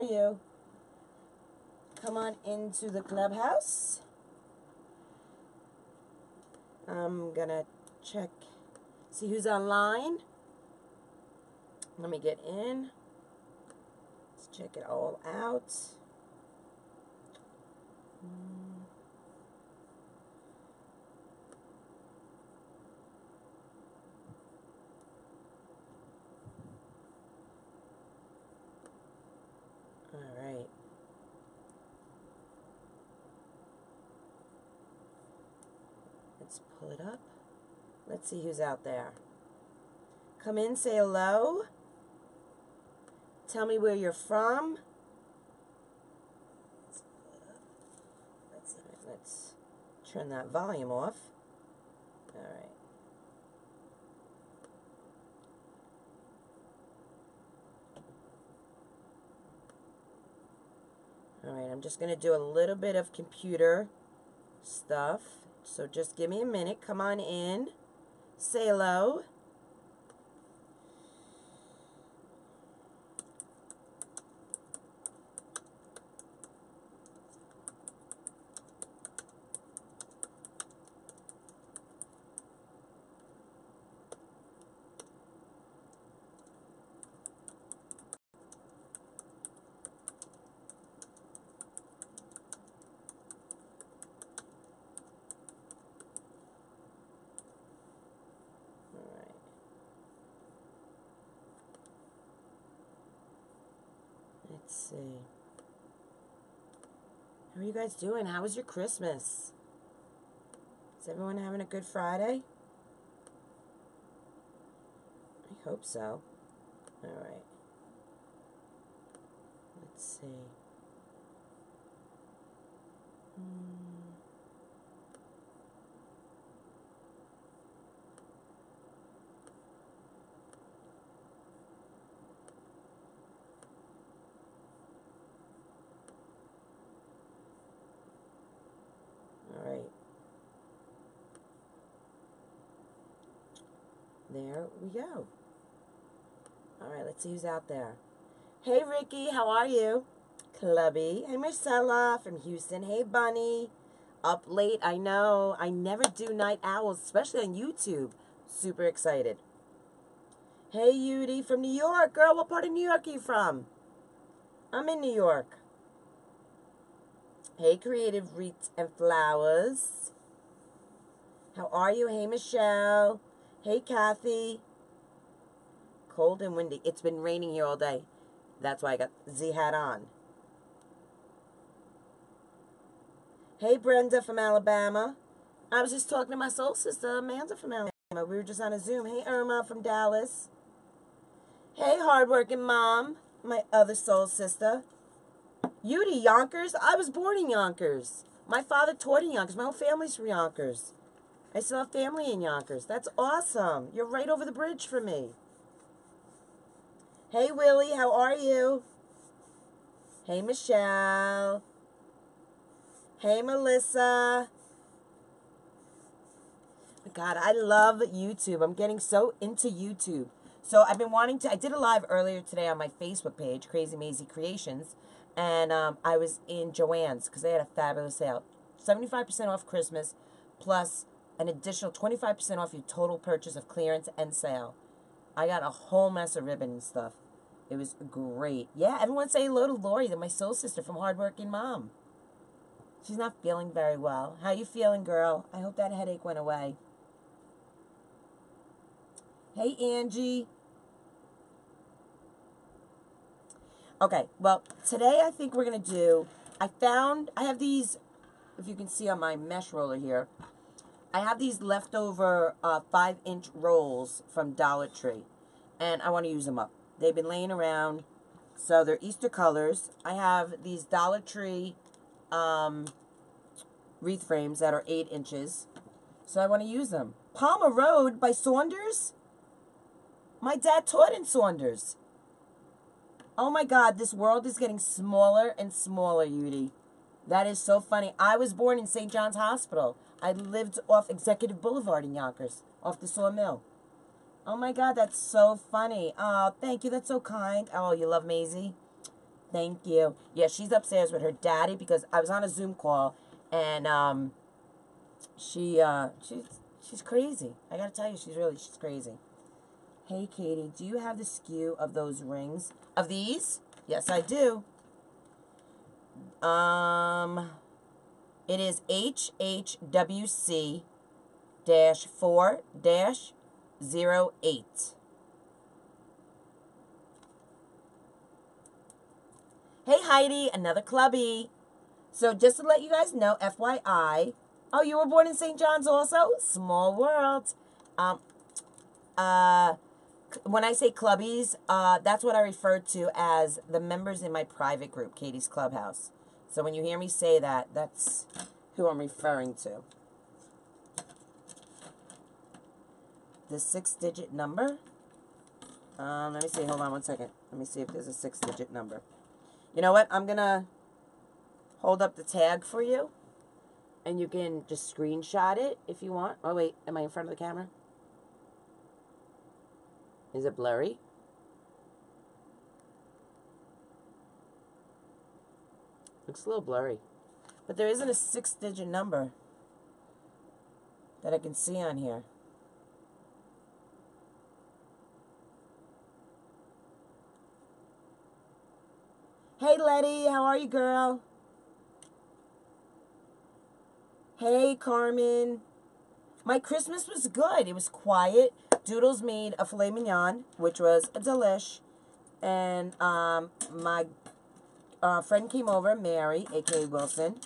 you? Come on into the clubhouse. I'm gonna check, see who's online. Let me get in. Let's check it all out. All right. Let's pull it up. Let's see who's out there. Come in, say hello. Tell me where you're from. Let's pull it up. Let's see. Let's turn that volume off. All right. All right, I'm just going to do a little bit of computer stuff. So just give me a minute. Come on in. Say hello. Let's see. How are you guys doing? How was your Christmas? Is everyone having a good Friday? I hope so. All right. Let's see. All right. There we go. All right, let's see who's out there. Hey, Ricky, how are you? Clubby. Hey, Marcella from Houston. Hey, Bunny. Up late, I know. I never do night owls, especially on YouTube. Super excited. Hey, Yudi from New York. Girl, what part of New York are you from? I'm in New York. Hey, Creative Wreaths and Flowers. How are you? Hey, Michelle. Hey, Kathy. Cold and windy. It's been raining here all day. That's why I got Z hat on. Hey, Brenda from Alabama. I was just talking to my soul sister, Amanda from Alabama. We were just on a Zoom. Hey, Irma from Dallas. Hey, hardworking mom, my other soul sister. Yudi, Yonkers? I was born in Yonkers. My father taught in Yonkers. My whole family's from Yonkers. I still have family in Yonkers. That's awesome. You're right over the bridge from me. Hey, Willie, how are you? Hey, Michelle. Hey, Melissa. God, I love YouTube. I'm getting so into YouTube. So I've been wanting to, I did a live earlier today on my Facebook page, Krazy Mazie Kreations, and I was in Joann's because they had a fabulous sale. 75% off Christmas, plus an additional 25% off your total purchase of clearance and sale. I got a whole mess of ribbon and stuff. It was great. Yeah, everyone say hello to Lori, my soul sister from Hardworking Mom. She's not feeling very well. How you feeling, girl? I hope that headache went away. Hey, Angie. Okay, well, today I think we're going to do, I have these, if you can see on my mesh roller here, I have these leftover 5-inch rolls from Dollar Tree, and I want to use them up. They've been laying around, so they're Easter colors. I have these Dollar Tree wreath frames that are 8 inches, so I want to use them. Palmer Road by Saunders? My dad taught in Saunders. Oh my God, this world is getting smaller and smaller, Yudi. That is so funny. I was born in St. John's Hospital. I lived off Executive Boulevard in Yonkers, off the Sawmill. Oh my God, that's so funny. Oh, thank you. That's so kind. Oh, you love Maisie? Thank you. Yeah, she's upstairs with her daddy because I was on a Zoom call, and she's crazy. I gotta tell you, she's crazy. Hey, Katie, do you have the SKU of those rings? Of these? Yes, I do. It is HHWC-4-08. Hey, Heidi, another clubby. So just to let you guys know, FYI, oh, you were born in St. John's also? Small world. When I say clubbies, that's what I refer to as the members in my private group, Katie's Clubhouse. So when you hear me say that, that's who I'm referring to. The 6-digit number. Let me see. Hold on one second. Let me see if there's a 6-digit number. You know what? I'm going to hold up the tag for you. And you can just screenshot it if you want. Oh, wait. Am I in front of the camera? Is it blurry? Looks a little blurry. But there isn't a 6-digit number that I can see on here. Hey, Letty. How are you, girl? Hey, Carmen. My Christmas was good. It was quiet. Doodles made a filet mignon, which was a delish. And my friend came over, Mary, a.k.a. Wilson.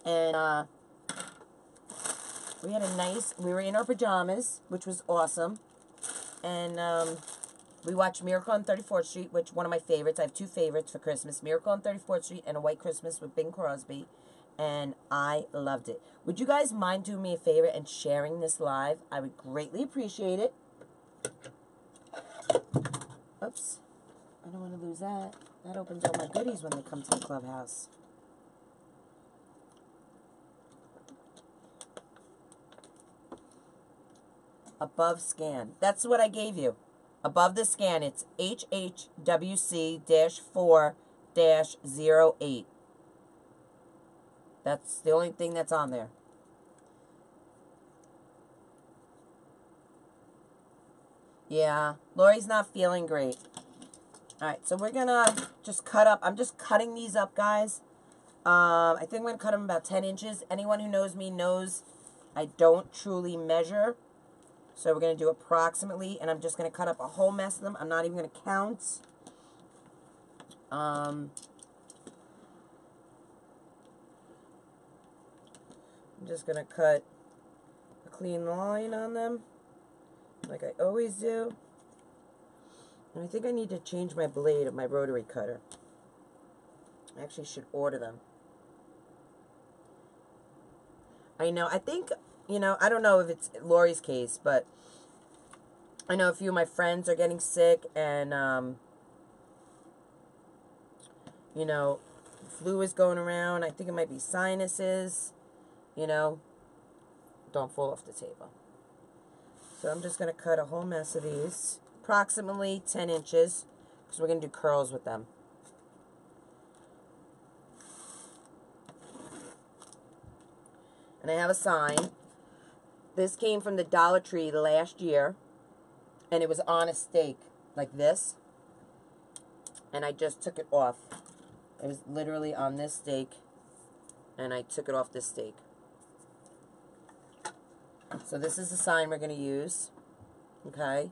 And we had a nice, we were in our pajamas, which was awesome. And we watched Miracle on 34th Street, which one of my favorites. I have 2 favorites for Christmas. Miracle on 34th Street and A White Christmas with Bing Crosby. And I loved it. Would you guys mind doing me a favor and sharing this live? I would greatly appreciate it. Oops. I don't want to lose that. That opens all my goodies when they come to the clubhouse. Above scan. That's what I gave you. Above the scan, it's HHWC-4-08. That's the only thing that's on there. Yeah, Lori's not feeling great. Alright, so we're gonna just cut up. I'm just cutting these up, guys. I think I'm gonna cut them about 10 inches. Anyone who knows me knows I don't truly measure. So we're gonna do approximately, and I'm just gonna cut up a whole mess of them. I'm not even gonna count. I'm just gonna cut a clean line on them, like I always do. And I think I need to change my blade of my rotary cutter. I actually should order them. I know, I think, you know, I don't know if it's Lori's case, but I know a few of my friends are getting sick, and, you know, flu is going around. I think it might be sinuses, you know. Don't fall off the table. So I'm just going to cut a whole mess of these. Approximately 10 inches, because we're going to do curls with them. And I have a sign. This came from the Dollar Tree last year, and it was on a steak, like this. And I just took it off. It was literally on this steak, and I took it off this steak. So this is the sign we're going to use, okay?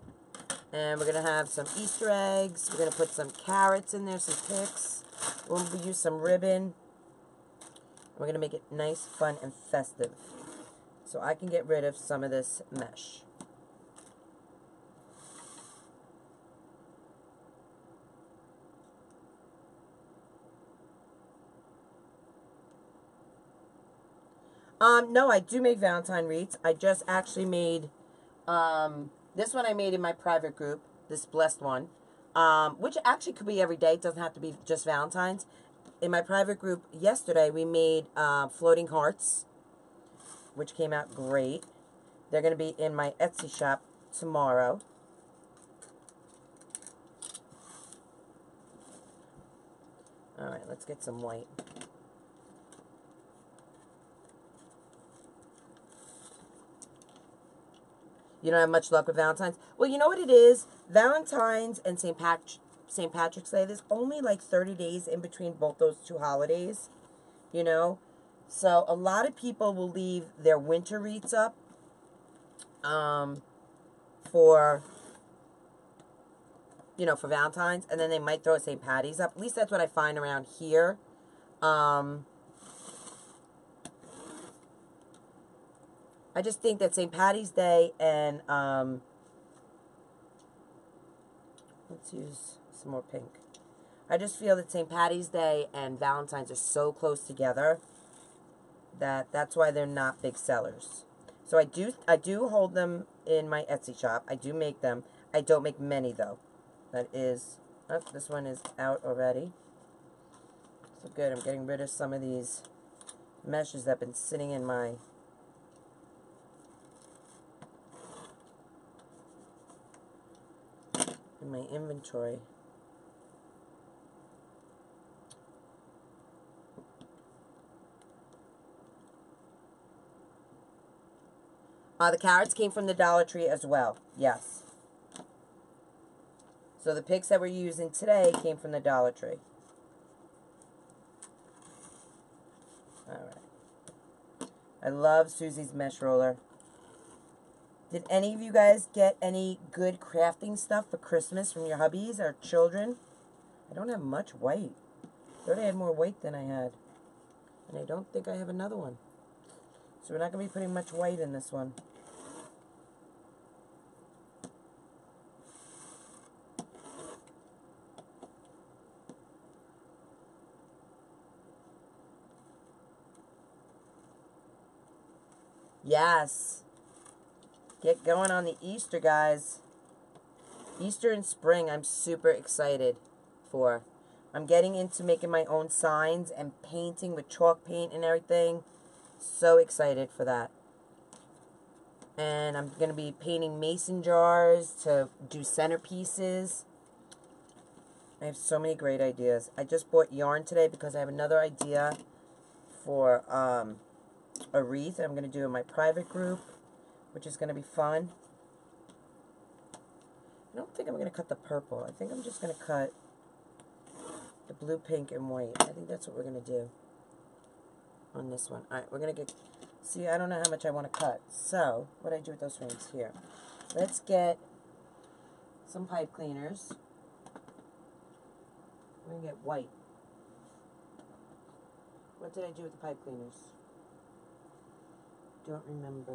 And we're going to have some Easter eggs. We're going to put some carrots in there, some picks. We'll use some ribbon. We're going to make it nice, fun, and festive. So I can get rid of some of this mesh. No, I do make Valentine wreaths. I just actually made, this one I made in my private group, this blessed one, which actually could be every day. It doesn't have to be just Valentine's. In my private group yesterday, we made floating hearts, which came out great. They're going to be in my Etsy shop tomorrow. All right, let's get some white. You don't have much luck with Valentine's? Well, you know what it is? Valentine's and St. Patrick's Day, there's only like 30 days in between both those two holidays, you know? So a lot of people will leave their winter wreaths up for, you know, for Valentine's, and then they might throw St. Patty's up. At least that's what I find around here. I just think that St. Patty's Day and, let's use some more pink. I just feel that St. Patty's Day and Valentine's are so close together that that's why they're not big sellers. So I do hold them in my Etsy shop. I do make them. I don't make many though. That is, oh, this one is out already. So good, I'm getting rid of some of these meshes that have been sitting in my inventory. The carrots came from the Dollar Tree as well. Yes. So the picks that we're using today came from the Dollar Tree. Alright. I love Susie's mesh roller. Did any of you guys get any good crafting stuff for Christmas from your hubbies or children? I don't have much white. I thought I had more white than I had. And I don't think I have another one. So we're not going to be putting much white in this one. Yes. Get going on the Easter, guys. Easter and spring, I'm super excited for. I'm getting into making my own signs and painting with chalk paint and everything. So excited for that. And I'm going to be painting mason jars to do centerpieces. I have so many great ideas. I just bought yarn today because I have another idea for a wreath I'm going to do in my private group, which is going to be fun. I don't think I'm going to cut the purple. I think I'm just going to cut the blue, pink, and white. I think that's what we're going to do on this one. Alright, we're going to get... See, I don't know how much I want to cut. So, what do I do with those rings here? Let's get some pipe cleaners. We're going to get white. What did I do with the pipe cleaners? Don't remember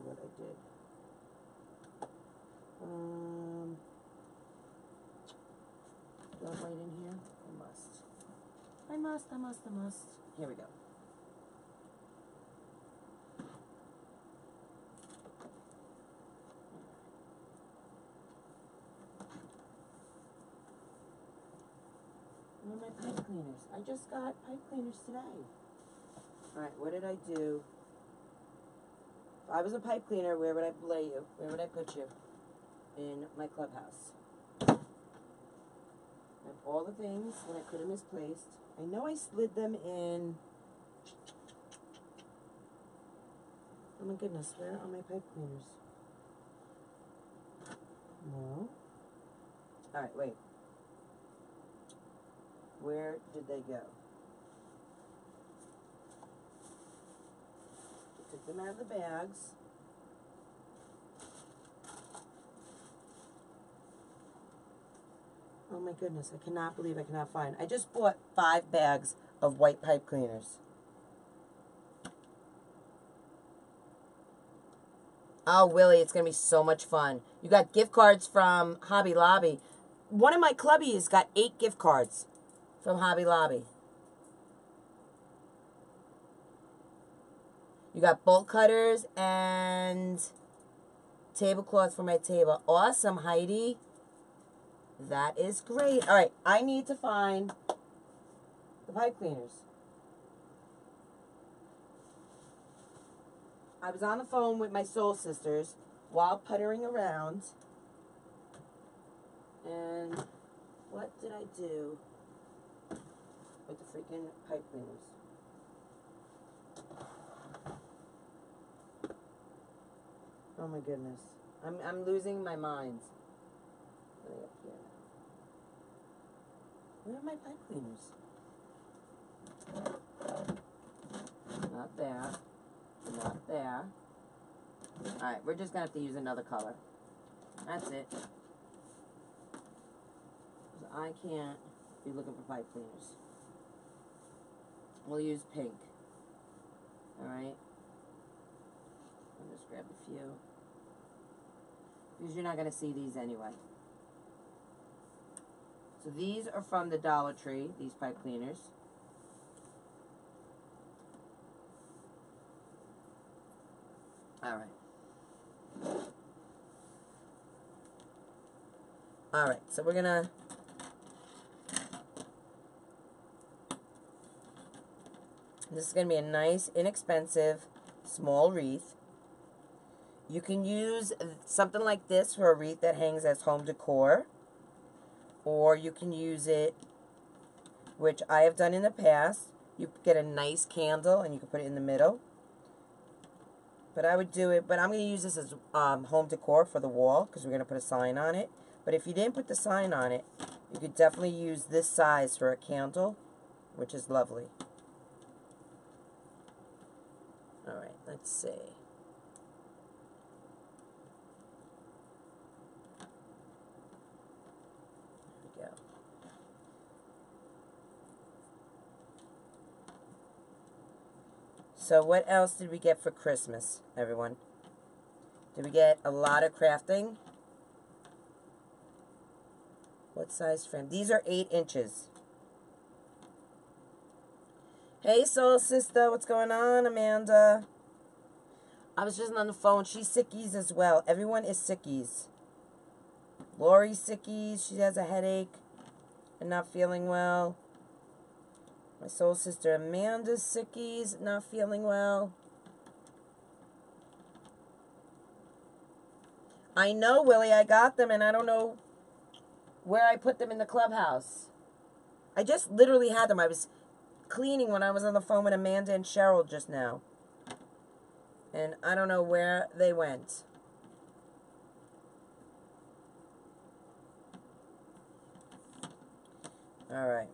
what I did. Do I have white in here? I must. Here we go. Where are my pipe cleaners? I just got pipe cleaners today. Alright, what did I do? If I was a pipe cleaner, where would I lay you? Where would I put you? In my clubhouse. I have all the things that I could have misplaced. I know I slid them in. Oh my goodness, where are my pipe cleaners? No. Alright, wait. Where did they go? I took them out of the bags. Oh my goodness, I cannot believe I cannot find. I just bought 5 bags of white pipe cleaners. Oh, Willie, it's going to be so much fun. You got gift cards from Hobby Lobby. One of my clubbies got 8 gift cards from Hobby Lobby. You got bolt cutters and tablecloth for my table. Awesome, Heidi. That is great. All right, I need to find the pipe cleaners. I was on the phone with my soul sisters while puttering around. And what did I do? with the freaking pipe cleaners. Oh my goodness. I'm losing my mind. Really up here now. Where are my pipe cleaners? Not there. Not there. Alright, we're just going to have to use another color. That's it. I can't be looking for pipe cleaners. We'll use pink. Alright. I'll just grab a few. Because you're not going to see these anyway. So these are from the Dollar Tree, these pipe cleaners. Alright. Alright, so we're going to... This is going to be a nice, inexpensive, small wreath. You can use something like this for a wreath that hangs as home decor. Or you can use it, which I have done in the past. You get a nice candle and you can put it in the middle. But I would do it, but I'm going to use this as home decor for the wall because we're going to put a sign on it. But if you didn't put the sign on it, you could definitely use this size for a candle, which is lovely. Alright, let's see. There we go. So what else did we get for Christmas, everyone? Did we get a lot of crafting? What size frame? These are 8 inches. Hey, soul sister, what's going on, Amanda? I was just on the phone. She's sickies as well. Everyone is sickies. Lori's sickies. She has a headache and not feeling well. My soul sister Amanda's sickies, not feeling well. I know, Willie, I got them, and I don't know where I put them in the clubhouse. I just literally had them. I was cleaning when I was on the phone with Amanda and Cheryl just now. And I don't know where they went. All right.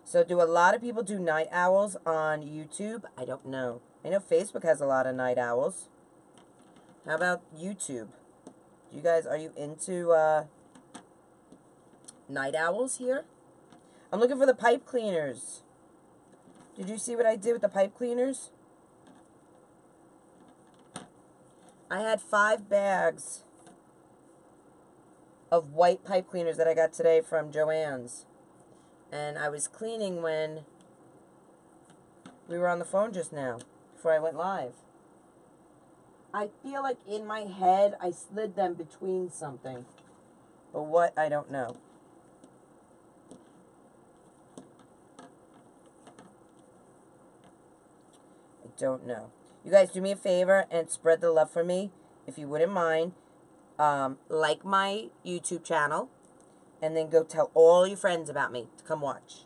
So do a lot of people do night owls on YouTube? I don't know. I know Facebook has a lot of night owls. How about YouTube? You guys, are you into night owls here? I'm looking for the pipe cleaners. Did you see what I did with the pipe cleaners? I had 5 bags of white pipe cleaners that I got today from Joann's. And I was cleaning when we were on the phone just now, before I went live. I feel like in my head I slid them between something. But what, I don't know. I don't know. You guys do me a favor and spread the love for me, if you wouldn't mind. Like my YouTube channel. And then go tell all your friends about me to come watch.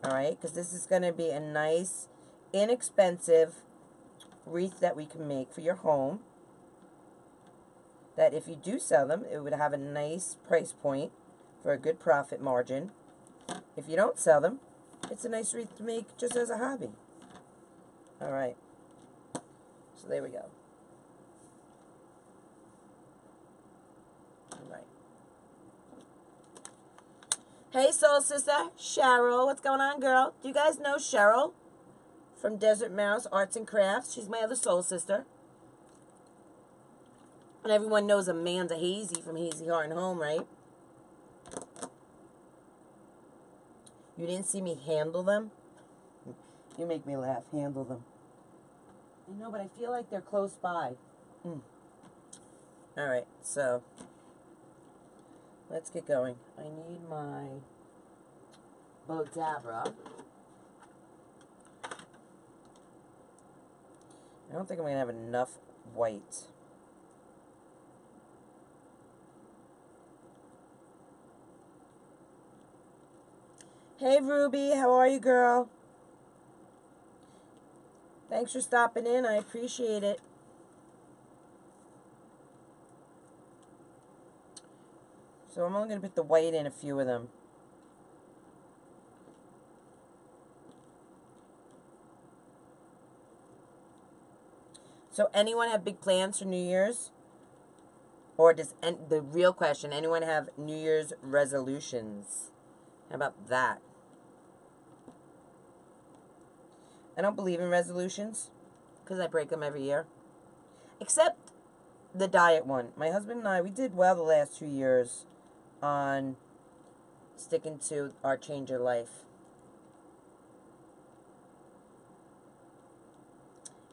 Alright? Because this is going to be a nice, inexpensive wreath that we can make for your home. That if you do sell them, it would have a nice price point for a good profit margin. If you don't sell them, it's a nice wreath to make just as a hobby. Alright. So there we go. Alright. Hey, soul sister, Cheryl. What's going on, girl? Do you guys know Cheryl from Desert Mouse Arts and Crafts? She's my other soul sister. And everyone knows Amanda Hazy from Hazy Heart and Home, right? You didn't see me handle them? You make me laugh. Handle them. I know, but I feel like they're close by. Alright, so let's get going. I need my Bodabra. I don't think I'm going to have enough white. Hey, Ruby. How are you, girl? Thanks for stopping in. I appreciate it. So I'm only going to put the white in a few of them. So anyone have big plans for New Year's? Or does the real question, anyone have New Year's resolutions? How about that? I don't believe in resolutions because I break them every year. Except the diet one. My husband and I, we did well the last 2 years on sticking to our change your life.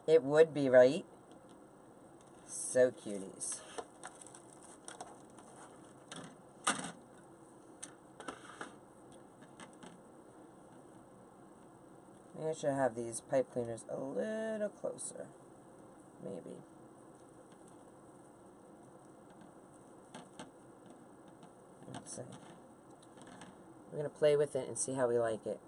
It would be, right? So cuties. Maybe I should have these pipe cleaners a little closer. Maybe. Let's see. We're going to play with it and see how we like it.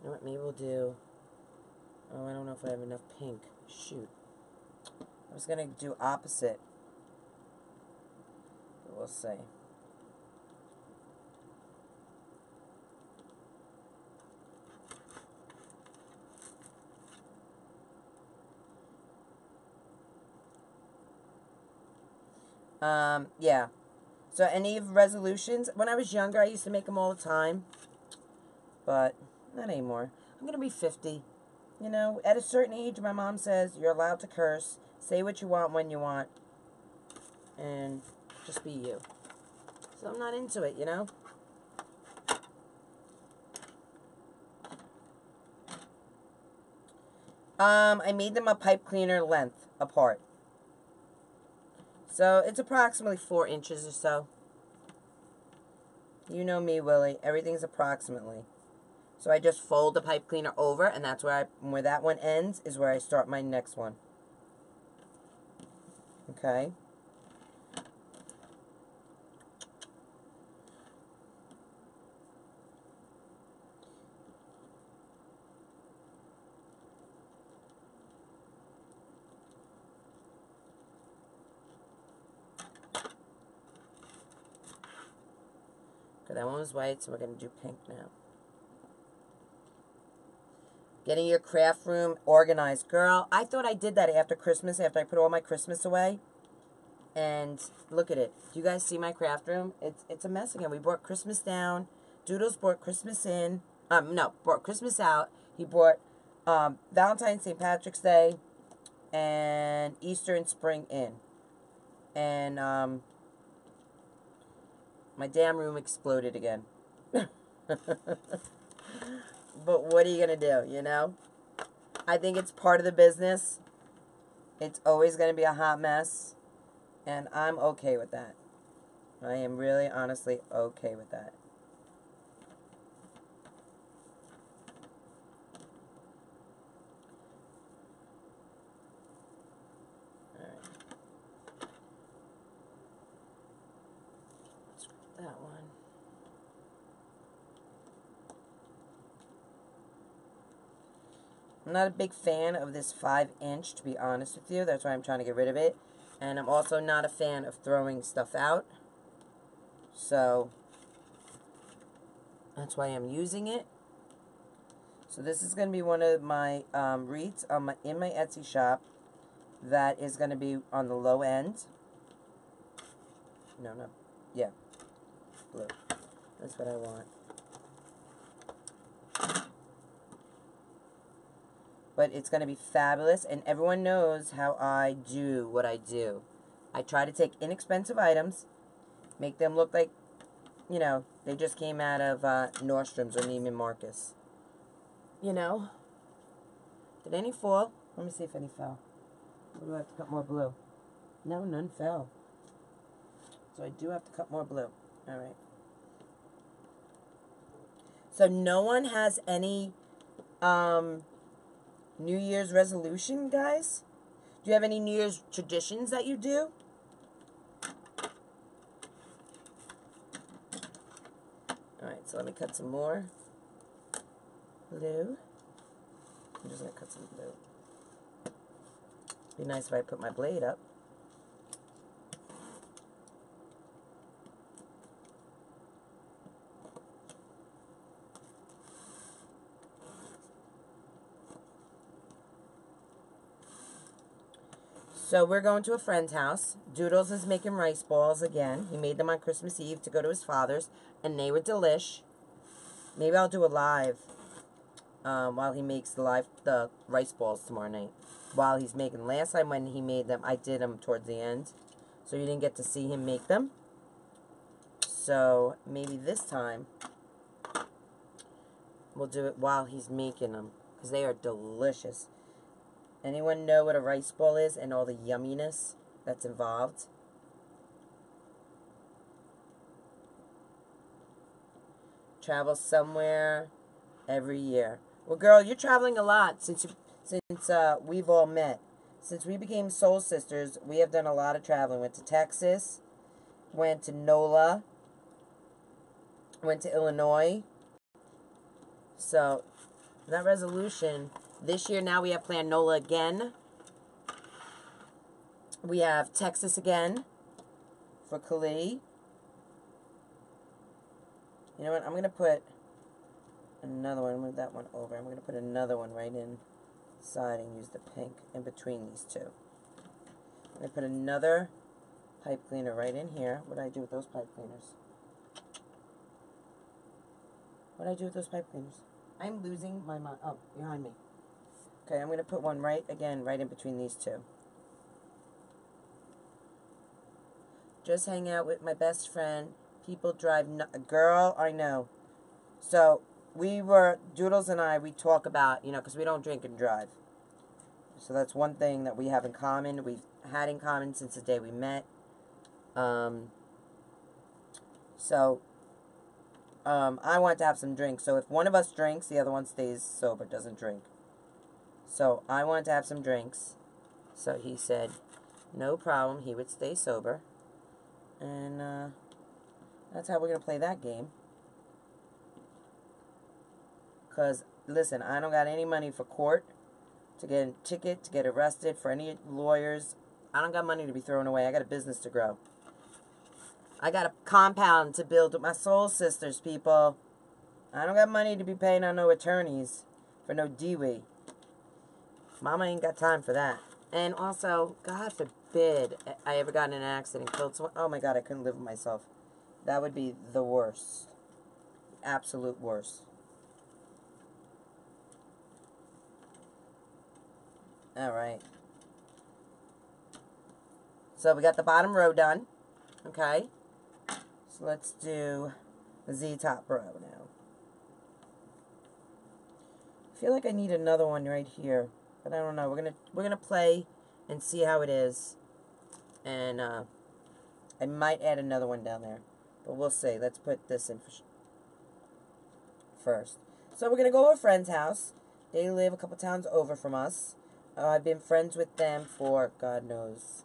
You know what? Maybe we'll do... Oh, I don't know if I have enough pink. Shoot. I was going to do opposite. But we'll see. Yeah. So any resolutions? When I was younger, I used to make them all the time. But not anymore. I'm going to be 50. You know, at a certain age, my mom says you're allowed to curse. Say what you want when you want. And just be you. So I'm not into it, you know? I made them a pipe cleaner length apart. So it's approximately 4 inches or so. You know me, Willie. Everything's approximately. So I just fold the pipe cleaner over, and that's where that one ends is where I start my next one. Okay. Okay, that one was white, so we're going to do pink now. Getting your craft room organized. Girl, I thought I did that after Christmas, after I put all my Christmas away. And look at it. Do you guys see my craft room? It's a mess again. We brought Christmas down. Doodles brought Christmas in. No, brought Christmas out. He brought Valentine's, St. Patrick's Day, and Easter and spring in. And my damn room exploded again. But what are you going to do, you know? I think it's part of the business. It's always going to be a hot mess. And I'm okay with that. I am really, honestly okay with that. Alright. Let's grab that one. I'm not a big fan of this 5-inch, to be honest with you. That's why I'm trying to get rid of it. And I'm also not a fan of throwing stuff out. So, that's why I'm using it. So this is going to be one of my wreaths in my Etsy shop. That is going to be on the low end. No. Yeah. Blue. That's what I want. But it's going to be fabulous, and everyone knows how I do what I do. I try to take inexpensive items, make them look like, you know, they just came out of Nordstrom's or Neiman Marcus. You know? Did any fall? Let me see if any fell. Or do I have to cut more blue? No, none fell. So I do have to cut more blue. Alright. So no one has any New Year's resolution, guys? Do you have any New Year's traditions that you do? So let me cut some more blue. I'm just going to cut some blue. Be nice if I put my blade up. So we're going to a friend's house. Doodles is making rice balls again. He made them on Christmas Eve to go to his father's, and they were delish. Maybe I'll do a live while he makes the rice balls tomorrow night. While he's making. Last time when he made them, I did them towards the end, so you didn't get to see him make them. So maybe this time we'll do it while he's making them, because they are delicious. Anyone know what a rice ball is and all the yumminess that's involved? Travel somewhere every year. Well, girl, you're traveling a lot since we've all met. Since we became soul sisters, we have done a lot of traveling. Went to Texas, went to NOLA, went to Illinois. So, that resolution... This year now we have planned NOLA again. We have Texas again for Khalid. You know what? I'm going to put another one. Move that one over. I'm going to put another one right inside and use the pink in between these two. I'm going to put another pipe cleaner right in here. What do I do with those pipe cleaners? What do I do with those pipe cleaners? I'm losing my mind. Oh, behind me. Okay, I'm going to put one right in between these two. Just hang out with my best friend. People drive girl, I know. So, Doodles and I, we talk about, because we don't drink and drive. So that's one thing that we have in common. We've had in common since the day we met. I want to have some drinks. So if one of us drinks, the other one stays sober, doesn't drink. So I wanted to have some drinks. So he said, no problem. He would stay sober. And that's how we're going to play that game. Because, listen, I don't got any money for court, to get a ticket, to get arrested, for any lawyers. I don't got money to be thrown away. I got a business to grow. I got a compound to build with my soul sisters, people. I don't got money to be paying on no attorneys for no DWI. Mama ain't got time for that. And also, God forbid I ever got in an accident, killed someone. Oh my God, I couldn't live with myself. That would be the worst. Absolute worst. Alright. So we got the bottom row done. Okay. So let's do the Z top row now. I feel like I need another one right here. But I don't know. We're gonna play and see how it is, and I might add another one down there, but we'll see. Let's put this in first. So we're gonna go to a friend's house. They live a couple towns over from us. I've been friends with them for God knows.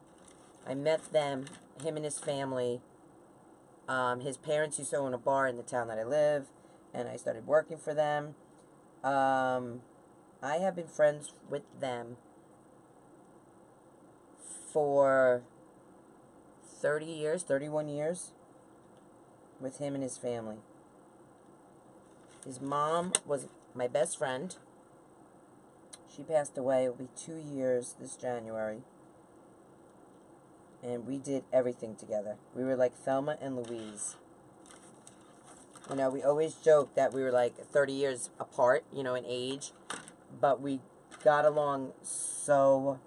I met them, him and his family. His parents used to own a bar in the town that I live, and I started working for them. I have been friends with them for 30 years, 31 years, with him and his family. His mom was my best friend. She passed away. It will be 2 years this January. And we did everything together. We were like Thelma and Louise. We always joke that we were like 30 years apart, in age. But we got along so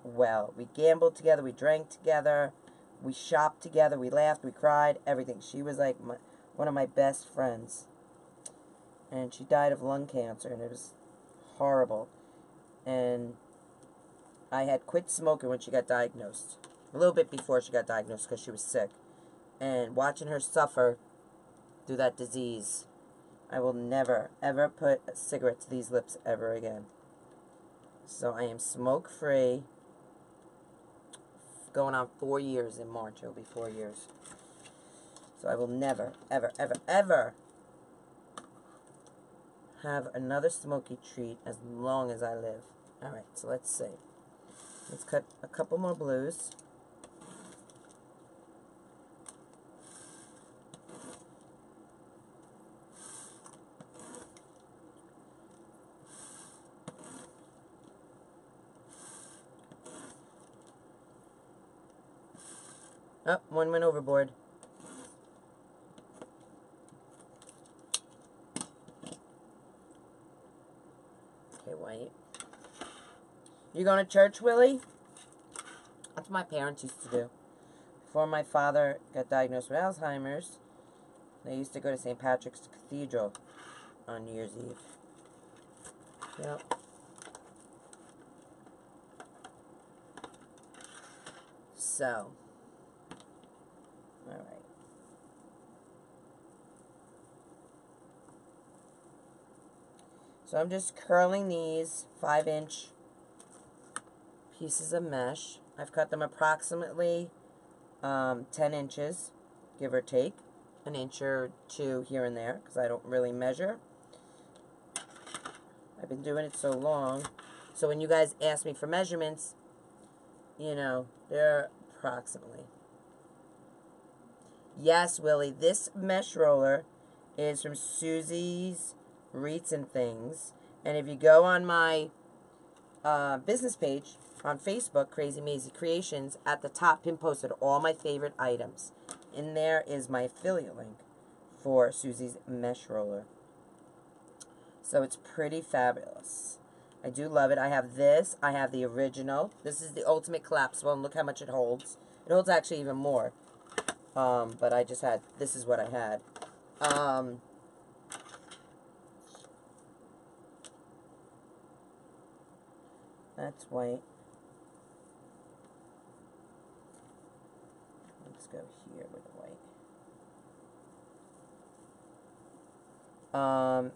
well. We gambled together. We drank together. We shopped together. We laughed. We cried. Everything. She was like one of my best friends. And she died of lung cancer. And it was horrible. And I had quit smoking when she got diagnosed. A little bit before she got diagnosed because she was sick. And watching her suffer through that disease, I will never, ever put a cigarette to these lips ever again. So I am smoke-free. Going on 4 years in March. It'll be 4 years. So I will never, ever, ever, ever have another smoky treat as long as I live. Alright, so let's see. Let's cut a couple more blues. Oh, one went overboard. Okay, white. You going to church, Willie? That's what my parents used to do. Before my father got diagnosed with Alzheimer's, they used to go to St. Patrick's Cathedral on New Year's Eve. Yep. So, alright. So I'm just curling these 5-inch pieces of mesh. I've cut them approximately 10 inches, give or take. An inch or two here and there, because I don't really measure. I've been doing it so long. So when you guys ask me for measurements, you know, they're approximately. Yes, Willie, this mesh roller is from Susie's Wreaths and Things. And if you go on my business page on Facebook, Krazy Mazie Kreations, at the top, pin posted all my favorite items. In there is my affiliate link for Susie's mesh roller. So it's pretty fabulous. I do love it. I have this. I have the original. This is the ultimate collapsible, and look how much it holds. It holds actually even more. But I just had, this is what I had. That's white. Let's go here with the white.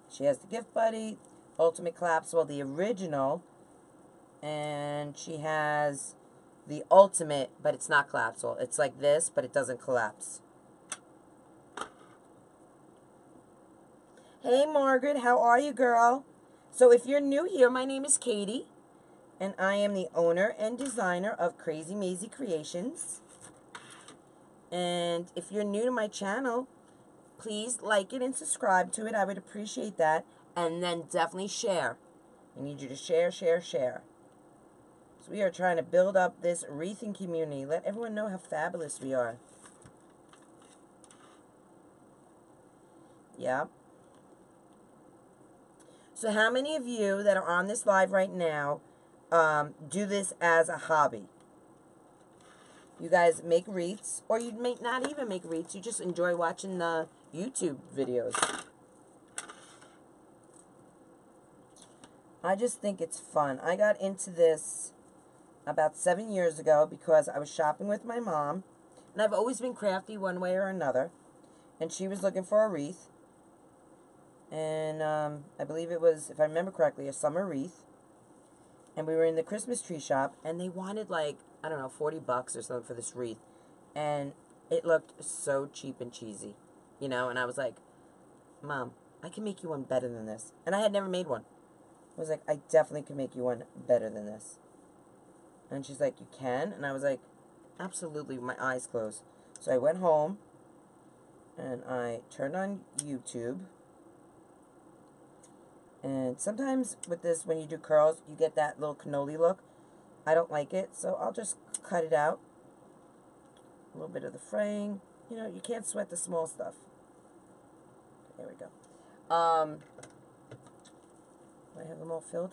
She has the Gift Buddy, Ultimate Collapsible, the original, and she has the Ultimate, but it's not collapsible. It's like this, but it doesn't collapse. Hey, Margaret, how are you, girl? So if you're new here, my name is Katie, and I am the owner and designer of Krazy Mazie Kreations. And if you're new to my channel, please like it and subscribe to it. I would appreciate that. And then definitely share. I need you to share, share, share. So we are trying to build up this wreathing community. Let everyone know how fabulous we are. Yeah. So how many of you that are on this live right now do this as a hobby? You guys make wreaths, or you may not even make wreaths. You just enjoy watching the YouTube videos. I just think it's fun. I got into this about 7 years ago because I was shopping with my mom, and I've always been crafty one way or another, and she was looking for a wreath, and I believe it was, if I remember correctly, a summer wreath, and we were in the Christmas tree shop, and they wanted like, I don't know, 40 bucks or something for this wreath, and it looked so cheap and cheesy, you know, and I was like, Mom, I can make you one better than this, and I had never made one. I was like, I definitely can make you one better than this. And she's like, you can? And I was like, absolutely, with my eyes closed. So I went home, and I turned on YouTube. And sometimes with this, when you do curls, you get that little cannoli look. I don't like it, so I'll just cut it out. A little bit of the fraying. You know, you can't sweat the small stuff. There we go. Do I have them all filled?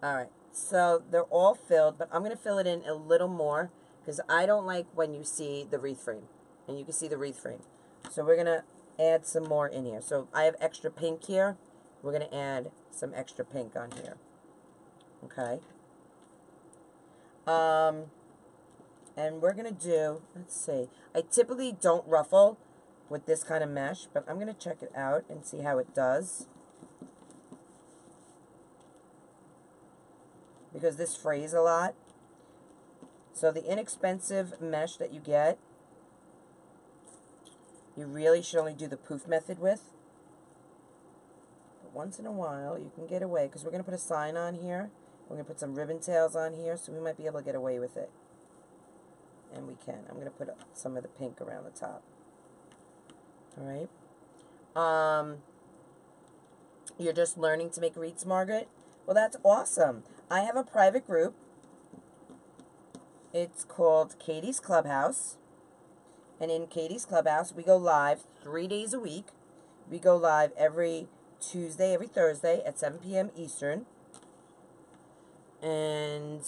Alright, so they're all filled, but I'm going to fill it in a little more because I don't like when you see the wreath frame. And you can see the wreath frame. So we're going to add some more in here. So I have extra pink here. We're going to add some extra pink on here. Okay. And we're going to do, let's see. I typically don't ruffle with this kind of mesh, but I'm going to check it out and see how it does. Because this frays a lot. So the inexpensive mesh that you get, you really should only do the poof method with. But once in a while you can get away, because we're going to put a sign on here. We're going to put some ribbon tails on here, so we might be able to get away with it. And we can. I'm going to put some of the pink around the top. Alright. You're just learning to make wreaths, Margaret? Well, that's awesome. I have a private group. It's called Katie's Clubhouse. And in Katie's Clubhouse, we go live 3 days a week. We go live every Tuesday, every Thursday at 7 p.m. Eastern. And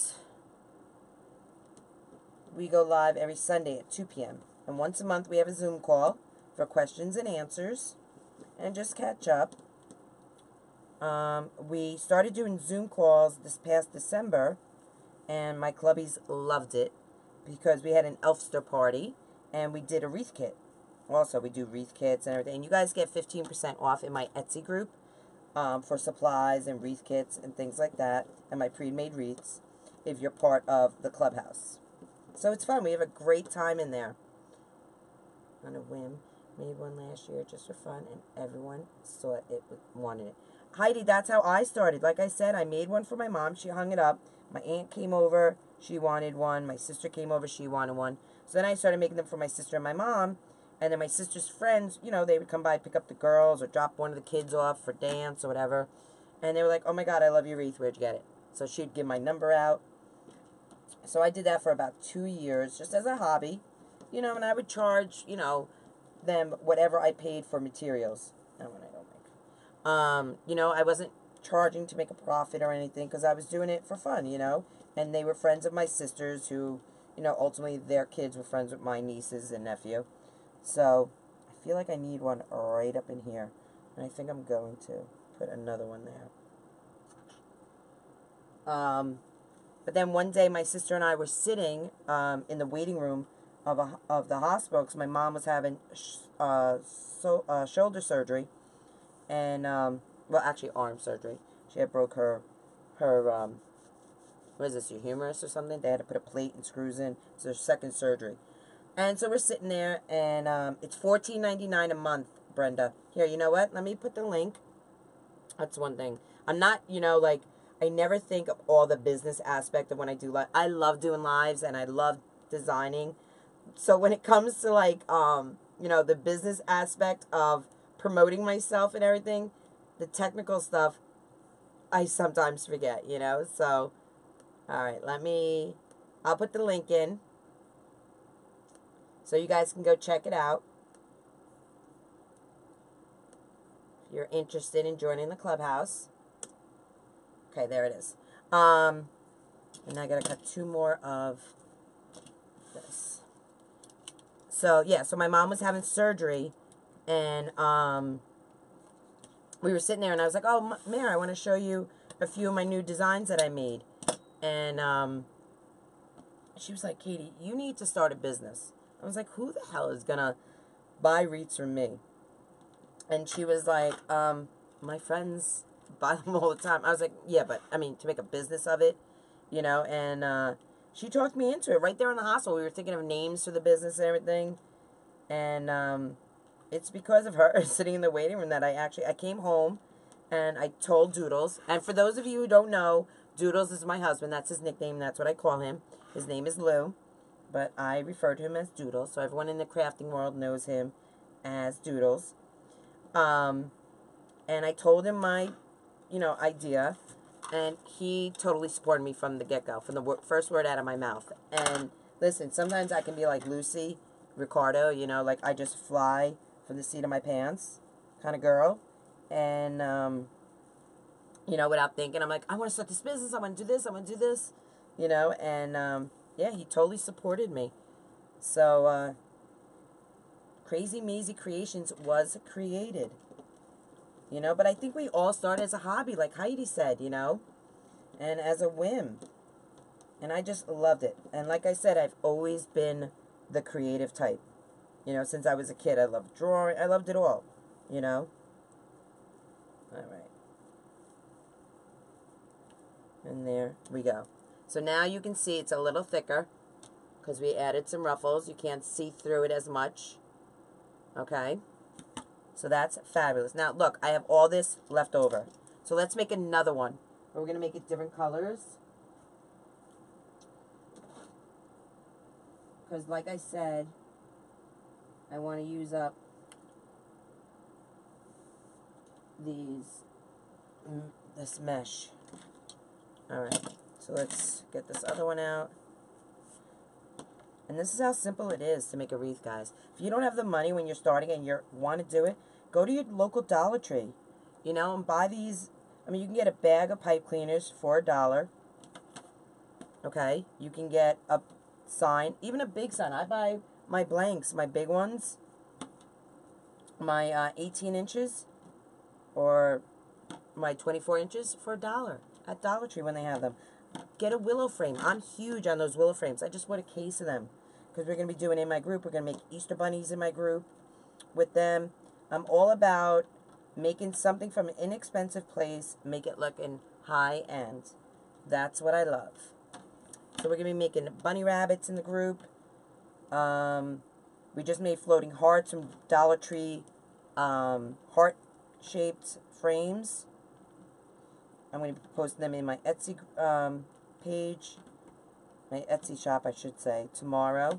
we go live every Sunday at 2 p.m. And once a month, we have a Zoom call for questions and answers. And just catch up. We started doing Zoom calls this past December, and my clubbies loved it because we had an Elfster party, and we did a wreath kit. Also, we do wreath kits and everything. And you guys get 15% off in my Etsy group for supplies and wreath kits and things like that, and my pre-made wreaths if you're part of the clubhouse. So it's fun. We have a great time in there. On a whim, made one last year just for fun, and everyone saw it, wanted it. Heidi, that's how I started. Like I said, I made one for my mom. She hung it up. My aunt came over. She wanted one. My sister came over. She wanted one. So then I started making them for my sister and my mom. And then my sister's friends, you know, they would come by, pick up the girls, or drop one of the kids off for dance or whatever. And they were like, oh my God, I love your wreath. Where'd you get it? So she'd give my number out. So I did that for about 2 years, just as a hobby. You know, and I would charge, you know, them whatever I paid for materials. That one I don't make. You know, I wasn't charging to make a profit or anything because I was doing it for fun, you know. And they were friends of my sisters who, you know, ultimately their kids were friends with my nieces and nephew. So I feel like I need one right up in here. And I think I'm going to put another one there. But then one day my sister and I were sitting in the waiting room of the hospital because my mom was having shoulder surgery. And, well, actually arm surgery. She had broke her what is this, your humerus or something? They had to put a plate and screws in. It's their second surgery. And so we're sitting there, and it's $14.99 a month, Brenda. Here, you know what? Let me put the link. That's one thing. I'm not, you know, like, I never think of all the business aspect of when I do live. I love doing lives, and I love designing. So when it comes to, like, you know, the business aspect of promoting myself and everything, the technical stuff, I sometimes forget, you know? So, all right, I'll put the link in so you guys can go check it out if you're interested in joining the clubhouse. Okay, there it is. And I gotta cut 2 more of this. So, yeah, so my mom was having surgery, and we were sitting there, and I was like, oh, Mary, I want to show you a few of my new designs that I made. And she was like, Katie, you need to start a business. I was like, who the hell is going to buy wreaths from me? And she was like, my friends buy them all the time. I was like, yeah, but, I mean, to make a business of it, you know, and she talked me into it right there in the hospital. We were thinking of names for the business and everything, and it's because of her sitting in the waiting room that I came home, and I told Doodles, and for those of you who don't know, Doodles is my husband. That's his nickname. That's what I call him. His name is Lou, but I refer to him as Doodles, so everyone in the crafting world knows him as Doodles. And I told him my, you know, idea, and he totally supported me from the get-go, from the first word out of my mouth. And listen, sometimes I can be like Lucy Ricardo, you know, like I just fly from the seat of my pants kind of girl. And, you know, without thinking, I'm like, I want to start this business, I want to do this, I want to do this, you know, and, yeah, he totally supported me. So, Krazy Mazie Kreations was created, you know, but I think we all started as a hobby, like Heidi said, you know, and as a whim, and I just loved it. And like I said, I've always been the creative type, you know, since I was a kid. I loved drawing, I loved it all, you know. All right. And there we go. So now you can see it's a little thicker because we added some ruffles. You can't see through it as much. Okay. So that's fabulous. Now, look, I have all this left over. So let's make another one. We're going to make it different colors. Because like I said, I want to use up this mesh. Alright, so let's get this other one out. And this is how simple it is to make a wreath, guys. If you don't have the money when you're starting and you want to do it, go to your local Dollar Tree, you know, and buy these. I mean, you can get a bag of pipe cleaners for $1. Okay, you can get a sign, even a big sign. I buy my blanks, my big ones, my 18 inches or my 24 inches for $1 at Dollar Tree when they have them. Get a willow frame. I'm huge on those willow frames. I just bought a case of them because we're going to be doing in my group. We're going to make Easter bunnies in my group with them. I'm all about making something from an inexpensive place, make it look in high end. That's what I love. So we're going to be making bunny rabbits in the group. We just made floating hearts from Dollar Tree, heart-shaped frames. I'm going to be posting them in my Etsy page, my Etsy shop, I should say, tomorrow.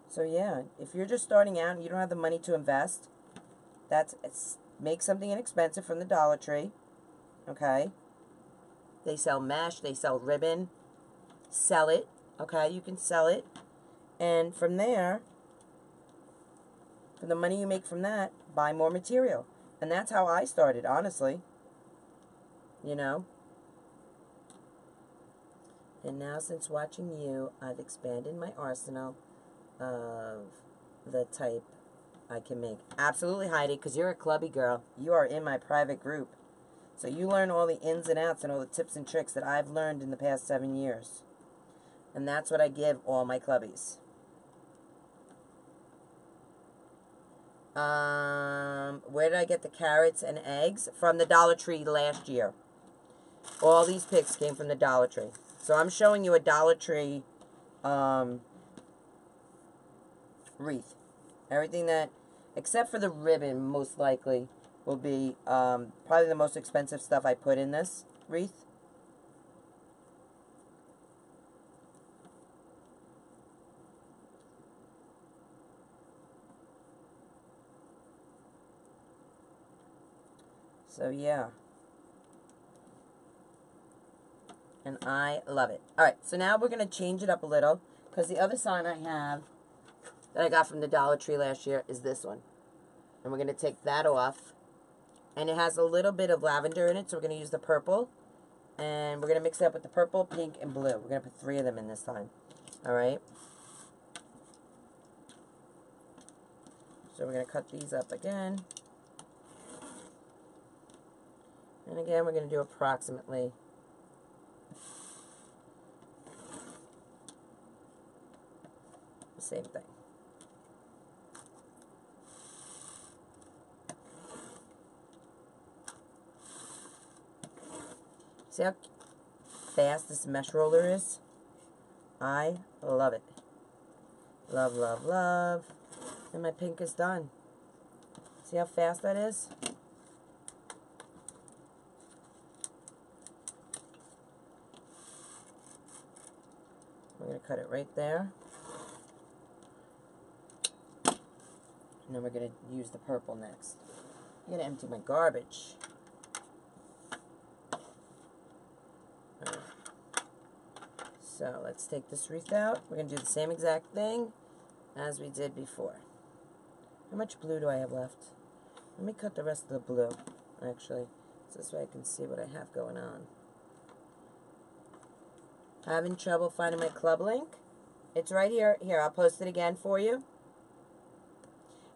So yeah, if you're just starting out and you don't have the money to invest, make something inexpensive from the Dollar Tree, okay? They sell mesh, they sell ribbon. Sell it, okay? You can sell it. And from there, for the money you make from that, buy more material. And that's how I started, honestly. You know? And now, since watching you, I've expanded my arsenal of the type I can make. Absolutely, Heidi, because you're a clubby girl. You are in my private group. So you learn all the ins and outs and all the tips and tricks that I've learned in the past 7 years. And that's what I give all my clubbies. Where did I get the carrots and eggs? From the Dollar Tree last year. All these picks came from the Dollar Tree. So I'm showing you a Dollar Tree wreath. Everything that, except for the ribbon, most likely, will be probably the most expensive stuff I put in this wreath. So yeah. And I love it. Alright, so now we're going to change it up a little, because the other sign I have that I got from the Dollar Tree last year is this one. And we're going to take that off. And it has a little bit of lavender in it, so we're going to use the purple. And we're going to mix it up with the purple, pink, and blue. We're going to put 3 of them in this time. Alright? So we're going to cut these up again. And again, we're going to do approximately the same thing. See how fast this mesh roller is? I love it. Love, love, love. And my pink is done. See how fast that is? We're going to cut it right there. And then we're going to use the purple next. I'm going to empty my garbage. Alright. So let's take this wreath out. We're going to do the same exact thing as we did before. How much blue do I have left? Let me cut the rest of the blue, actually. So this way I can see what I have going on. Having trouble finding my club link? It's right here. Here, I'll post it again for you.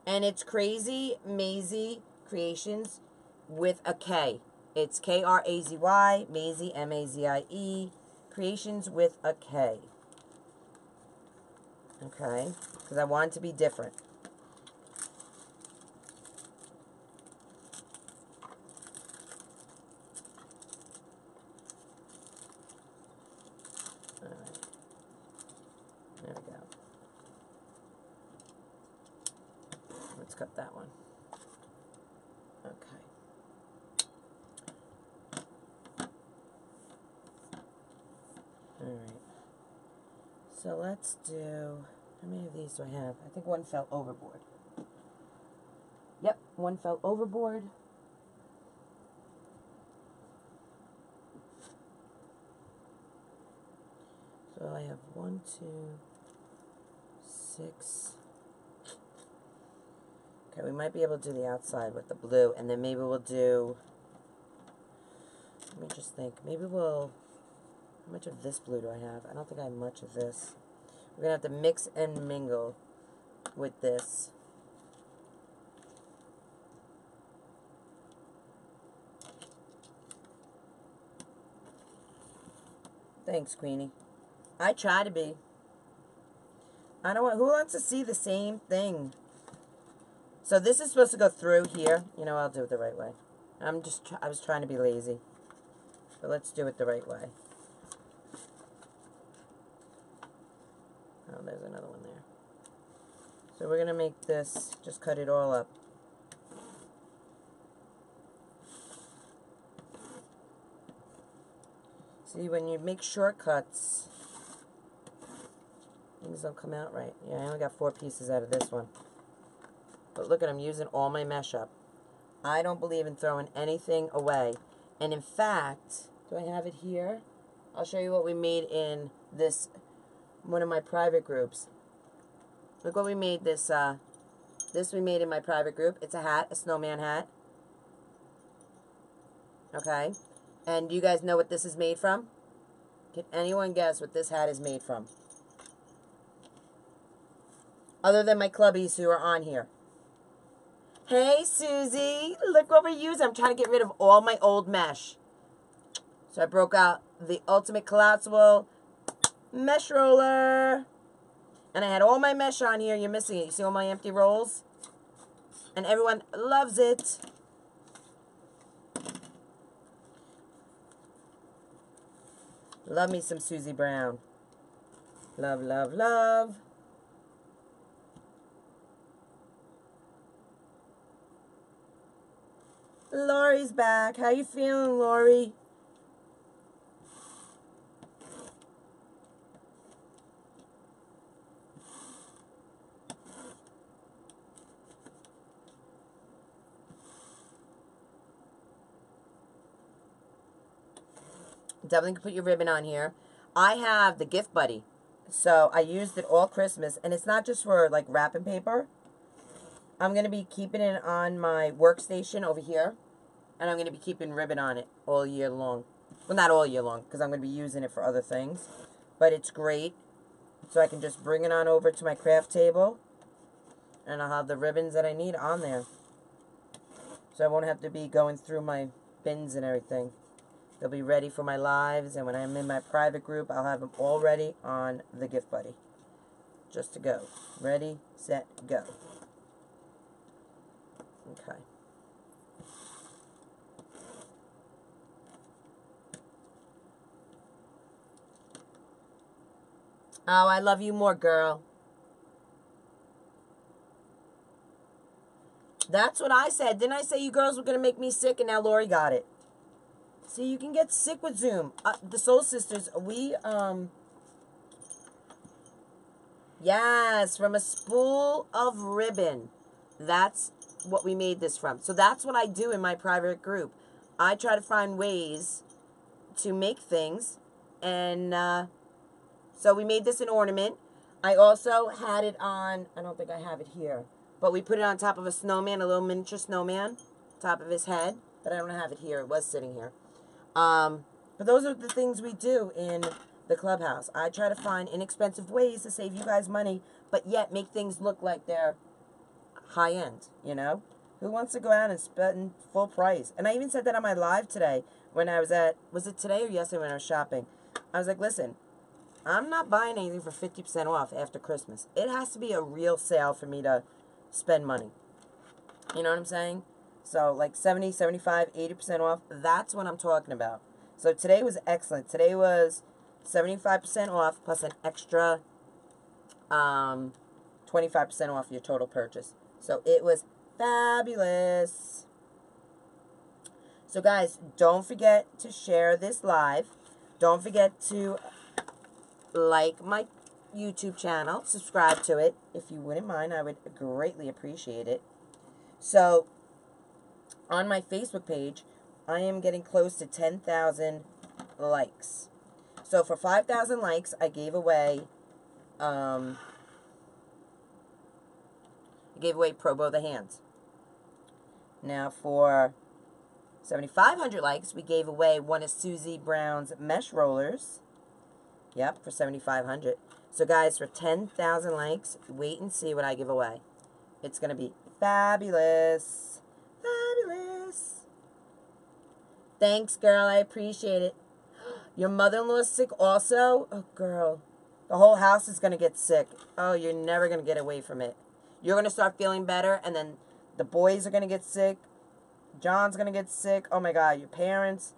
And it's Krazy Mazie Kreations with a K. It's K-R-A-Z-Y, Mazie, M-A-Z-I-E, Kreations with a K. Okay? Because I want it to be different. up that one. Okay. Alright. So let's do, how many of these do I have? I think one fell overboard. Yep, one fell overboard. So I have 1, 2, 6. Okay, we might be able to do the outside with the blue, and then maybe we'll do, let me just think, maybe we'll, how much of this blue do I have? I don't think I have much of this. We're going to have to mix and mingle with this. Thanks, Queenie. I try to be. I don't want, who wants to see the same thing? So this is supposed to go through here. You know, I'll do it the right way. I was trying to be lazy. But let's do it the right way. Oh, there's another one there. So we're going to make this, just cut it all up. See, when you make shortcuts, things don't come out right. Yeah, I only got 4 pieces out of this one. But look at, I'm using all my mesh up. I don't believe in throwing anything away. And in fact, do I have it here? I'll show you what we made in this, one of my private groups. Look what we made this, this we made in my private group. It's a hat, a snowman hat. Okay. And do you guys know what this is made from? Can anyone guess what this hat is made from? Other than my clubbies who are on here. Hey, Susie, look what we're using. I'm trying to get rid of all my old mesh. So I broke out the Ultimate Collapsible Mesh Roller. And I had all my mesh on here. You're missing it. You see all my empty rolls? And everyone loves it. Love me some Susie Brown. Love, love, love. Lori's back. How you feeling, Lori? Definitely can put your ribbon on here. I have the Gift Buddy. So I used it all Christmas. And it's not just for like wrapping paper. I'm going to be keeping it on my workstation over here. And I'm going to be keeping ribbon on it all year long. Well, not all year long, because I'm going to be using it for other things. But it's great. So I can just bring it on over to my craft table. And I'll have the ribbons that I need on there. So I won't have to be going through my bins and everything. They'll be ready for my lives. And when I'm in my private group, I'll have them all ready on the Gift Buddy. Just to go. Ready, set, go. Okay. Oh, I love you more, girl. That's what I said. Didn't I say you girls were going to make me sick, and now Lori got it? See, you can get sick with Zoom. The Soul Sisters, we, yes, from a spool of ribbon. That's what we made this from. So that's what I do in my private group. I try to find ways to make things, and, so we made this an ornament. I also had it on, I don't think I have it here, but we put it on top of a snowman, a little miniature snowman, top of his head, but I don't have it here. It was sitting here. But those are the things we do in the clubhouse. I try to find inexpensive ways to save you guys money, but yet make things look like they're high end, you know? Who wants to go out and spend full price? And I even said that on my live today when I was at, was it today or yesterday when I was shopping? I was like, listen, I'm not buying anything for 50% off after Christmas. It has to be a real sale for me to spend money. You know what I'm saying? So like 70, 75, 80% off. That's what I'm talking about. So today was excellent. Today was 75% off plus an extra 25% off your total purchase. So it was fabulous. So guys, don't forget to share this live. Don't forget to like my YouTube channel. Subscribe to it. If you wouldn't mind, I would greatly appreciate it. So, on my Facebook page, I am getting close to 10,000 likes. So, for 5,000 likes, I gave away Pro Bow the Hands. Now, for 7,500 likes, we gave away one of Susie Brown's mesh rollers. Yep, for 7,500. So, guys, for 10,000 likes, wait and see what I give away. It's going to be fabulous. Fabulous. Thanks, girl. I appreciate it. Your mother-in-law's sick also? Oh, girl. The whole house is going to get sick. Oh, you're never going to get away from it. You're going to start feeling better, and then the boys are going to get sick. John's going to get sick. Oh, my God. Your parents.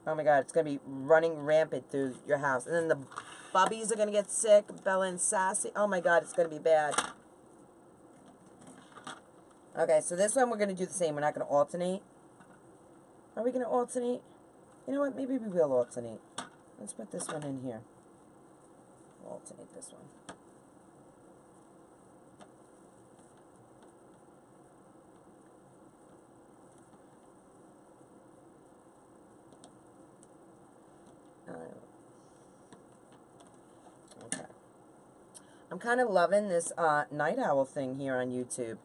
Oh, my God. It's going to be running rampant through your house. And then the bubbies are going to get sick. Bella and Sassy. Oh, my God. It's going to be bad. Okay, so this one we're going to do the same. We're not going to alternate. Are we going to alternate? You know what? Maybe we will alternate. Let's put this one in here. We'll alternate this one. Okay. I'm kind of loving this night owl thing here on YouTube.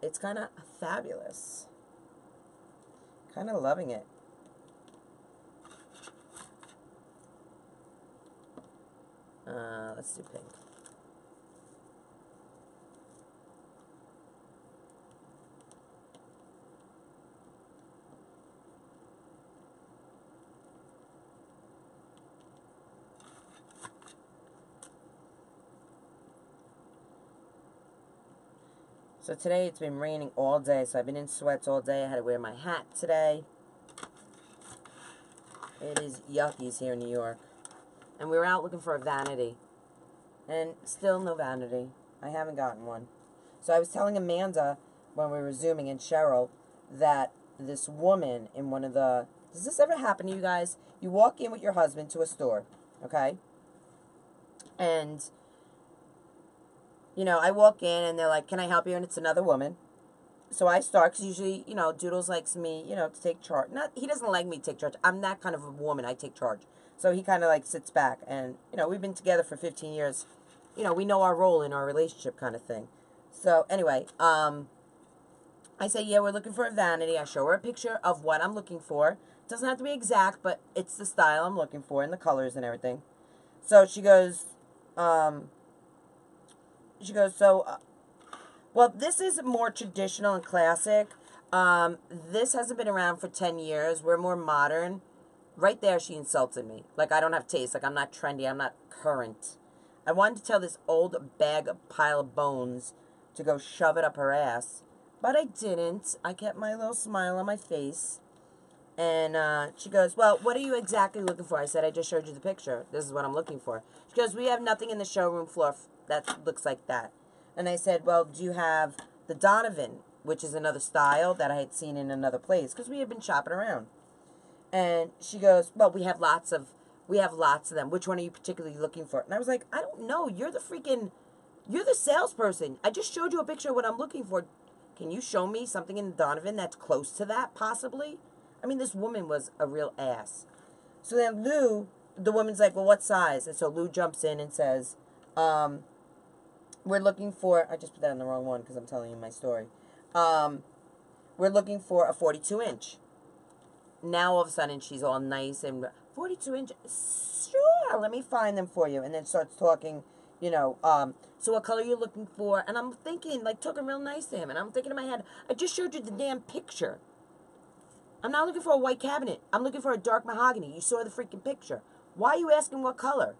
It's kind of fabulous. Kind of loving it. Let's do pink. So today it's been raining all day, so I've been in sweats all day. I had to wear my hat today. It is yuckies here in New York. And we were out looking for a vanity. And still no vanity. I haven't gotten one. So I was telling Amanda when we were Zooming and Cheryl that this woman in one of the... Does this ever happen to you guys? You walk in with your husband to a store, okay? And... you know, I walk in and they're like, can I help you? And it's another woman. So I start, because usually, you know, Doodles likes me, you know, to take charge. He doesn't like me to take charge. I'm that kind of a woman. I take charge. So he kind of like sits back. And, you know, we've been together for 15 years. You know, we know our role in our relationship kind of thing. So anyway, I say, yeah, we're looking for a vanity. I show her a picture of what I'm looking for. It doesn't have to be exact, but it's the style I'm looking for and the colors and everything. So she goes, well, this is more traditional and classic. This hasn't been around for 10 years. We're more modern. Right there, she insulted me. Like, I don't have taste. Like, I'm not trendy. I'm not current. I wanted to tell this old bag of pile of bones to go shove it up her ass. But I didn't. I kept my little smile on my face. And she goes, well, what are you exactly looking for? I said, I just showed you the picture. This is what I'm looking for. She goes, we have nothing in the showroom floor that looks like that. And I said, well, do you have the Donovan, which is another style that I had seen in another place? Because we had been shopping around. And she goes, well, we have lots of them. Which one are you particularly looking for? And I was like, I don't know. You're the salesperson. I just showed you a picture of what I'm looking for. Can you show me something in Donovan that's close to that, possibly? I mean, this woman was a real ass. So then Lou, the woman's like, well, what size? And so Lou jumps in and says, we're looking for, I just put that in the wrong one because I'm telling you my story. We're looking for a 42-inch. Now, all of a sudden, she's all nice and 42-inch. Sure, let me find them for you. And then starts talking, you know, so what color are you looking for? And I'm thinking, like, talking real nice to him. And I'm thinking in my head, I just showed you the damn picture. I'm not looking for a white cabinet. I'm looking for a dark mahogany. You saw the freaking picture. Why are you asking what color?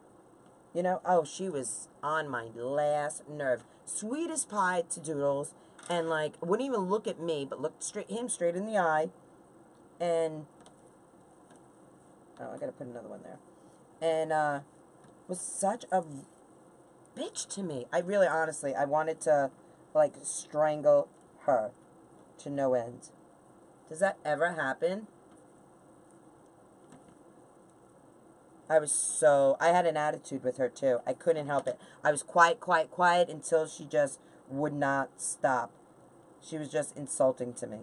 You know, oh, she was on my last nerve. Sweet as pie to Doodles. And, like, wouldn't even look at me, but looked him straight in the eye. And, oh, I gotta put another one there. And, was such a bitch to me. I really, honestly, I wanted to, like, strangle her to no end. Does that ever happen? I had an attitude with her too. I couldn't help it. I was quiet until she just would not stop. She was just insulting to me.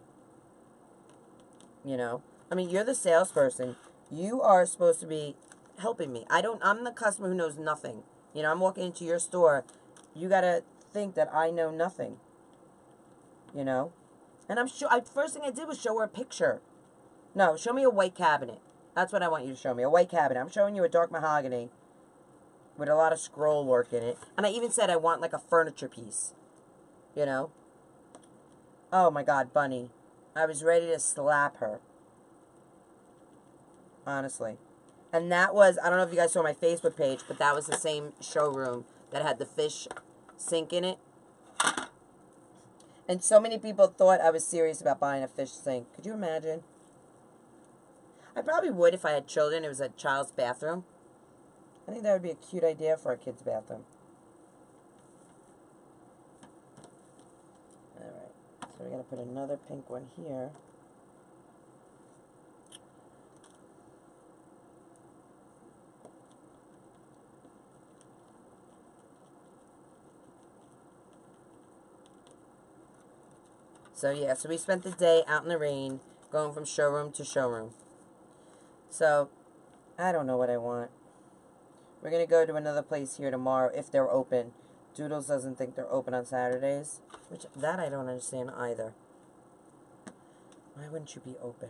You know? I mean, you're the salesperson. You are supposed to be helping me. I'm the customer who knows nothing. You know, I'm walking into your store. You gotta think that I know nothing. You know? And first thing I did was show her a picture. No, show me a white cabinet. That's what I want you to show me. A white cabinet. I'm showing you a dark mahogany with a lot of scroll work in it. And I even said I want like a furniture piece. You know? Oh my God, Bunny. I was ready to slap her. Honestly. And that was, I don't know if you guys saw my Facebook page, but that was the same showroom that had the fish sink in it. And so many people thought I was serious about buying a fish sink. Could you imagine? I probably would if I had children. It was a child's bathroom. I think that would be a cute idea for a kid's bathroom. Alright. So we're going to put another pink one here. So yeah, so we spent the day out in the rain, going from showroom to showroom. So, I don't know what I want. We're going to go to another place here tomorrow if they're open. Doodles doesn't think they're open on Saturdays. Which, that I don't understand either. Why wouldn't you be open?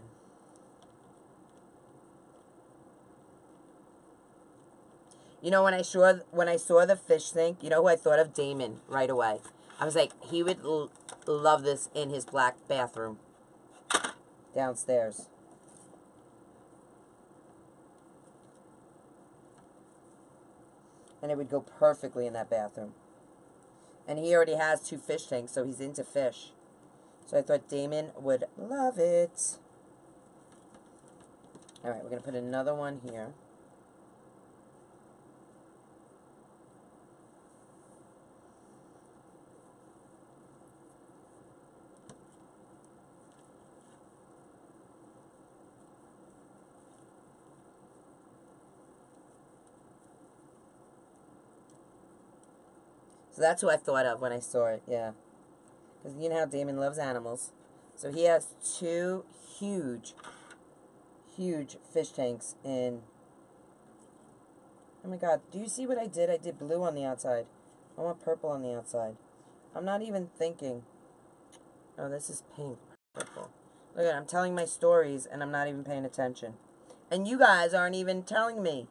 You know, when I saw the fish sink, you know who I thought of? Damon, right away. I was like, he would love this in his black bathroom. Downstairs. And it would go perfectly in that bathroom. And he already has 2 fish tanks, so he's into fish. So I thought Damon would love it. Alright, we're going to put another one here. So that's who I thought of when I saw it, yeah. Because you know how Damon loves animals. So he has 2 huge fish tanks in... Oh my God, do you see what I did? I did blue on the outside. I want purple on the outside. I'm not even thinking. Oh, this is pink. Purple. Look at it, I'm telling my stories and I'm not even paying attention. And you guys aren't even telling me.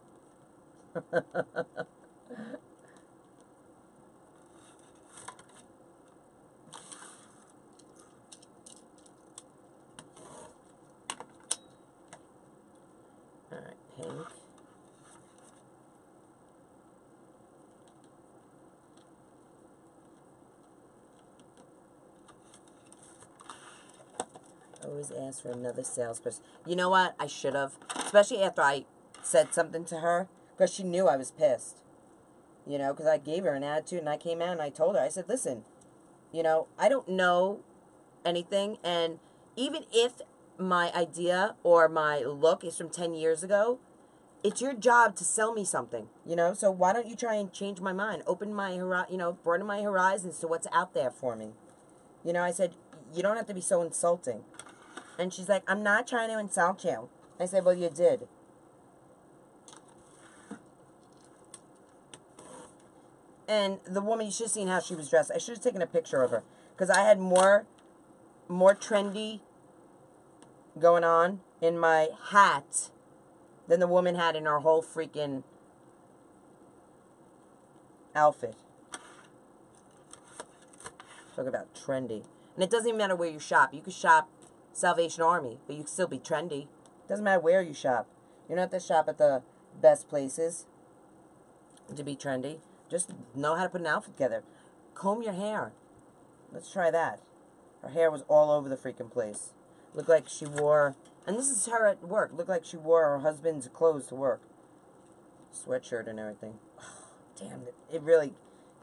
Alright, pink. Always ask for another salesperson. You know what? I should have. Especially after I said something to her. Because she knew I was pissed. You know, because I gave her an attitude and I came out and I told her. I said, listen, you know, I don't know anything. And even if my idea or my look is from 10 years ago, it's your job to sell me something, you know? So why don't you try and change my mind? Open my, broaden my horizons to what's out there for me. You know, I said, you don't have to be so insulting. And she's like, I'm not trying to insult you. I said, well, you did. And the woman, you should have seen how she was dressed. I should have taken a picture of her. Because I had more trendy going on in my hat than the woman had in her whole freaking outfit. Talk about trendy. And it doesn't even matter where you shop. You could shop Salvation Army, but you can still be trendy. It doesn't matter where you shop. You don't have to shop at the best places to be trendy. Just know how to put an outfit together. Comb your hair. Let's try that. Her hair was all over the freaking place. Looked like she wore... And this is her at work. Looked like she wore her husband's clothes to work. Sweatshirt and everything. Oh, damn, it really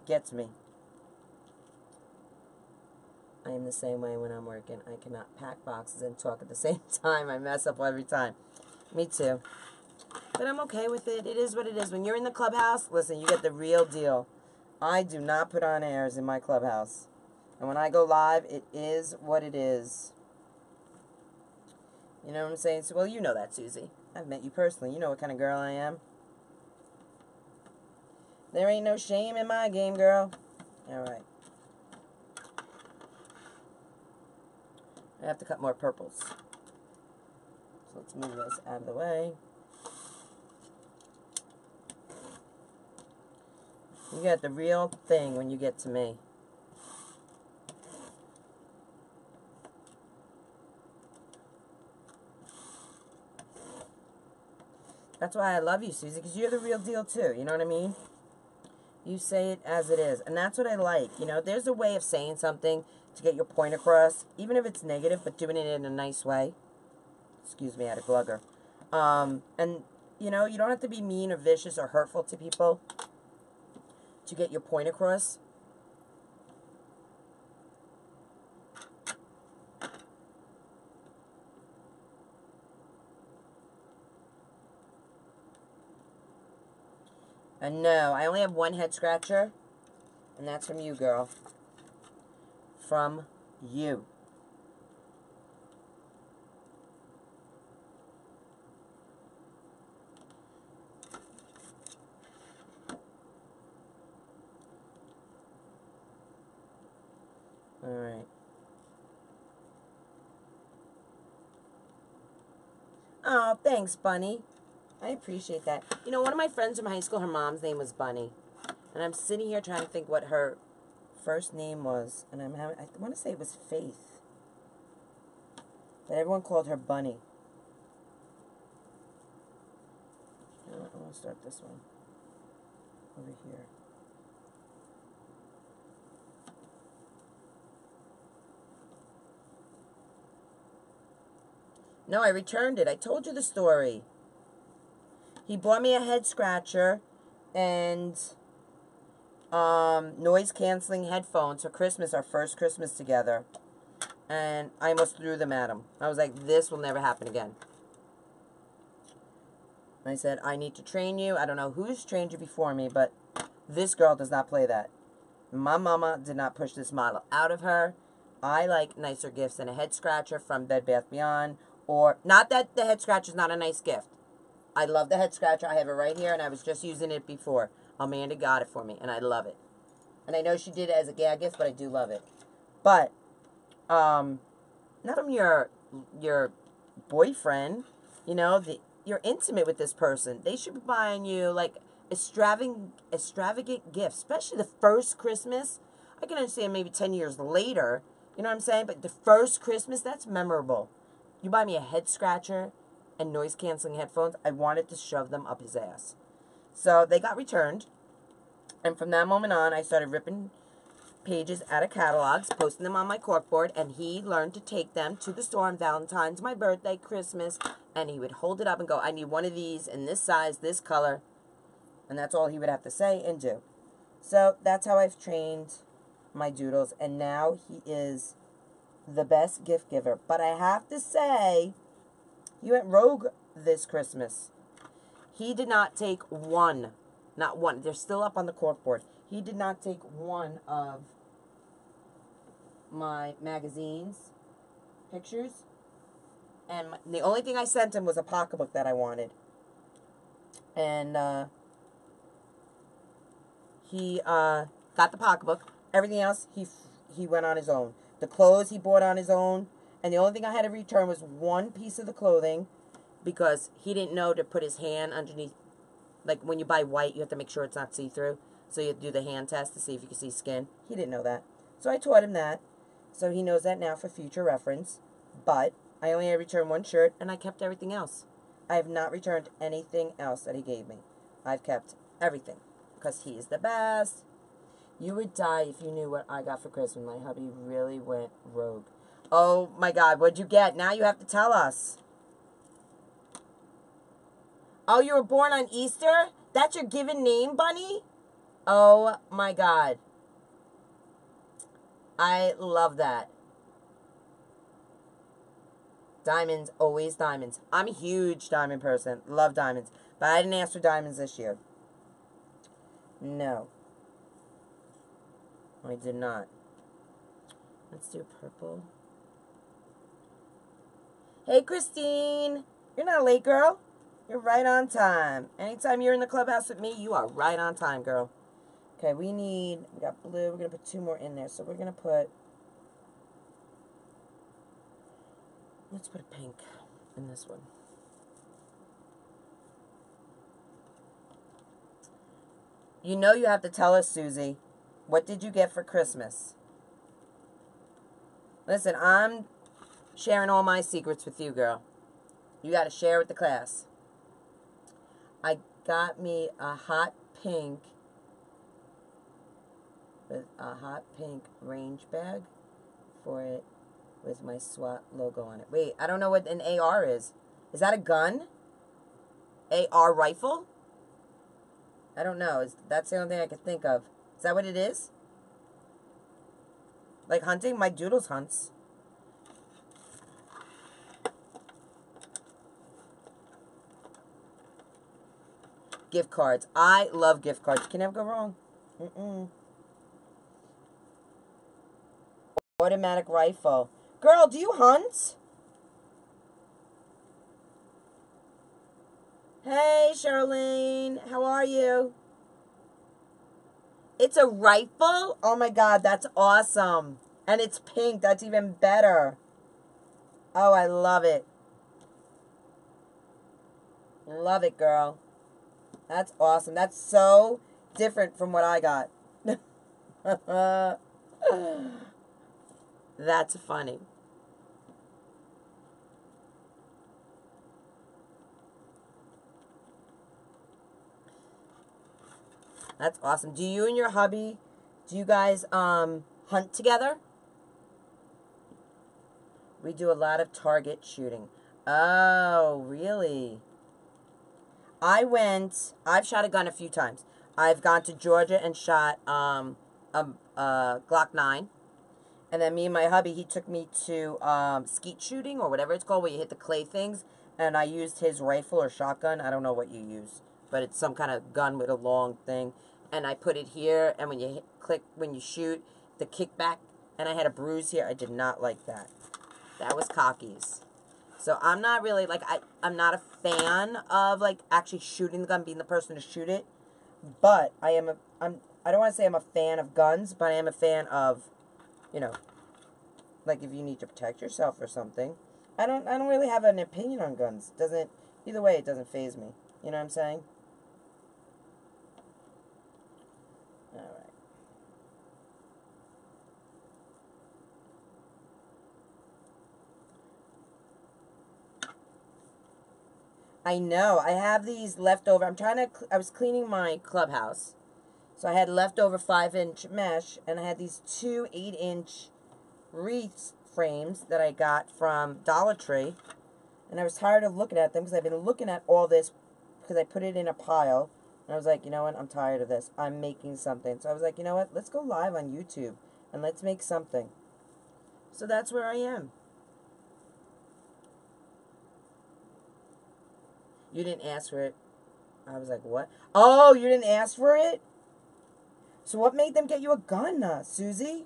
gets me. I am the same way when I'm working. I cannot pack boxes and talk at the same time. I mess up every time. Me too. But I'm okay with it. It is what it is. When you're in the clubhouse, listen, you get the real deal. I do not put on airs in my clubhouse. And when I go live, it is what it is. You know what I'm saying? So, well, you know that, Susie. I've met you personally. You know what kind of girl I am. There ain't no shame in my game, girl. All right. I have to cut more purples. So let's move this out of the way. You get the real thing when you get to me. That's why I love you, Susie, because you're the real deal, too. You know what I mean? You say it as it is. And that's what I like. You know, there's a way of saying something to get your point across, even if it's negative, but doing it in a nice way. Excuse me, I had a glugger. And, you know, you don't have to be mean or vicious or hurtful to people to get your point across. And no, I only have one head scratcher, and that's from you, girl. From you. All right. Oh, thanks, Bunny. I appreciate that. You know, one of my friends from high school, her mom's name was Bunny. And I'm sitting here trying to think what her first name was. And I want to say it was Faith. But everyone called her Bunny. You know what? I want to start this one. Over here. No, I returned it. I told you the story. He bought me a head scratcher and noise-canceling headphones for Christmas, our first Christmas together. And I almost threw them at him. I was like, this will never happen again. I said, I need to train you. I don't know who's trained you before me, but this girl does not play that. My mama did not push this model out of her. I like nicer gifts than a head scratcher from Bed Bath Beyond. Or, not that the head scratcher is not a nice gift. I love the head scratcher. I have it right here, and I was just using it before. Amanda got it for me, and I love it. And I know she did it as a gag gift, but I do love it. But, not from your boyfriend. You know, you're intimate with this person. They should be buying you, like, extravagant gifts, especially the first Christmas. I can understand maybe 10 years later, you know what I'm saying? But the first Christmas, that's memorable. You buy me a head scratcher and noise-canceling headphones, I wanted to shove them up his ass. So they got returned. And from that moment on, I started ripping pages out of catalogs, posting them on my corkboard, and he learned to take them to the store on Valentine's, my birthday, Christmas, and he would hold it up and go, I need one of these in this size, this color. And that's all he would have to say and do. So that's how I've trained my doodles, and now he is the best gift giver. But I have to say, he went rogue this Christmas. He did not take one, not one. They're still up on the corkboard. He did not take one of my magazine's pictures. And the only thing I sent him was a pocketbook that I wanted. And he got the pocketbook. Everything else, he went on his own. The clothes he bought on his own. And the only thing I had to return was one piece of the clothing because he didn't know to put his hand underneath. Like when you buy white, you have to make sure it's not see-through. So you have to do the hand test to see if you can see skin. He didn't know that. So I taught him that. So he knows that now for future reference. But I only had to return one shirt and I kept everything else. I have not returned anything else that he gave me. I've kept everything because he is the best. You would die if you knew what I got for Christmas. My hubby really went rogue. Oh, my God. What'd you get? Now you have to tell us. Oh, you were born on Easter? That's your given name, Bunny? Oh, my God. I love that. Diamonds, always diamonds. I'm a huge diamond person. Love diamonds. But I didn't ask for diamonds this year. No. I did not. Let's do purple. Hey, Christine. You're not late, girl. You're right on time. Anytime you're in the clubhouse with me, you are right on time, girl. Okay, we got blue. We're going to put 2 more in there. So we're going to put, let's put a pink in this one. You know you have to tell us, Susie. What did you get for Christmas? Listen, I'm sharing all my secrets with you, girl. You got to share with the class. I got me a hot pink range bag for it with my SWAT logo on it. Wait, I don't know what an AR is. Is that a gun? AR rifle? I don't know. That's the only thing I could think of. Is that what it is? Like hunting? My Doodles hunts. Gift cards. I love gift cards. You can never go wrong. Automatic rifle. Girl, do you hunt? Hey, Charlene. How are you? It's a rifle? Oh my God, that's awesome. And it's pink. That's even better. Oh, I love it. Love it, girl. That's awesome. That's so different from what I got. That's funny. That's awesome. Do you and your hubby, do you guys hunt together? We do a lot of target shooting. Oh, really? I've shot a gun a few times. I've gone to Georgia and shot a Glock 9. And then me and my hubby, he took me to skeet shooting or whatever it's called, where you hit the clay things. And I used his rifle or shotgun. I don't know what you use, but it's some kind of gun with a long thing. And I put it here, and when you when you shoot, the kickback, and I had a bruise here. I did not like that. That was cockies. So I'm not really, like, I'm not a fan of, like, actually shooting the gun, being the person to shoot it. But I don't want to say I'm a fan of guns, but I am a fan of, you know, like, if you need to protect yourself or something. I don't really have an opinion on guns. Either way, it doesn't faze me. You know what I'm saying? All right. I know. I have these leftover. I was cleaning my clubhouse. So I had leftover 5-inch mesh, and I had these 2 8-inch wreath frames that I got from Dollar Tree. And I was tired of looking at them because I've been looking at all this because I put it in a pile. And I was like, you know what? I'm tired of this. I'm making something. So I was like, you know what? Let's go live on YouTube and let's make something. So that's where I am. You didn't ask for it. I was like, what? Oh, you didn't ask for it? So what made them get you a gun, Susie?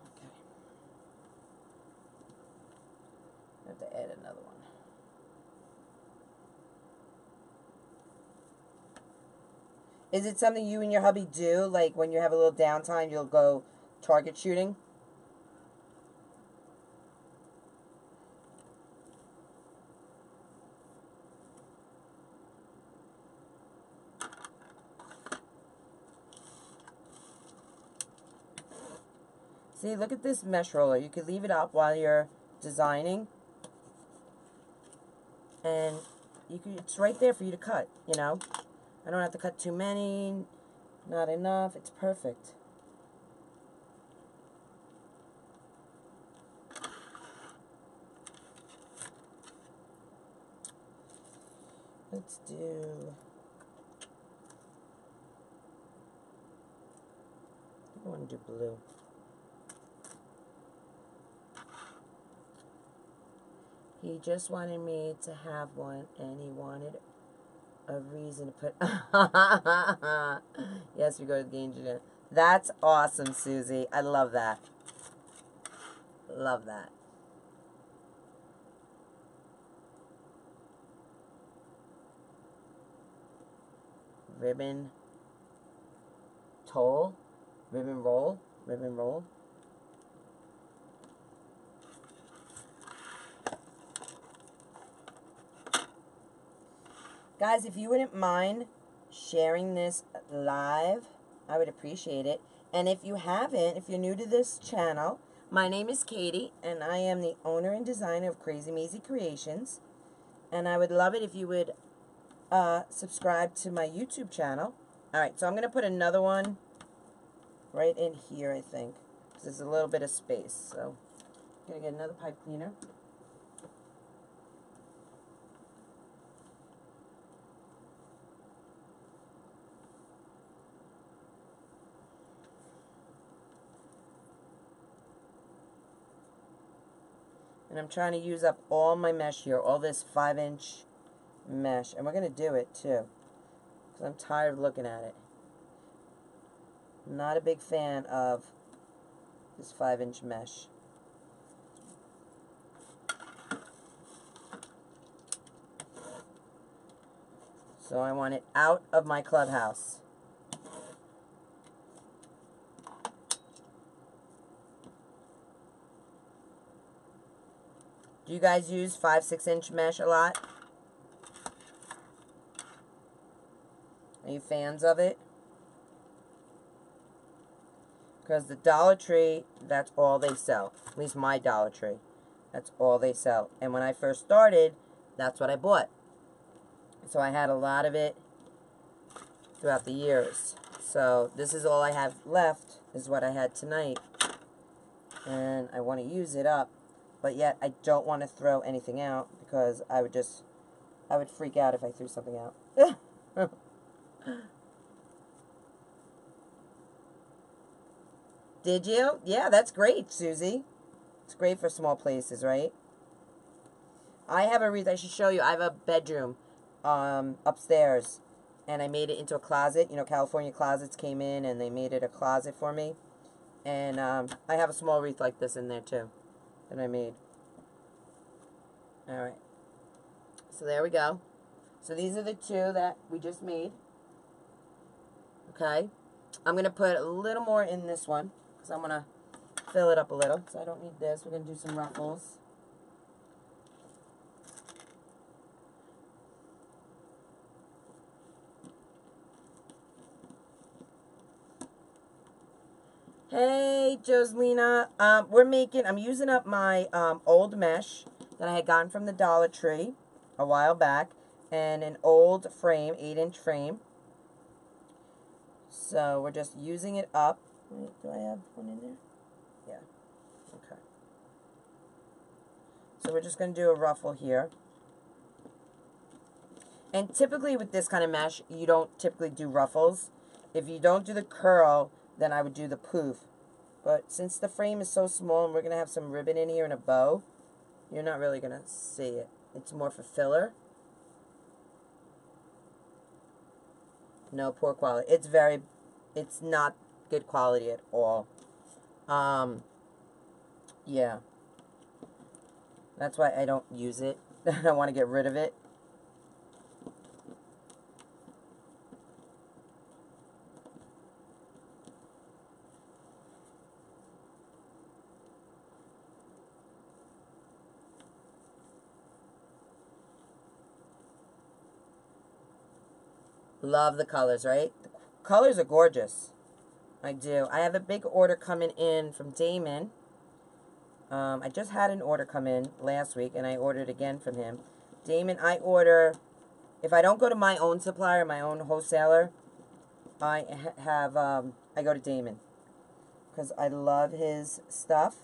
Okay. I have to add another one. Is it something you and your hubby do? Like when you have a little downtime, you'll go target shooting? See, look at this mesh roller. You could leave it up while you're designing. And it's right there for you to cut, you know? I don't have to cut too many, not enough. It's perfect. Let's do... I want to do blue. He just wanted me to have one, and he wanted a reason to put... Yes, we go to the game today. That's awesome, Susie. I love that. Love that. Ribbon toll, ribbon roll, ribbon roll. Guys, if you wouldn't mind sharing this live, I would appreciate it. And if you haven't, if you're new to this channel, my name is Katie, and I am the owner and designer of Krazy Mazie Kreations. And I would love it if you would subscribe to my YouTube channel. Alright, so I'm going to put another one right in here, I think, because there's a little bit of space. So I'm going to get another pipe cleaner. And I'm trying to use up all my mesh here, all this 5-inch mesh. And we're going to do it, too, because I'm tired of looking at it. I'm not a big fan of this 5-inch mesh. So I want it out of my clubhouse. Do you guys use 5-6-inch mesh a lot? Are you fans of it? Because the Dollar Tree, that's all they sell. At least my Dollar Tree. That's all they sell. And when I first started, that's what I bought. So I had a lot of it throughout the years. So this is all I have left, is what I had tonight. And I want to use it up. But yet I don't want to throw anything out, because I would freak out if I threw something out. Did you? Yeah, that's great, Susie. It's great for small places, right? I have a reason. I should show you. I have a bedroom upstairs, and I made it into a closet. You know, California Closets came in, and they made it a closet for me. And I have a small wreath like this in there, too, that I made. Alright. So there we go. So these are the two that we just made. Okay. I'm going to put a little more in this one, because I'm going to fill it up a little. So I don't need this. We're going to do some ruffles. Hey, Joselina. I'm using up my old mesh that I had gotten from the Dollar Tree a while back, and an old frame, 8-inch frame. So we're just using it up. Wait, do I have one in there? Yeah. Okay. So we're just going to do a ruffle here. And typically with this kind of mesh, you don't typically do ruffles. If you don't do the curl, then I would do the poof. But since the frame is so small and we're going to have some ribbon in here and a bow, you're not really going to see it. It's more for filler. No, poor quality. It's not good quality at all. Yeah. That's why I don't use it. I don't want to get rid of it. Love the colors, right? The colors are gorgeous. I do. I have a big order coming in from Damon. I just had an order come in last week, and I ordered again from him. Damon, I order, if I don't go to my own supplier, my own wholesaler, I go to Damon, because I love his stuff.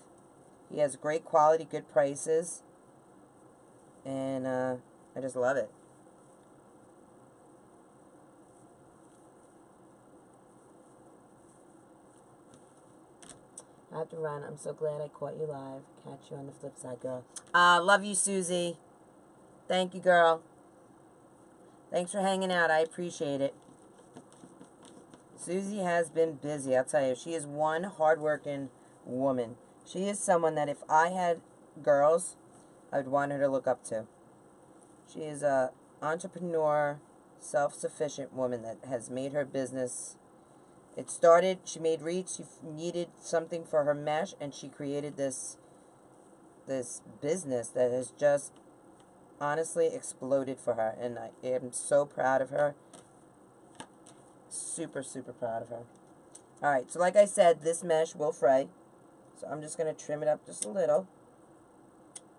He has great quality, good prices, and I just love it. I have to run. I'm so glad I caught you live. Catch you on the flip side, girl. Love you, Susie. Thank you, girl. Thanks for hanging out. I appreciate it. Susie has been busy, I'll tell you. She is one hardworking woman. She is someone that if I had girls, I would want her to look up to. She is a entrepreneur, self-sufficient woman that has made her business. It started, she made wreaths, she needed something for her mesh, and she created this business that has just honestly exploded for her, and I am so proud of her. Super, super proud of her. Alright, so like I said, this mesh will fray. So I'm just going to trim it up just a little.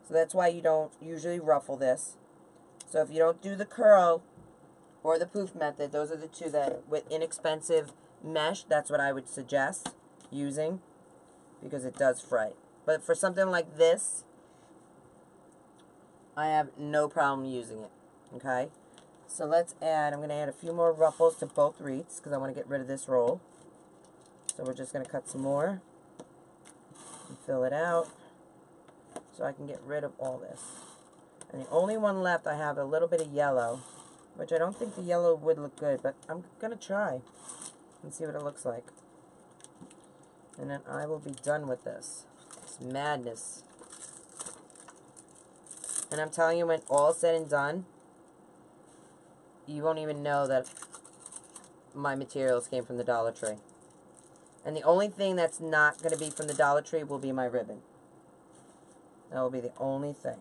So that's why you don't usually ruffle this. So if you don't do the curl or the poof method, those are the two that, with inexpensive mesh, that's what I would suggest using, because it does fray. But for something like this, I have no problem using it. Okay? So let's add, I'm going to add a few more ruffles to both wreaths because I want to get rid of this roll. So we're just going to cut some more and fill it out so I can get rid of all this. And the only one left, I have a little bit of yellow, which I don't think the yellow would look good, but I'm going to try and see what it looks like. And then I will be done with this. It's madness. And I'm telling you, when all's said and done, you won't even know that my materials came from the Dollar Tree. And the only thing that's not going to be from the Dollar Tree will be my ribbon. That will be the only thing.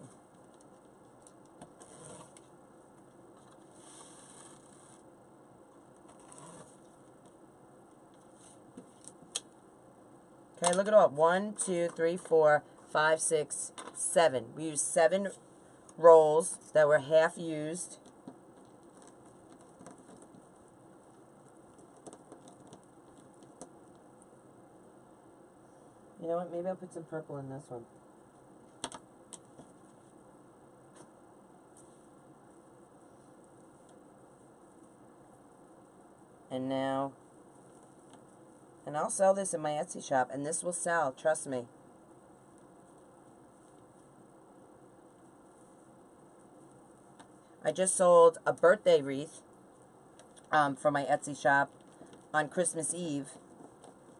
Okay, look it up. 1, 2, 3, 4, 5, 6, 7. We used 7 rolls that were half used. You know what? Maybe I'll put some purple in this one. And now, and I'll sell this in my Etsy shop, and this will sell, trust me. I just sold a birthday wreath for my Etsy shop on Christmas Eve.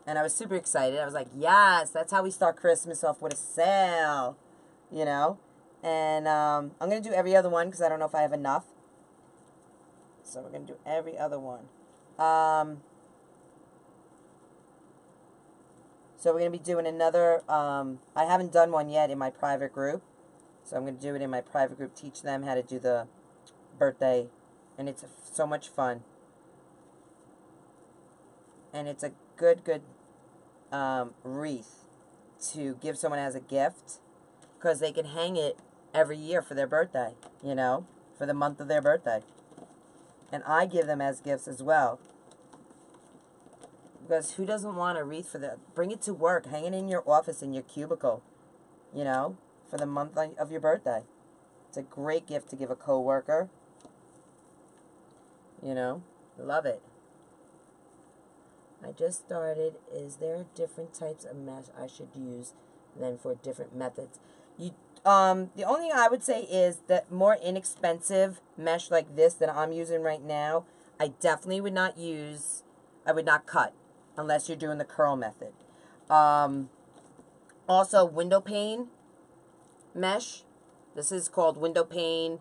And I was super excited. I was like, yes, that's how we start Christmas off, with a sale, you know. And I'm going to do every other one because I don't know if I have enough. So we're going to do every other one. So we're going to be doing another, I haven't done one yet in my private group. So I'm going to do it in my private group, teach them how to do the birthday. And it's so much fun. And it's a good wreath to give someone as a gift, because they can hang it every year for their birthday, you know, for the month of their birthday. And I give them as gifts as well, because who doesn't want a wreath for the, bring it to work, hang it in your office, in your cubicle, you know, for the month of your birthday. It's a great gift to give a coworker, you know. Love it. I just started. Is there different types of mesh I should use than for different methods? The only thing I would say is that more inexpensive mesh like this that I'm using right now, I definitely would not use, I would not cut unless you're doing the curl method. Also, window pane mesh. This is called window pane.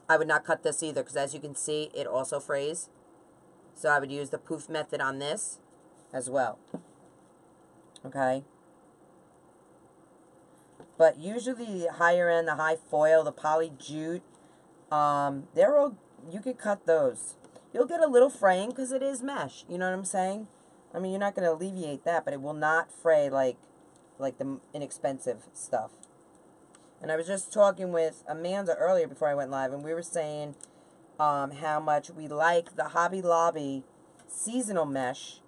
I would not cut this either, because as you can see, it also frays. So I would use the poof method on this as well. Okay? But usually the higher end, the high foil, the poly jute, they're all, you could cut those. You'll get a little fraying because it is mesh. You know what I'm saying? I mean, you're not going to alleviate that, but it will not fray like the inexpensive stuff. And I was just talking with Amanda earlier before I went live, and we were saying how much we like the Hobby Lobby seasonal mesh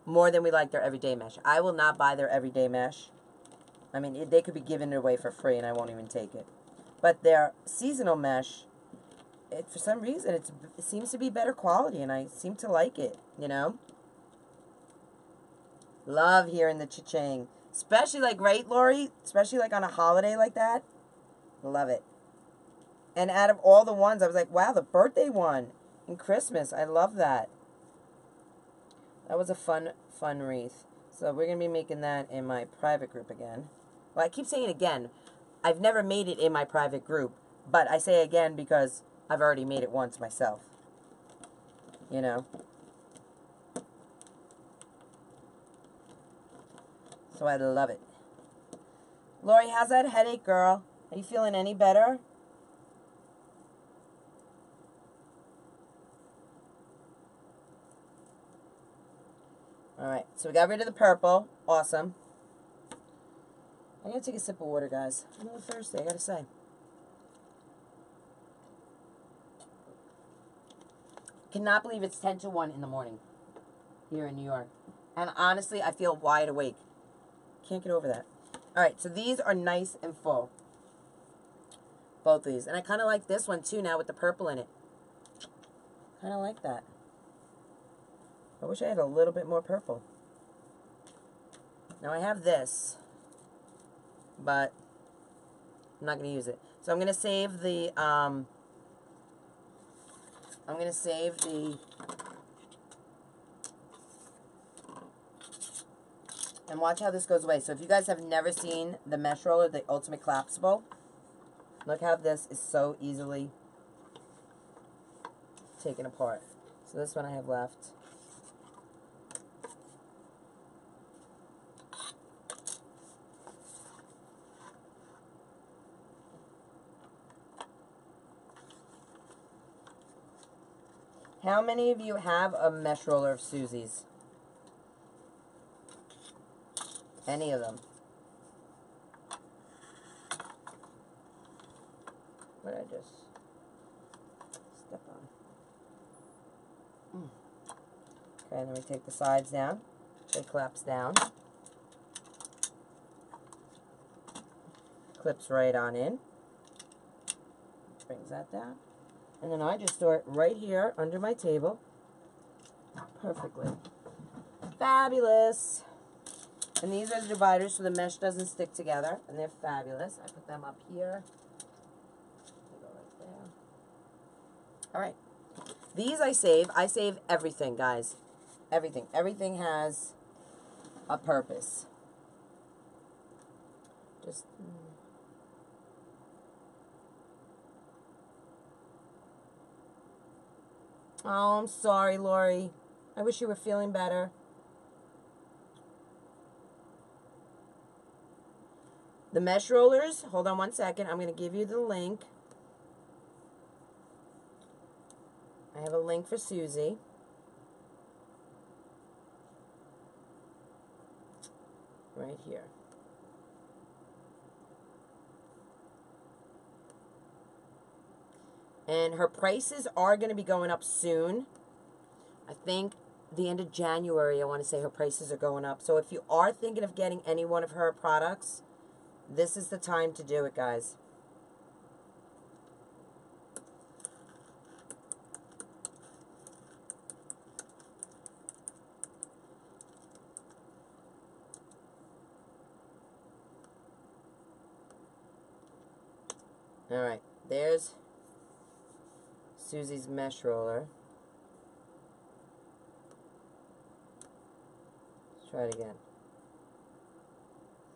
more than we like their everyday mesh. I will not buy their everyday mesh. I mean, they could be giving it away for free, and I won't even take it. But their seasonal mesh, for some reason, it seems to be better quality, and I seem to like it, you know? Love hearing the cha-ching. Especially like, right, Lori? Especially like on a holiday like that. Love it. And out of all the ones, I was like, wow, the birthday one and Christmas. I love that. That was a fun wreath. So we're going to be making that in my private group again. Well, I keep saying again. I've never made it in my private group. But I say again because I've already made it once myself. You know? So I love it. Lori, how's that headache, girl? Are you feeling any better? Alright, so we got rid of the purple. Awesome. I gotta take a sip of water, guys. I'm a little thirsty, I gotta say. Cannot believe it's 10 to 1 in the morning here in New York. And honestly, I feel wide awake. Can't get over that. Alright, so these are nice and full. Both these. And I kind of like this one too now with the purple in it. Kind of like that. I wish I had a little bit more purple. Now I have this, but I'm not going to use it. So I'm going to save the, and watch how this goes away. So if you guys have never seen the mesh roller, the ultimate collapsible, look how this is so easily taken apart. So this one I have left. How many of you have a mesh roller of Susie's? Any of them? What did I just step on? Okay, then we take the sides down. They collapse down. Clips right on in. Brings that down. And then I just store it right here under my table. Perfectly. Fabulous. And these are the dividers so the mesh doesn't stick together. And they're fabulous. I put them up here. They go right there. Alright. These I save. I save everything, guys. Everything. Everything has a purpose. Just... Oh, I'm sorry, Lori. I wish you were feeling better. The mesh rollers, hold on one second. I'm going to give you the link. I have a link for Susie. Right here. And her prices are going to be going up soon. I think the end of January, I want to say her prices are going up. So if you are thinking of getting any one of her products, this is the time to do it, guys. Alright, there's Susie's mesh roller. Let's try it again.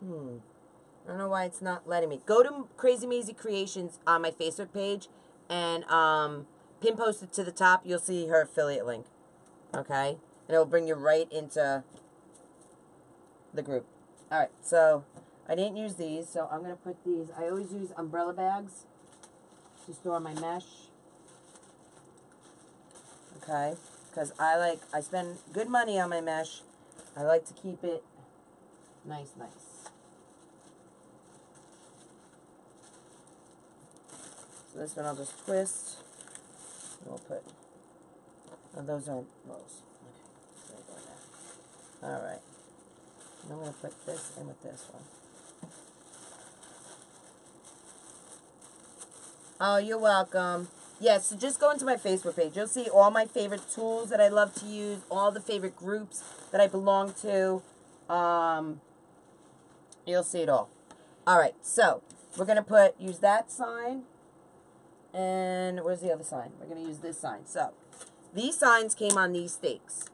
I don't know why it's not letting me. Go to Krazy Mazie Kreations on my Facebook page and pin post it to the top. You'll see her affiliate link. Okay? And it'll bring you right into the group. Alright, so I didn't use these, so I'm going to put these. I always use umbrella bags to store my mesh. Okay? Because I spend good money on my mesh. I like to keep it nice. So this one I'll just twist. And we'll put, oh, those aren't those. Okay, there you go now. Alright. I'm going to put this in with this one. Oh, you're welcome. Yes, so just go into my Facebook page. You'll see all my favorite tools that I love to use, all the favorite groups that I belong to. You'll see it all. All right, so we're going to use that sign. And where's the other sign? We're going to use this sign. So these signs came on these stakes.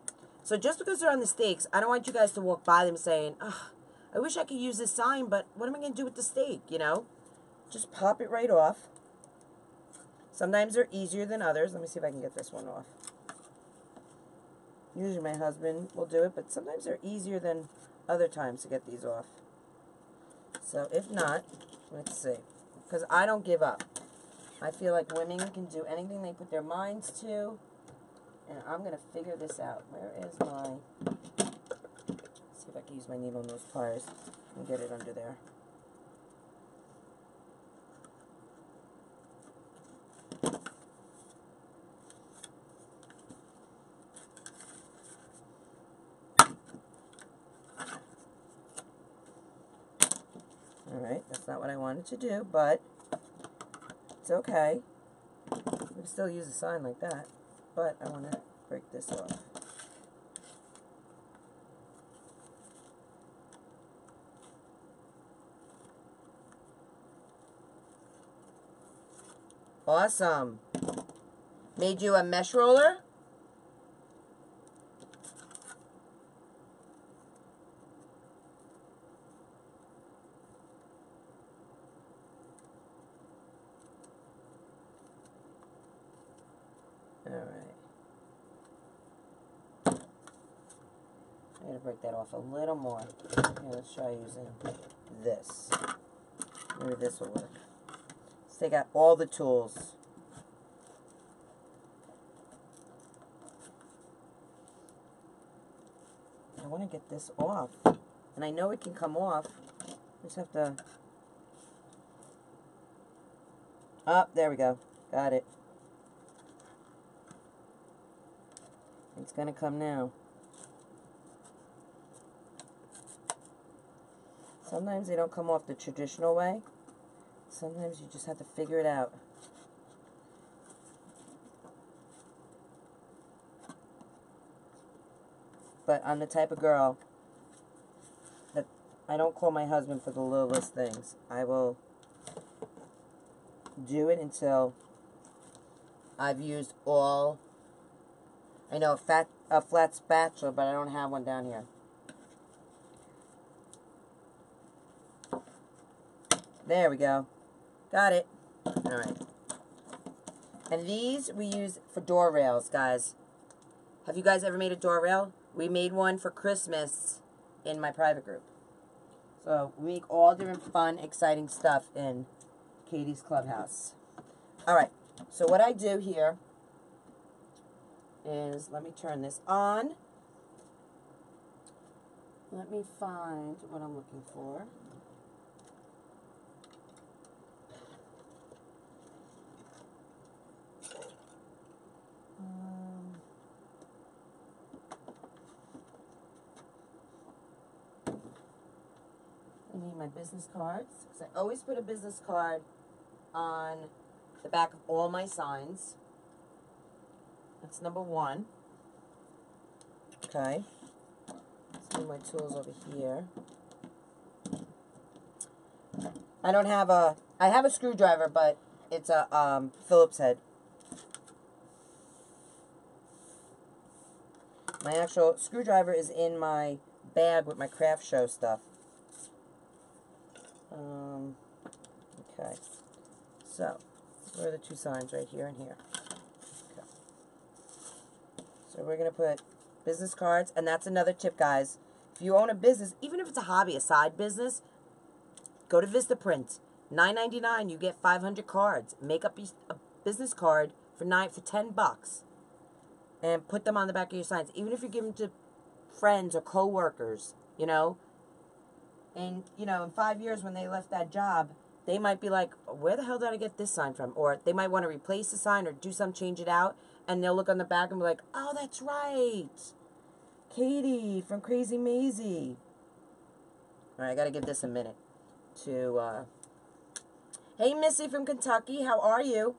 So just because they're on the stakes, I don't want you guys to walk by them saying, oh, I wish I could use this sign, but what am I going to do with the stake, you know? Just pop it right off. Sometimes they're easier than others. Let me see if I can get this one off. Usually my husband will do it, but sometimes they're easier than other times to get these off. So if not, let's see. Because I don't give up. I feel like women can do anything they put their minds to. And I'm going to figure this out. Where is my... Let's see if I can use my needle nose pliers and get it under there. Alright, that's not what I wanted to do, but it's okay. We can still use a sign like that, but I want to break this off. Awesome. Made you a mesh roller. Alright. I'm going to break that off a little more. Okay, let's try using this. Maybe this will work. Let's take out all the tools. I want to get this off. And I know it can come off. Just have to... Oh, there we go. Got it. It's going to come now. Sometimes they don't come off the traditional way. Sometimes you just have to figure it out. But I'm the type of girl that I don't call my husband for the littlest things. I will do it until I've used all... I know a flat spatula, but I don't have one down here. There we go. Got it. Alright. And these we use for door rails, guys. Have you guys ever made a door rail? We made one for Christmas in my private group. So we make all different fun, exciting stuff in Katie's Clubhouse. Alright. So what I do here is, let me turn this on. Let me find what I'm looking for. I need my business cards, because I always put a business card on the back of all my signs. That's number one. Okay. Let's move my tools over here. I don't have a... I have a screwdriver, but it's a Phillips head. My actual screwdriver is in my bag with my craft show stuff. Okay. So, where are the two signs? Right here and here. Okay. So we're going to put business cards, and that's another tip, guys. If you own a business, even if it's a hobby, a side business, go to Vistaprint. $9.99, you get 500 cards. Make up a business card for $10, and put them on the back of your signs. Even if you give them to friends or co-workers, you know. And, you know, in 5 years when they left that job, they might be like, where the hell did I get this sign from? Or they might want to replace the sign or do something, change it out. And they'll look on the back and be like, oh, that's right. Katie from Krazy Mazie. All right, I got to give this a minute to... Hey, Missy from Kentucky, how are you?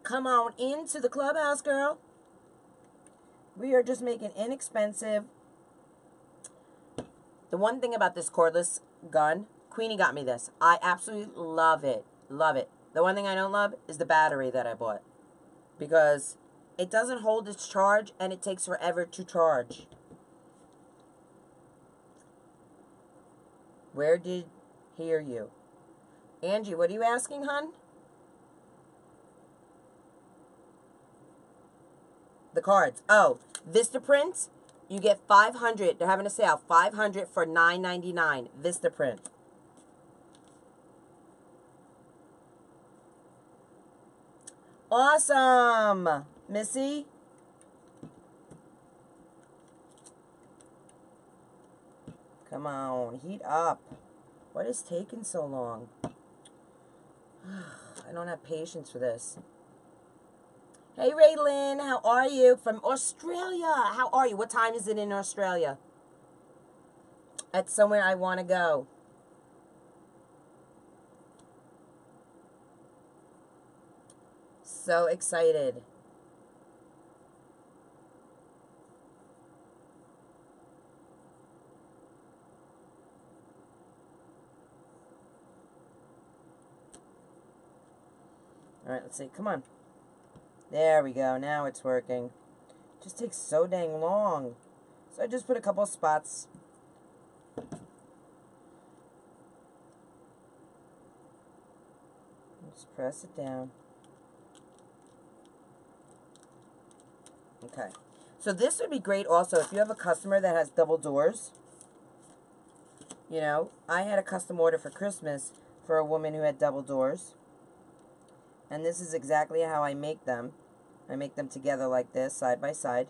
Come on into the clubhouse, girl. We are just making inexpensive. The one thing about this cordless gun, Queenie got me this. I absolutely love it. Love it. The one thing I don't love is the battery that I bought. Because it doesn't hold its charge and it takes forever to charge. Where did hear you? Angie, what are you asking, hon? The cards. Oh, Vistaprint. You get 500. They're having a sale. 500 for $9.99. Vistaprint. Awesome, Missy. Come on, heat up. What is taking so long? I don't have patience for this. Hey, Raylyn, how are you? From Australia. How are you? What time is it in Australia? That's somewhere I want to go. So excited. All right, let's see. Come on. There we go. Now it's working. It just takes so dang long. So I just put a couple spots. Just press it down. Okay. So this would be great also if you have a customer that has double doors. You know, I had a custom order for Christmas for a woman who had double doors. And this is exactly how I make them. I make them together like this, side by side.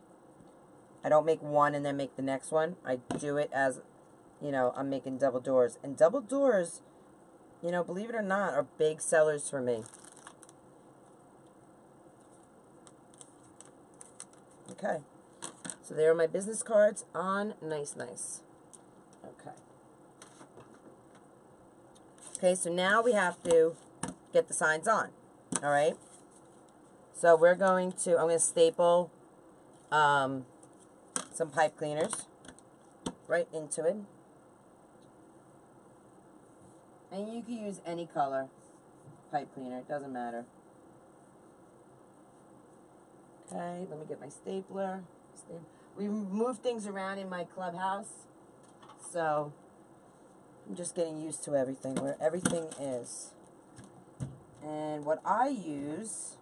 I don't make one and then make the next one. I do it as, you know, I'm making double doors. And double doors, you know, believe it or not, are big sellers for me. Okay. So there are my business cards on. Nice, nice. Okay. Okay, so now we have to get the signs on. All right. So we're going to, I'm going to staple some pipe cleaners right into it. And you can use any color pipe cleaner. It doesn't matter. Okay, let me get my stapler. We move things around in my clubhouse. So I'm just getting used to everything, where everything is. And what I use,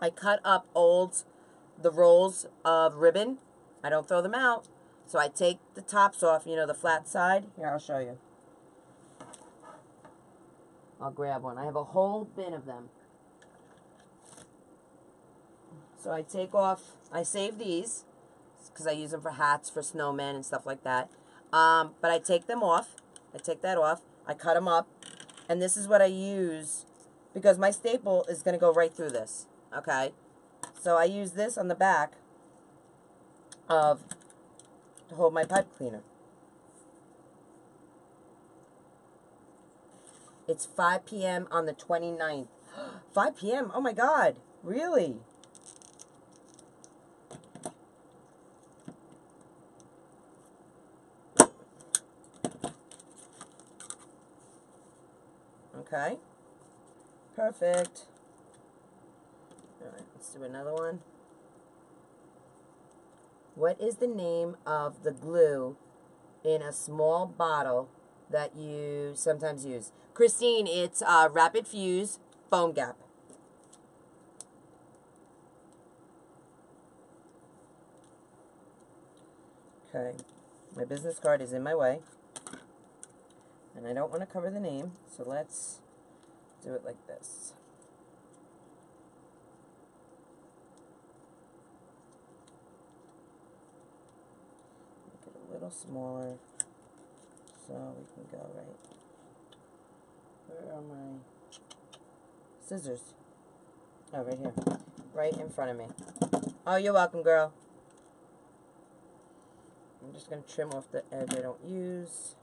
I cut up the rolls of ribbon. I don't throw them out. So I take the tops off, you know, the flat side. Here, I'll show you. I'll grab one. I have a whole bin of them. So I take off, I save these, because I use them for hats, for snowmen and stuff like that. But I take them off. I take that off. I cut them up. And this is what I use, because my staple is going to go right through this. Okay? So I use this on the back to hold my pipe cleaner. It's 5 p.m. on the 29th. 5 p.m.? Oh my God. Really? Okay. Perfect. All right, let's do another one. What is the name of the glue in a small bottle that you sometimes use? Christine, it's Rapid Fuse Foam Gap. Okay. My business card is in my way. And I don't want to cover the name, so let's do it like this. Make it a little smaller so we can go right. Where are my scissors? Oh, right here. Right in front of me. Oh, you're welcome, girl. I'm just going to trim off the edge I don't use.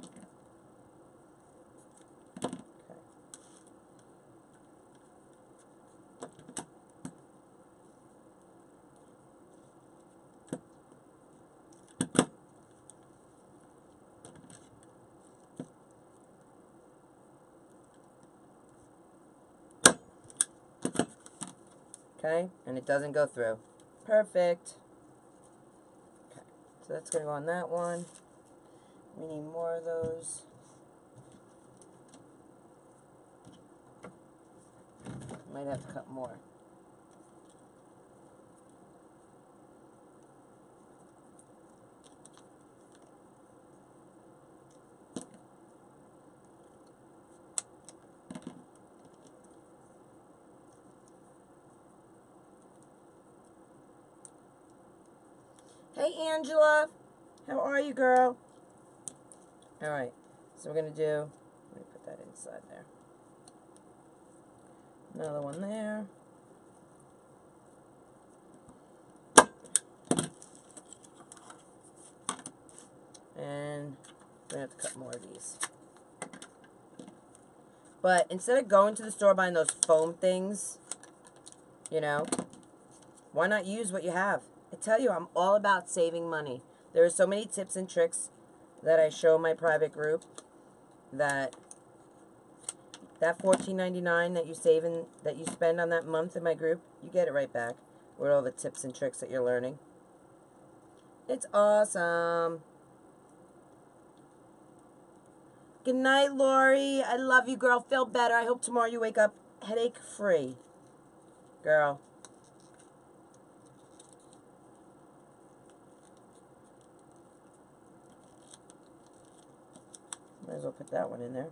Okay, and it doesn't go through. Perfect. Okay, so that's going to go on that one. We need more of those. Might have to cut more. Hey, Angela. How are you, girl? All right. So we're going to do... Let me put that inside there. Another one there. And we're going to have to cut more of these. But instead of going to the store buying those foam things, you know, why not use what you have? I tell you, I'm all about saving money. There are so many tips and tricks that I show my private group that $14.99 that you save in, that you spend on that month in my group, you get it right back with all the tips and tricks that you're learning. It's awesome. Good night, Lori. I love you, girl. Feel better. I hope tomorrow you wake up headache-free. Girl. Might as well put that one in there.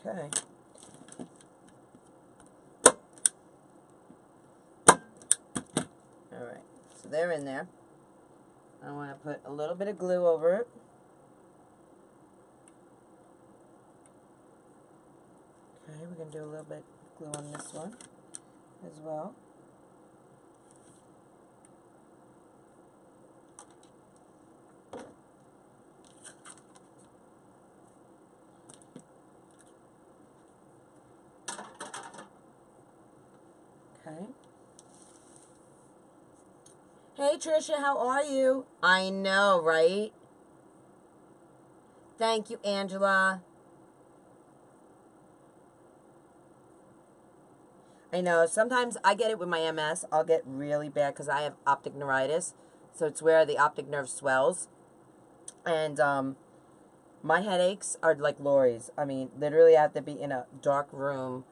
Okay. Alright, so they're in there. I want to put a little bit of glue over it. Okay, we're going to do a little bit of glue on this one as well. Okay. Hey, Trisha, how are you? I know, right? Thank you, Angela. I know. Sometimes I get it with my MS. I'll get really bad because I have optic neuritis. So it's where the optic nerve swells. And my headaches are like Lori's. I mean, literally I have to be in a dark room.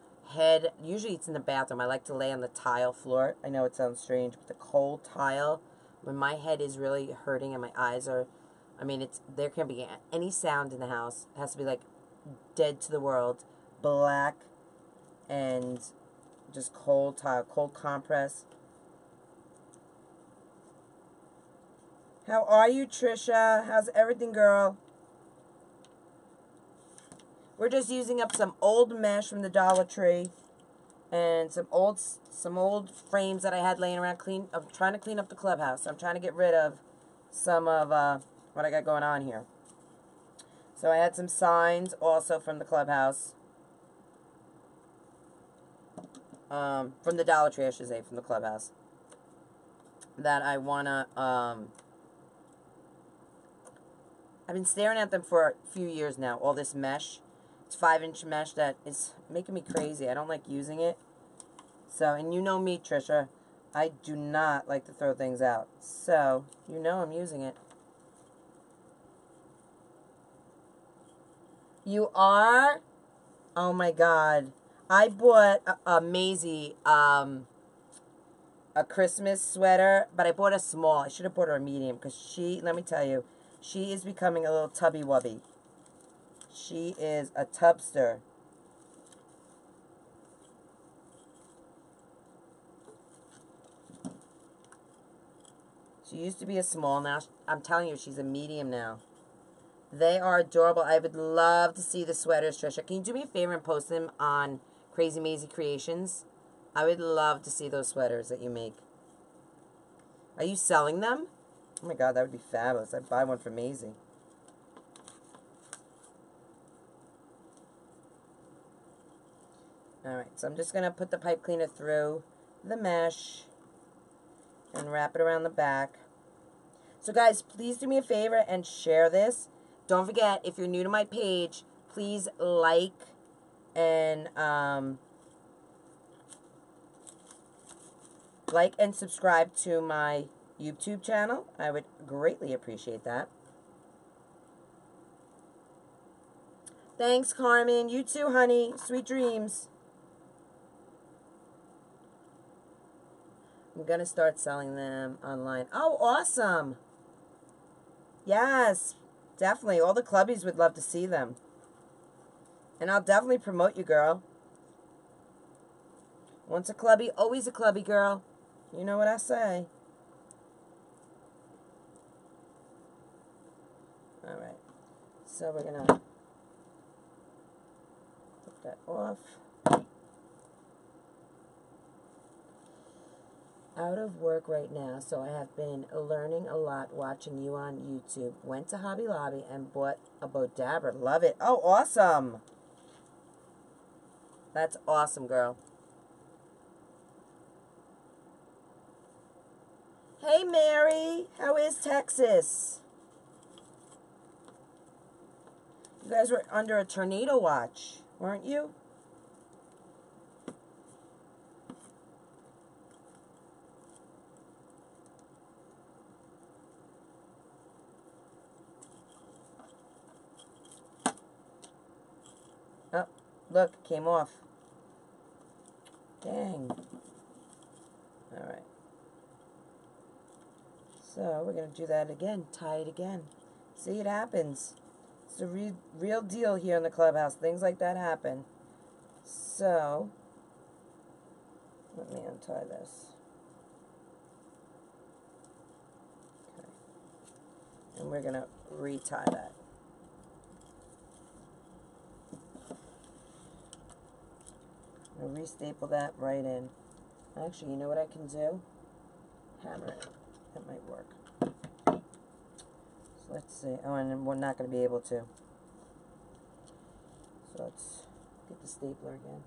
Usually it's in the bathroom. I like to lay on the tile floor. I know it sounds strange, but the cold tile, when my head is really hurting and my eyes are, I mean, there can't be any sound in the house. It has to be like dead to the world, black, and just cold tile, cold compress. How are you, Trisha? How's everything, girl? We're just using up some old mesh from the Dollar Tree and some old frames that I had laying around. I'm trying to clean up the clubhouse. I'm trying to get rid of some of what I got going on here. So I had some signs also from the clubhouse. From the Dollar Tree, I should say, from the clubhouse. That I want to, I've been staring at them for a few years now, all this mesh. It's 5-inch mesh that is making me crazy. I don't like using it. So, and you know me, Trisha. I do not like to throw things out. So, you know I'm using it. You are? Oh my God. I bought a Mazie, a Christmas sweater, but I bought a small. I should have bought her a medium because let me tell you, she is becoming a little tubby-wubby. She is a tubster. She used to be a small. Now, I'm telling you, she's a medium now. They are adorable. I would love to see the sweaters, Trisha. Can you do me a favor and post them on Krazy Mazie Kreations? I would love to see those sweaters that you make. Are you selling them? Oh my God, that would be fabulous. I'd buy one for Mazie. Alright, so I'm just going to put the pipe cleaner through the mesh and wrap it around the back. So guys, please do me a favor and share this. Don't forget, if you're new to my page, please like and subscribe to my YouTube channel. I would greatly appreciate that. Thanks, Carmen. You too, honey. Sweet dreams. I'm going to start selling them online. Oh, awesome. Yes, definitely. All the clubbies would love to see them. And I'll definitely promote you, girl. Once a clubby, always a clubby, girl. You know what I say. Alright. So we're going to put that off. Out of work right now, so I have been learning a lot watching you on YouTube. Went to Hobby Lobby and bought a Bodabra. Love it. Oh, awesome. That's awesome, girl. Hey, Mary. How is Texas? You guys were under a tornado watch, weren't you? Oh, look, it came off. Dang. Alright. So, we're going to do that again. Tie it again. See, it happens. It's a real deal here in the clubhouse. Things like that happen. So, let me untie this. Okay. And we're going to retie that. I'm going to re-staple that right in. Actually, you know what I can do? Hammer it. That might work. So let's see. Oh, and we're not going to be able to. So let's get the stapler again.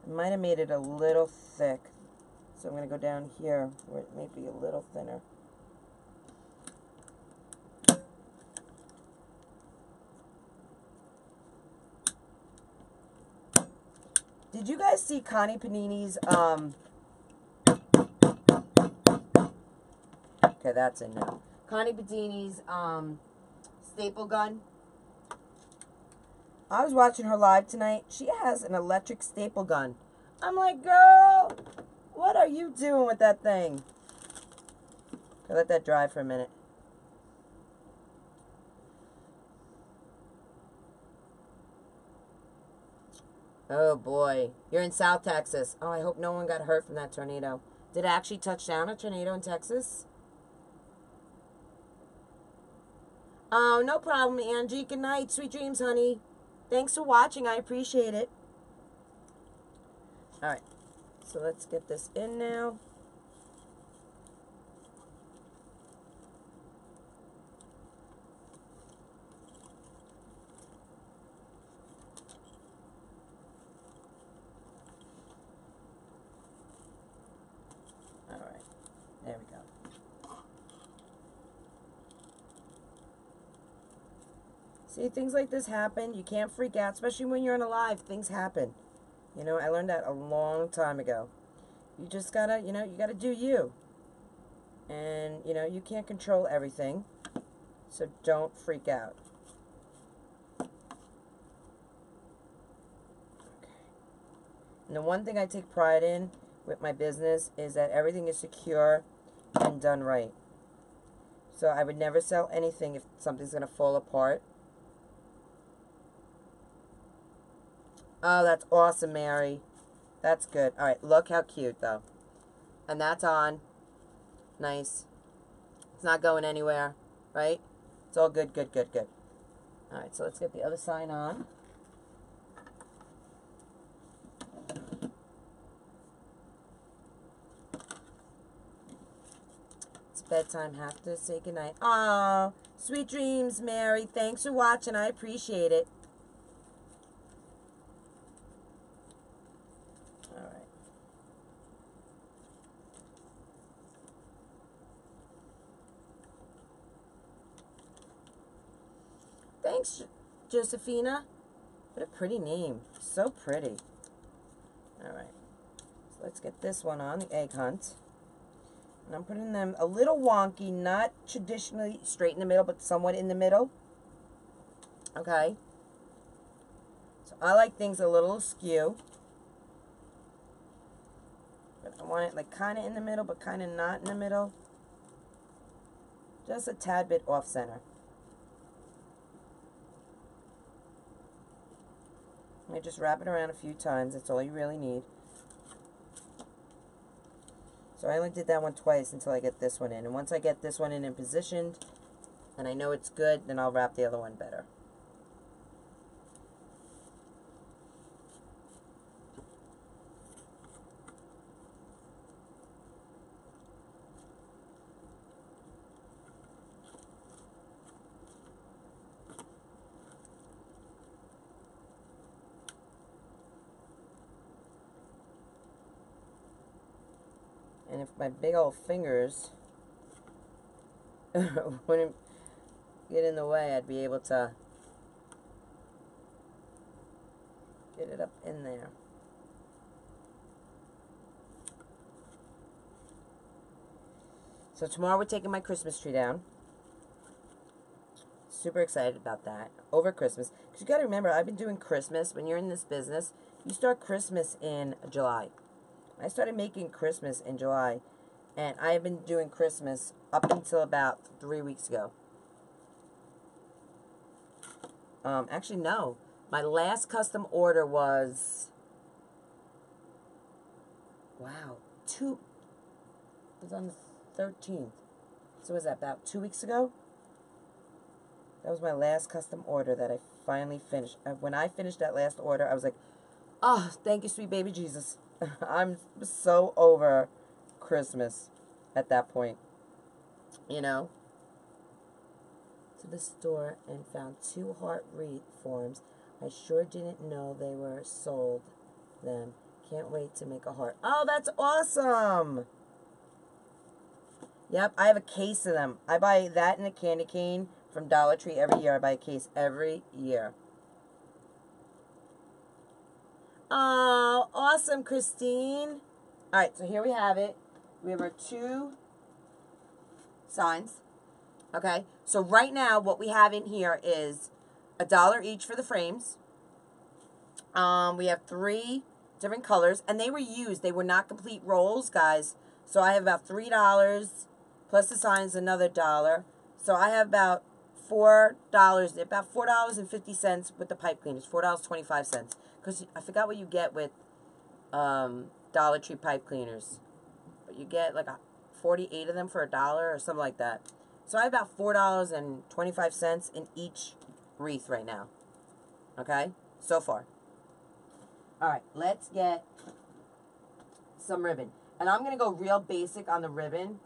I might have made it a little thick. So I'm going to go down here where it may be a little thinner. Did you guys see Connie Panini's, okay, that's in now. Connie Panini's, staple gun? I was watching her live tonight. She has an electric staple gun. I'm like, girl, what are you doing with that thing? Okay, let that dry for a minute. Oh boy, you're in South Texas. Oh, I hope no one got hurt from that tornado. Did it actually touch down, a tornado in Texas? Oh, no problem, Angie. Good night. Sweet dreams, honey. Thanks for watching. I appreciate it. Alright, so let's get this in now. There we go. See, things like this happen. You can't freak out, especially when you're in a live. Things happen. You know, I learned that a long time ago. You just gotta, you know, you gotta do you. And, you know, you can't control everything. So don't freak out. Okay. And the one thing I take pride in with my business is that everything is secure and done right. So I would never sell anything if something's going to fall apart. Oh, that's awesome, Mary. That's good. All right, look how cute, though. And that's on. Nice. It's not going anywhere, right? It's all good, good, good, good. All right, so let's get the other side on. It's bedtime. Have to say goodnight. Aw, sweet dreams, Mary. Thanks for watching. I appreciate it. Thanks, Josephina. What a pretty name. So pretty. All right. So let's get this one on, the Egg Hunt. And I'm putting them a little wonky, not traditionally straight in the middle, but somewhat in the middle. Okay. So I like things a little askew. But I want it like kind of in the middle, but kind of not in the middle. Just a tad bit off center. You just wrap it around a few times. That's all you really need. So I only did that one twice until I get this one in. And once I get this one in and positioned, and I know it's good, then I'll wrap the other one better. And if my big old fingers wouldn't get in the way, I'd be able to get it up in there. So tomorrow we're taking my Christmas tree down. Super excited about that. Over Christmas. Because you got to remember, I've been doing Christmas. When you're in this business, you start Christmas in July. I started making Christmas in July, and I have been doing Christmas up until about 3 weeks ago. Actually, no. My last custom order was, wow, it was on the 13th. So was that about 2 weeks ago? That was my last custom order that I finally finished. When I finished that last order, I was like, oh, thank you, sweet baby Jesus. I'm so over Christmas at that point, you know. To the store and found 2 heart wreath forms. I sure didn't know they were sold them. Can't wait to make a heart. Oh, that's awesome. Yep, I have a case of them. I buy that and a candy cane from Dollar Tree every year. I buy a case every year. Oh, awesome, Christine. All right, so here we have it. We have our 2 signs. Okay, so right now what we have in here is $1 each for the frames. We have 3 different colors, and they were used. They were not complete rolls, guys. So I have about $3 plus the signs, another $1. So I have about $4, about $4.50 with the pipe cleaners, $4.25. Because I forgot what you get with Dollar Tree pipe cleaners. But you get like 48 of them for $1 or something like that. So I have about $4.25 in each wreath right now. Okay? So far. Alright, let's get some ribbon. And I'm going to go real basic on the ribbon.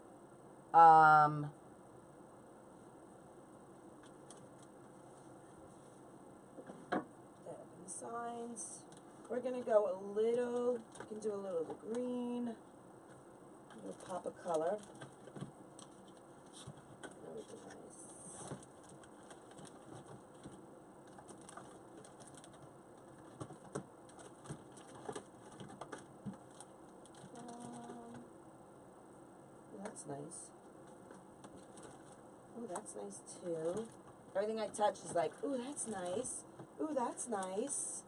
Signs. We're going to go a little, we can do a little of the green, a little pop of color. That would be nice. That's nice. Oh, that's nice too. Everything I touch is like, ooh, that's nice. Ooh, that's nice.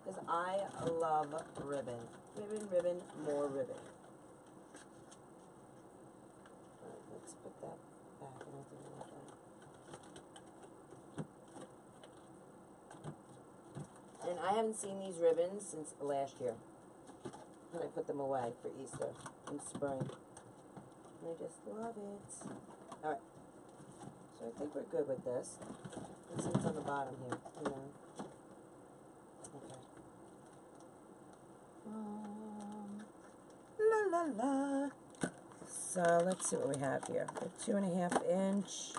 Because I love ribbon. Ribbon, ribbon, more ribbon. Alright, let's put that back. I don't think I want that. And I haven't seen these ribbons since last year. And I put them away for Easter in spring. And I just love it. Alright. So I think we're good with this. Let's see what's on the bottom here, you know. Okay. La la la. So let's see what we have here. A 2.5 inch.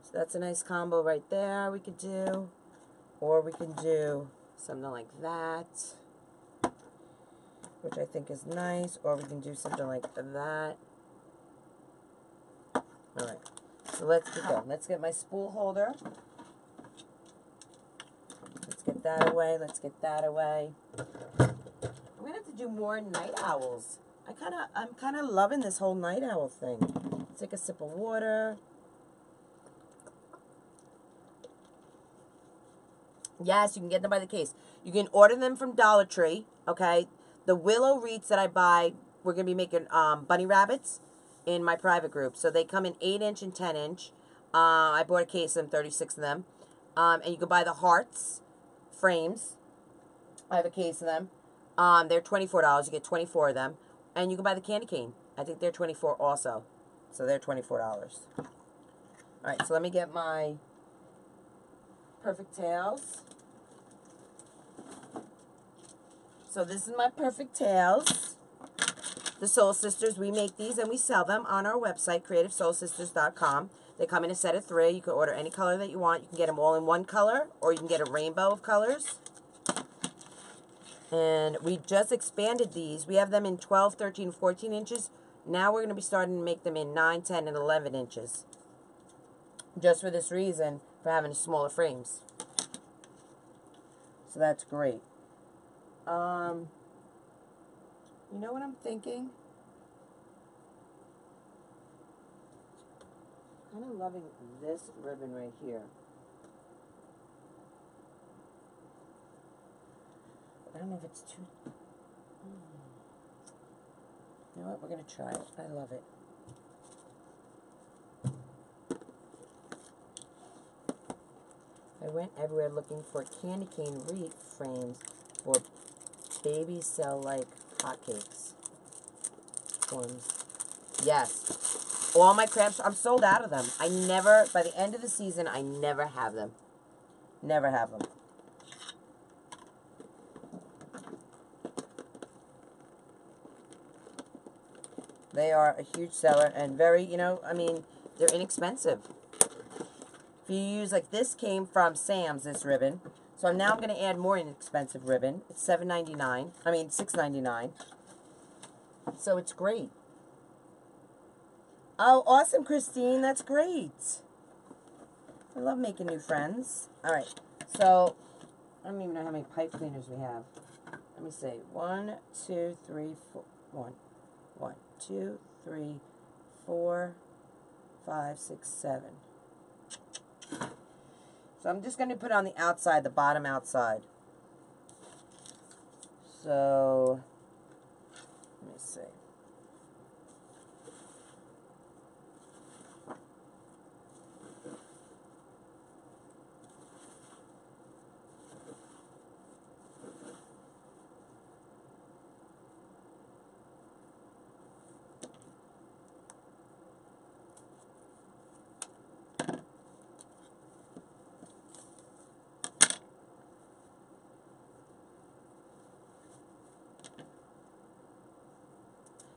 So that's a nice combo right there we could do. Or we can do something like that, which I think is nice. Or we can do something like that. Alright. So let's get going. Let's get my spool holder. that away. Let's get that away. I'm gonna have to do more night owls. I'm kind of loving this whole night owl thing. Take a sip of water. Yes, you can get them by the case. You can order them from Dollar Tree, okay? The willow wreaths that I buy, we're going to be making bunny rabbits in my private group. So they come in 8-inch and 10-inch. I bought a case of them, 36 of them. And you can buy the hearts frames. I have a case of them. They're $24. You get 24 of them. And you can buy the candy cane. I think they're $24 also. So they're $24. All right, so let me get my Perfect Tails. So this is my Perfect Tails. The Soul Sisters, we make these and we sell them on our website, creativesoulsisters.com. They come in a set of 3. You can order any color that you want. You can get them all in one color, or you can get a rainbow of colors. And we just expanded these. We have them in 12, 13, 14 inches. Now we're going to be starting to make them in 9, 10, and 11 inches. Just for this reason, for having smaller frames. So that's great. You know what I'm thinking? Kind of loving this ribbon right here. I don't know if it's too... You know what? We're going to try it. I love it. I went everywhere looking for candy cane wreath frames for babies sell like hotcakes. Forms. Yes. All my crafts, I'm sold out of them. I never, by the end of the season, I never have them. Never have them. They are a huge seller and very, you know, I mean, they're inexpensive. If you use, like, this came from Sam's, this ribbon. So now I'm going to add more inexpensive ribbon. It's $7.99. I mean, $6.99. So it's great. Oh, awesome, Christine. That's great. I love making new friends. All right. So, I don't even know how many pipe cleaners we have. Let me see. 1, 2, 3, 4. 1, 2, 3, 4, 5, 6, 7. So I'm just going to put it on the outside, the bottom outside. So, let me see.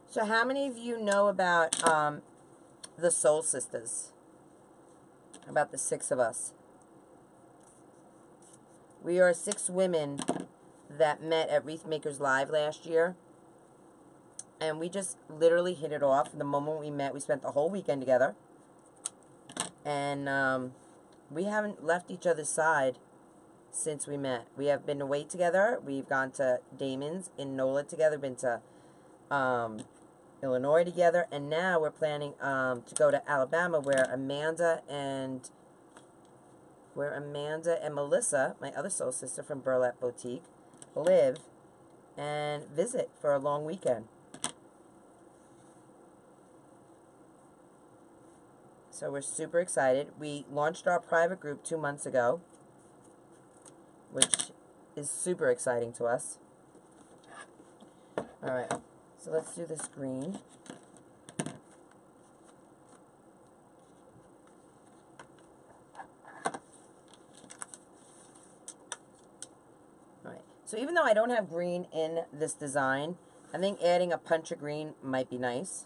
So how many of you know about the Soul Sisters? About the 6 of us. We are 6 women that met at Wreath Makers Live last year. And we just literally hit it off. The moment we met, we spent the whole weekend together. And we haven't left each other's side since we met. We have been away together. We've gone to Damon's in NOLA together. Been to Illinois together, and now we're planning to go to Alabama, where Amanda and Melissa, my other soul sister from Burlap Boutique, live, and visit for a long weekend. So we're super excited. We launched our private group 2 months ago, which is super exciting to us. All right. So let's do this green. Alright, so even though I don't have green in this design, I think adding a punch of green might be nice.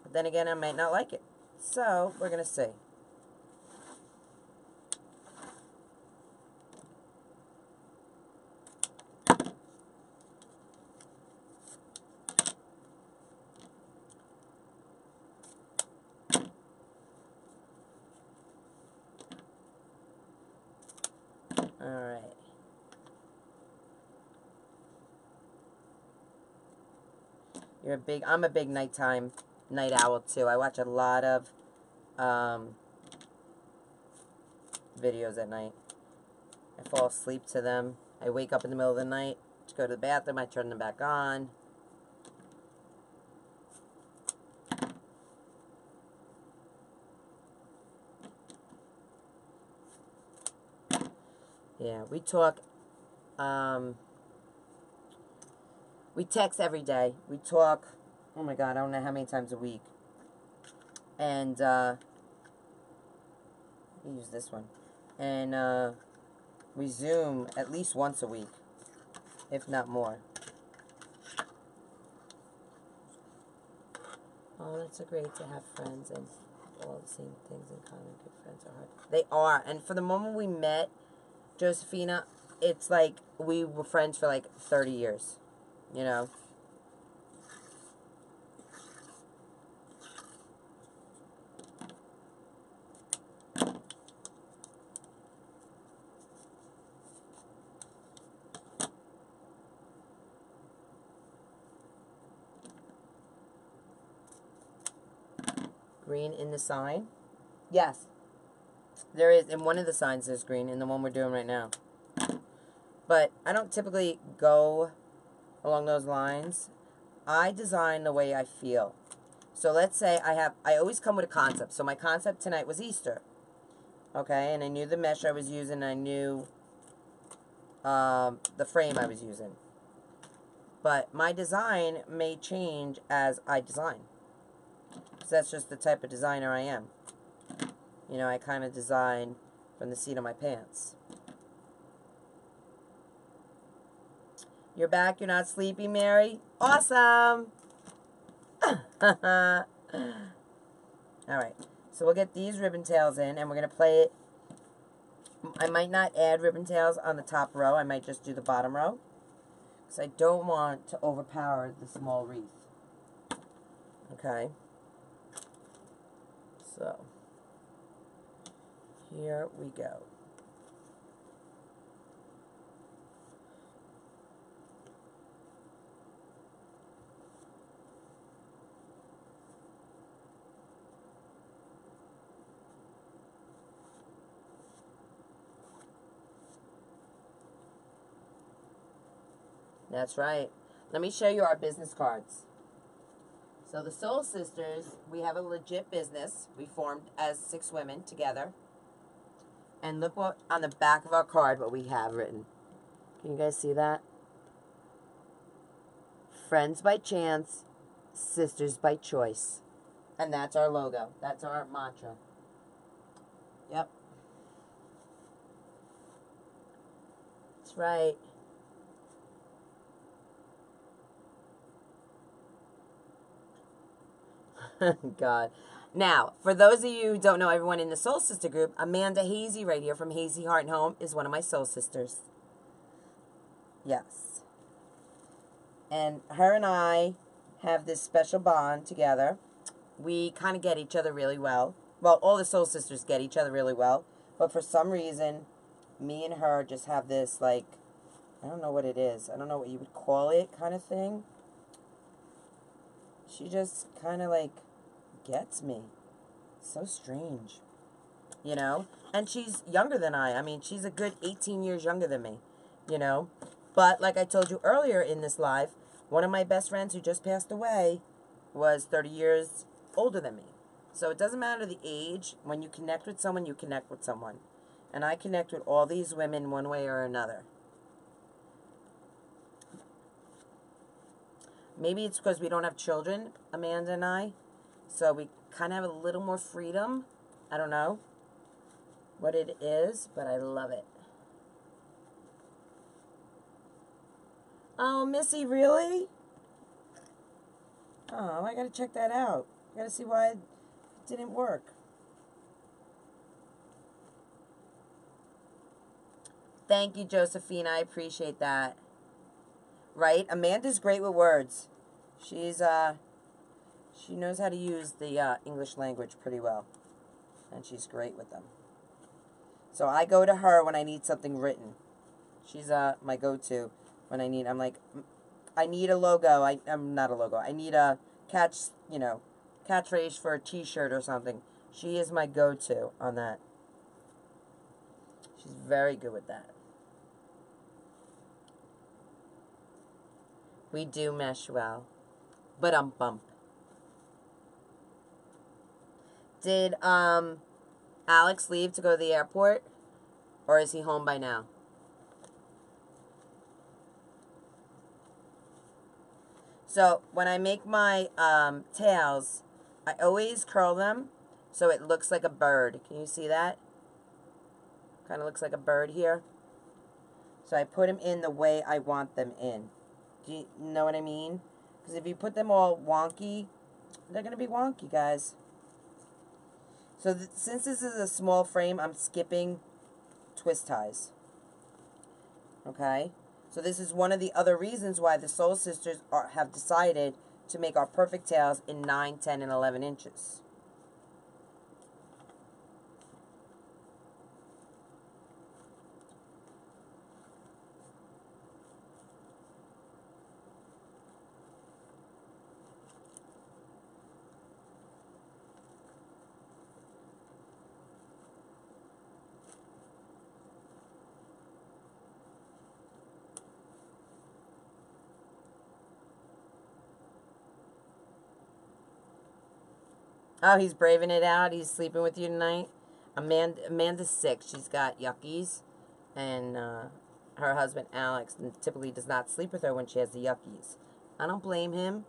But then again, I might not like it. So, we're going to see. Alright. I'm a big night owl too. I watch a lot of videos at night. I fall asleep to them. I wake up in the middle of the night to go to the bathroom. I turn them back on. Yeah, we talk, we text every day. We talk, oh my God, I don't know how many times a week. And, use this one. And, we Zoom at least once a week, if not more. Oh, that's so great to have friends and all the same things in common. Good friends are hard. They are. And for the moment we met, Josephina, it's like we were friends for like 30 years, you know? Green in the sign? Yes. There is. In one of the signs there's green, in the one we're doing right now. But I don't typically go along those lines. I design the way I feel. So let's say I always come with a concept. So my concept tonight was Easter. Okay, and I knew the mesh I was using. I knew the frame I was using. But my design may change as I design. So that's just the type of designer I am. You know, I kind of design from the seat of my pants. You're back? You're not sleepy, Mary? Awesome! Alright. So we'll get these ribbon tails in, and we're going to play it. I might not add ribbon tails on the top row. I might just do the bottom row. Because I don't want to overpower the small wreath. Okay. So, here we go. That's right. Let me show you our business cards. So the Soul Sisters, we have a legit business. We formed as 6 women together. And look what on the back of our card what we have written. Can you guys see that? Friends by chance, sisters by choice. And that's our logo. That's our mantra. Yep. That's right. God. Now, for those of you who don't know everyone in the Soul Sister group, Amanda Hazy right here from Hazy Heart and Home is one of my Soul Sisters. Yes. And her and I have this special bond together. We kind of get each other really well. Well, all the Soul Sisters get each other really well. But for some reason, me and her just have this, like, I don't know what it is. I don't know what you would call it kind of thing. She just kind of, like, gets me. So strange. You know? And she's younger than I. I mean, she's a good 18 years younger than me. You know? But, like I told you earlier in this live, one of my best friends who just passed away was 30 years older than me. So it doesn't matter the age. When you connect with someone, you connect with someone. And I connect with all these women one way or another. Maybe it's because we don't have children, Amanda and I. So we kind of have a little more freedom. I don't know what it is, but I love it. Oh, Missy, really? Oh, I gotta check that out. I gotta see why it didn't work. Thank you, Josephina. I appreciate that. Right? Amanda's great with words. She knows how to use the English language pretty well. And she's great with them. So I go to her when I need something written. She's my go-to when I need. I'm like, I need a logo. I'm not a logo. I need a catchphrase for a T-shirt or something. She is my go-to on that. She's very good with that. We do mesh well. But bump. Did Alex leave to go to the airport? Or is he home by now? So when I make my tails, I always curl them so it looks like a bird. Can you see that? Kind of looks like a bird here. So I put them in the way I want them in. Do you know what I mean? Because if you put them all wonky, they're going to be wonky, guys. So since this is a small frame, I'm skipping twist ties. Okay? So this is one of the other reasons why the Soul Sisters have decided to make our perfect tails in 9, 10, and 11 inches. Oh, he's braving it out. He's sleeping with you tonight. Amanda's sick. She's got yuckies. And her husband, Alex, typically does not sleep with her when she has the yuckies. I don't blame him.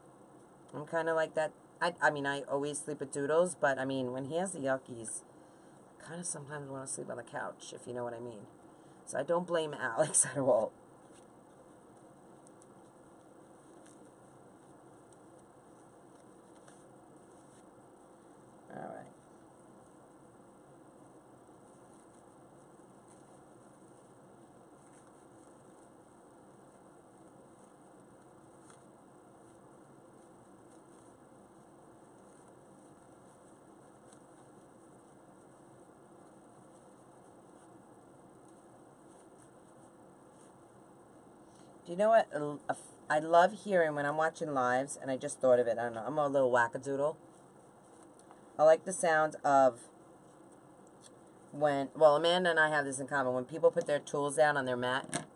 I'm kind of like that. I mean, I always sleep with Doodles. But, I mean, when he has the yuckies, I kind of sometimes want to sleep on the couch, if you know what I mean. So I don't blame Alex at all. All right. Do you know what I love hearing when I'm watching lives, and I just thought of it. I don't know. I'm a little wackadoodle. I like the sound of when, well, Amanda and I have this in common. When people put their tools down on their mat,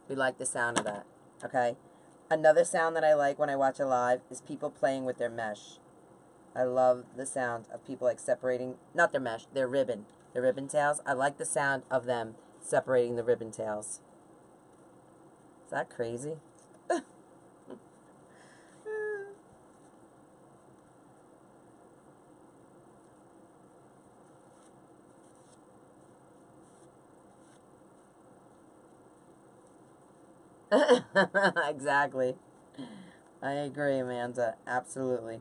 we like the sound of that. Okay? Another sound that I like when I watch a live is people playing with their mesh. I love the sound of people like separating, not their mesh, their ribbon tails. I like the sound of them separating the ribbon tails. Is that crazy? Exactly. I agree, Amanda. Absolutely.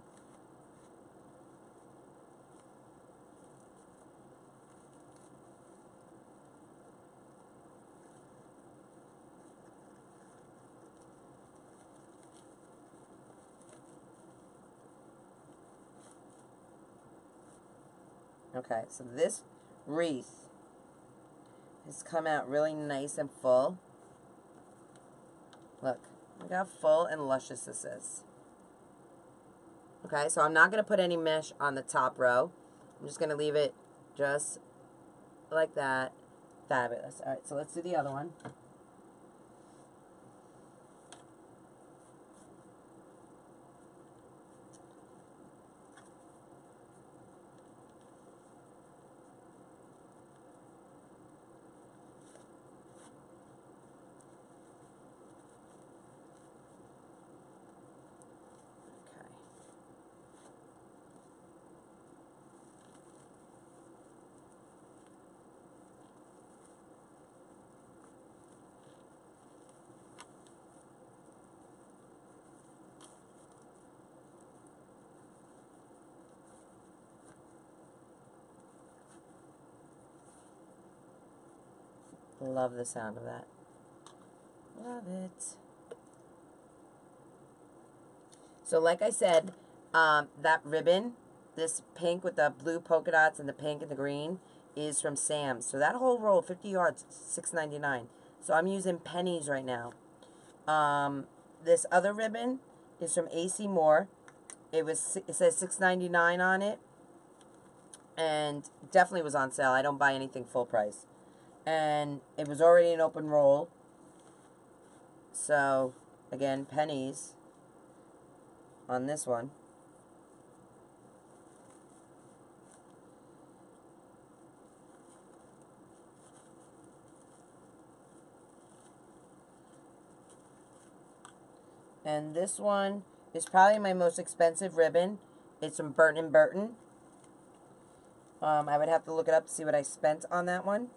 Okay, so this wreath has come out really nice and full. Look how full and luscious this is. Okay, so I'm not going to put any mesh on the top row. I'm just going to leave it just like that. Fabulous. All right, so let's do the other one. Love the sound of that. Love it. So like I said, that ribbon, this pink with the blue polka dots and the pink and the green, is from Sam's. So that whole roll, 50 yards, $6.99. So I'm using pennies right now. This other ribbon is from AC Moore. It says $6.99 on it, and definitely was on sale. I don't buy anything full price, and it was already an open roll. So again, pennies on this one. And this one is probably my most expensive ribbon. It's from Burton & Burton. I would have to look it up to see what I spent on that one.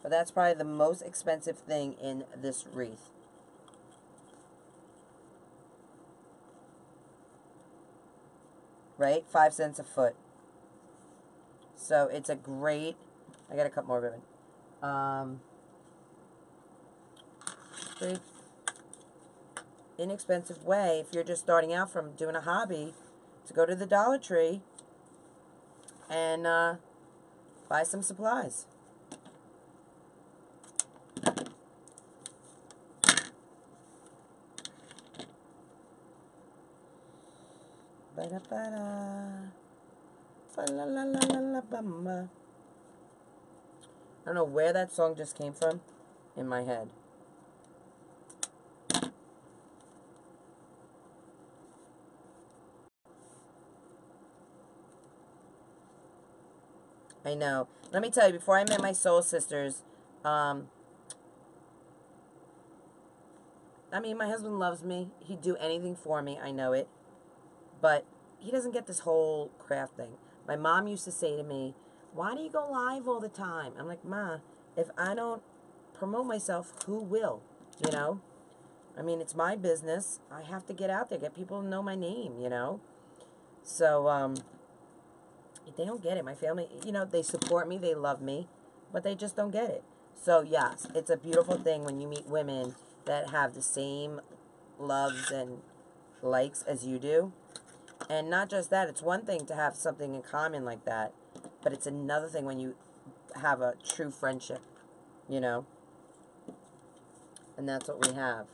But that's probably the most expensive thing in this wreath. Right? 5 cents a foot. So it's a great... I gotta cut more ribbon. Great inexpensive way, if you're just starting out from doing a hobby, to go to the Dollar Tree and buy some supplies. Ba-da-ba-da. Ba-la-la-la-la-la-bamba. I don't know where that song just came from in my head. I know. Let me tell you, before I met my soul sisters, I mean, my husband loves me. He'd do anything for me. I know it. But he doesn't get this whole craft thing. My mom used to say to me, why do you go live all the time? I'm like, Ma, if I don't promote myself, who will? You know? I mean, it's my business. I have to get out there, get people to know my name, you know? So, they don't get it. My family, you know, they support me, they love me, but they just don't get it. So, yes, it's a beautiful thing when you meet women that have the same loves and likes as you do. And not just that, it's one thing to have something in common like that, but it's another thing when you have a true friendship, you know? And that's what we have.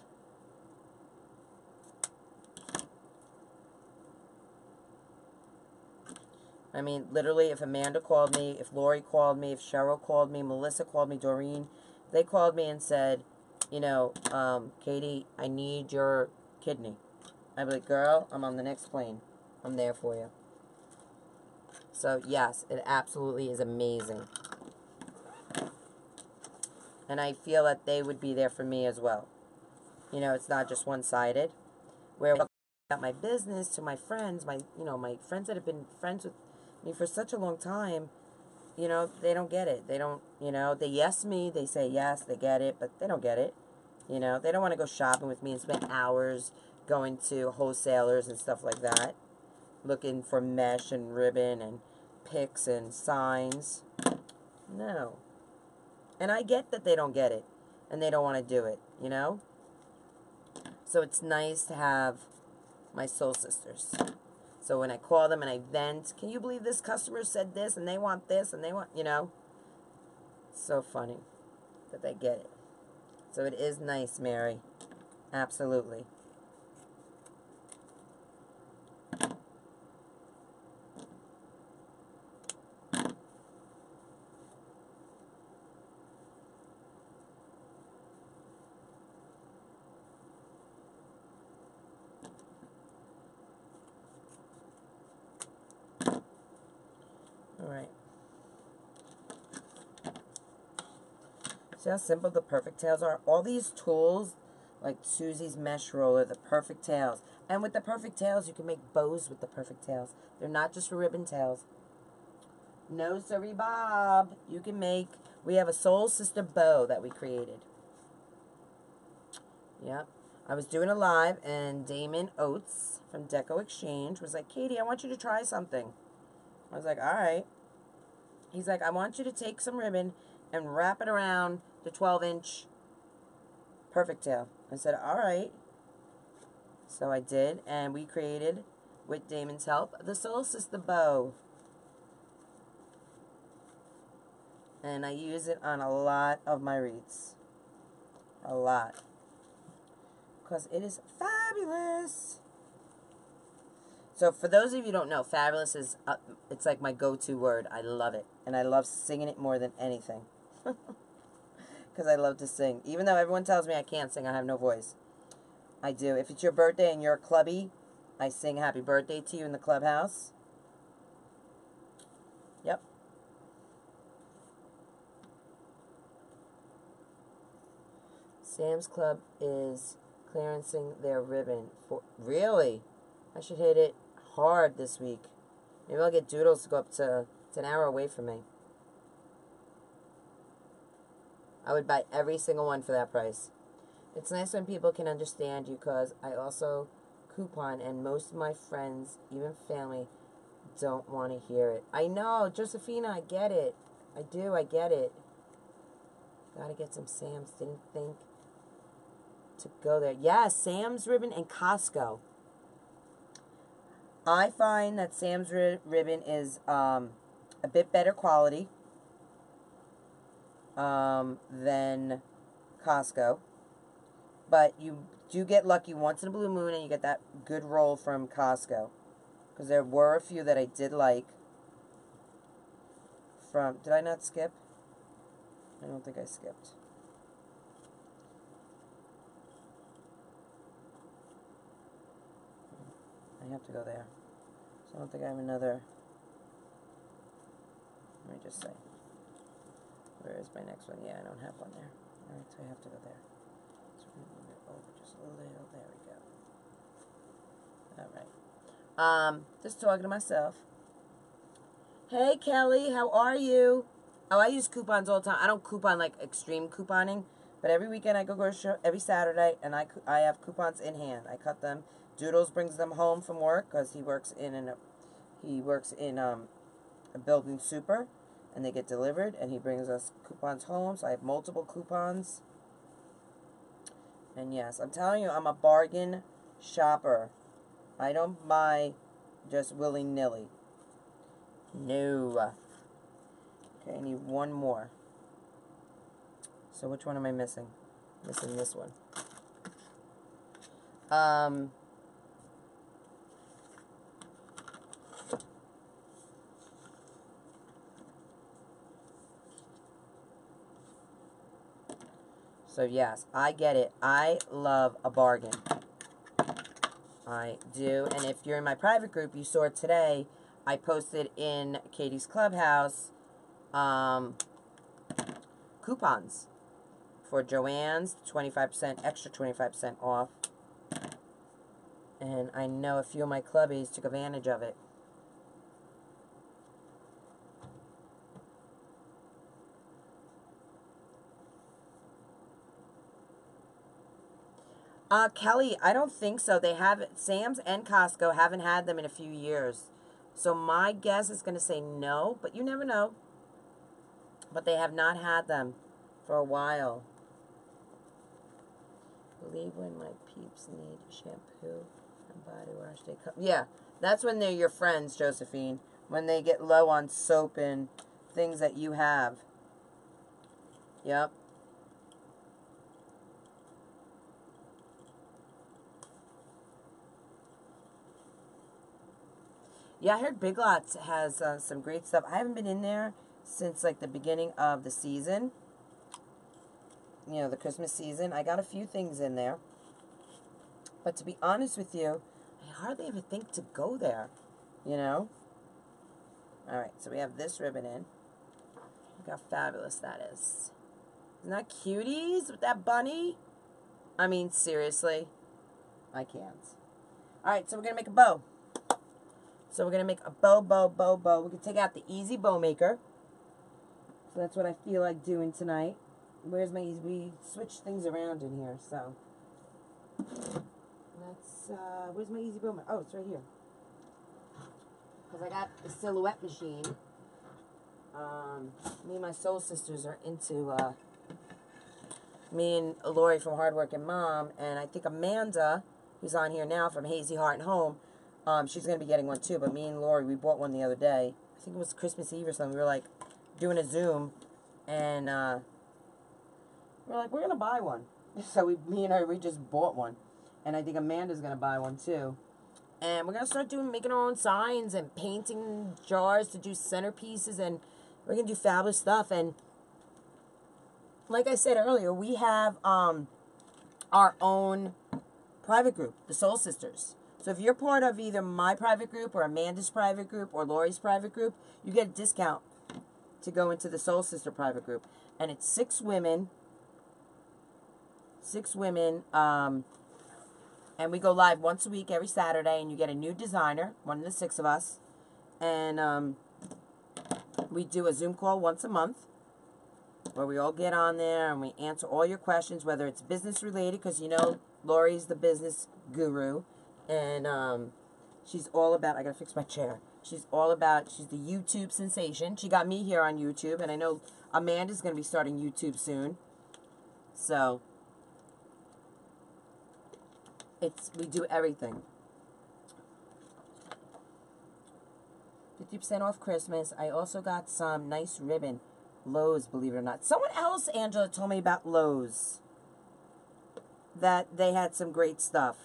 I mean, literally, if Amanda called me, if Lori called me, if Cheryl called me, Melissa called me, Doreen, they called me and said, you know, Katie, I need your kidney. I'd be like, girl, I'm on the next plane. I'm there for you. So, yes, it absolutely is amazing. And I feel that they would be there for me as well. You know, it's not just one-sided. Where I about my business to my friends, my friends that have been friends with me for such a long time, you know, they don't get it. They don't, you know, they yes me, they say yes, they get it, but they don't get it. You know, they don't want to go shopping with me and spend hours going to wholesalers and stuff like that, looking for mesh and ribbon and picks and signs. No. And I get that they don't get it and they don't want to do it, you know? So it's nice to have my soul sisters. So when I call them and I vent, can you believe this customer said this and they want this and they want, you know? So funny that they get it. So it is nice, Mary. Absolutely. All right. See how simple the perfect tails are? All these tools, like Susie's mesh roller, the perfect tails. And with the perfect tails, you can make bows with the perfect tails. They're not just for ribbon tails. No, sorry, Bob. You can make... We have a Soul Sister bow that we created. Yep. I was doing a live, and Damon Oates from Deco Exchange was like, Katie, I want you to try something. I was like, all right. He's like, I want you to take some ribbon and wrap it around the 12-inch perfect tail. I said, all right. So I did, and we created with Damon's help, the Solstice the bow. And I use it on a lot of my wreaths. A lot. Because it is fabulous. So for those of you who don't know, fabulous is, it's like my go-to word. I love it. And I love singing it more than anything. Because I love to sing. Even though everyone tells me I can't sing, I have no voice. I do. If it's your birthday and you're a clubby, I sing happy birthday to you in the clubhouse. Yep. Sam's Club is clearancing their ribbon. Really? I should hit it hard this week. Maybe I'll get Doodles to go up to... It's an hour away from me. I would buy every single one for that price. It's nice when people can understand you, because I also coupon, and most of my friends, even family, don't want to hear it. I know, Josephina, I get it. I do, I get it. Gotta get some Sam's. Didn't think to go there. Yeah, Sam's ribbon and Costco. I find that Sam's ribbon is a bit better quality than Costco. But you do get lucky once in a blue moon, and you get that good roll from Costco. Because there were a few that I did like. From, did I not skip? I don't think I skipped. I have to go there. So I don't think I have another. Let me just say. Where is my next one? Yeah, I don't have one there. Alright, so I have to go there. So we're going to move it over just a little. There we go. Alright. Just talking to myself. Hey, Kelly, how are you? Oh, I use coupons all the time. I don't coupon like extreme couponing, but every weekend I go grocery shop, every Saturday, and I have coupons in hand. I cut them. Doodles brings them home from work because he works in a building super, and they get delivered, and he brings us coupons home. So I have multiple coupons. And yes, I'm telling you, I'm a bargain shopper. I don't buy just willy-nilly. No. Okay, I need one more. So which one am I missing? Missing this one. So yes, I get it. I love a bargain. I do. And if you're in my private group, you saw it today. I posted in Katie's Clubhouse coupons for Joann's, 25%, extra 25% off. And I know a few of my clubbies took advantage of it. Kelly, I don't think so. They have Sam's and Costco haven't had them in a few years. So my guess is going to say no, but you never know. But they have not had them for a while. I believe when my peeps need shampoo and body wash, they come. Yeah, that's when they're your friends, Josephine. When they get low on soap and things that you have. Yep. Yeah, I heard Big Lots has some great stuff. I haven't been in there since like the beginning of the season. You know, the Christmas season. I got a few things in there. But to be honest with you, I hardly ever think to go there. You know? Alright, so we have this ribbon in. Look how fabulous that is. Isn't that cuties with that bunny? I mean, seriously. I can't. Alright, so we're going to make a bow. So we're going to make a bow. We can take out the Easy Bow Maker. So that's what I feel like doing tonight. Where's my Easy? We switched things around in here, so. Let's, where's my Easy Bow Maker? Oh, it's right here. Because I got the Silhouette machine. Me and my soul sisters are into, me and Lori from Hardworking Mom, and I think Amanda, who's on here now from Hazy Heart and Home, She's going to be getting one too, but me and Lori, we bought one the other day. I think it was Christmas Eve or something. We were like doing a Zoom, and we're like, we're going to buy one. So me and her, we just bought one. And I think Amanda's going to buy one too. And we're going to start making our own signs and painting jars to do centerpieces, and we're going to do fabulous stuff. And like I said earlier, we have our own private group, the Soul Sisters. So if you're part of either my private group or Amanda's private group or Lori's private group, you get a discount to go into the Soul Sister private group. And it's 6 women. 6 women. And we go live once a week every Saturday, and you get a new designer, one of the 6 of us. And we do a Zoom call once a month where we all get on there and we answer all your questions, whether it's business related, because you know Lori's the business guru. And she's all about, I gotta fix my chair. She's all about, she's the YouTube sensation. She got me here on YouTube, and I know Amanda's going to be starting YouTube soon. So, we do everything. 50% off Christmas. I also got some nice ribbon. Lowe's, believe it or not. Someone else, Angela, told me about Lowe's. That they had some great stuff.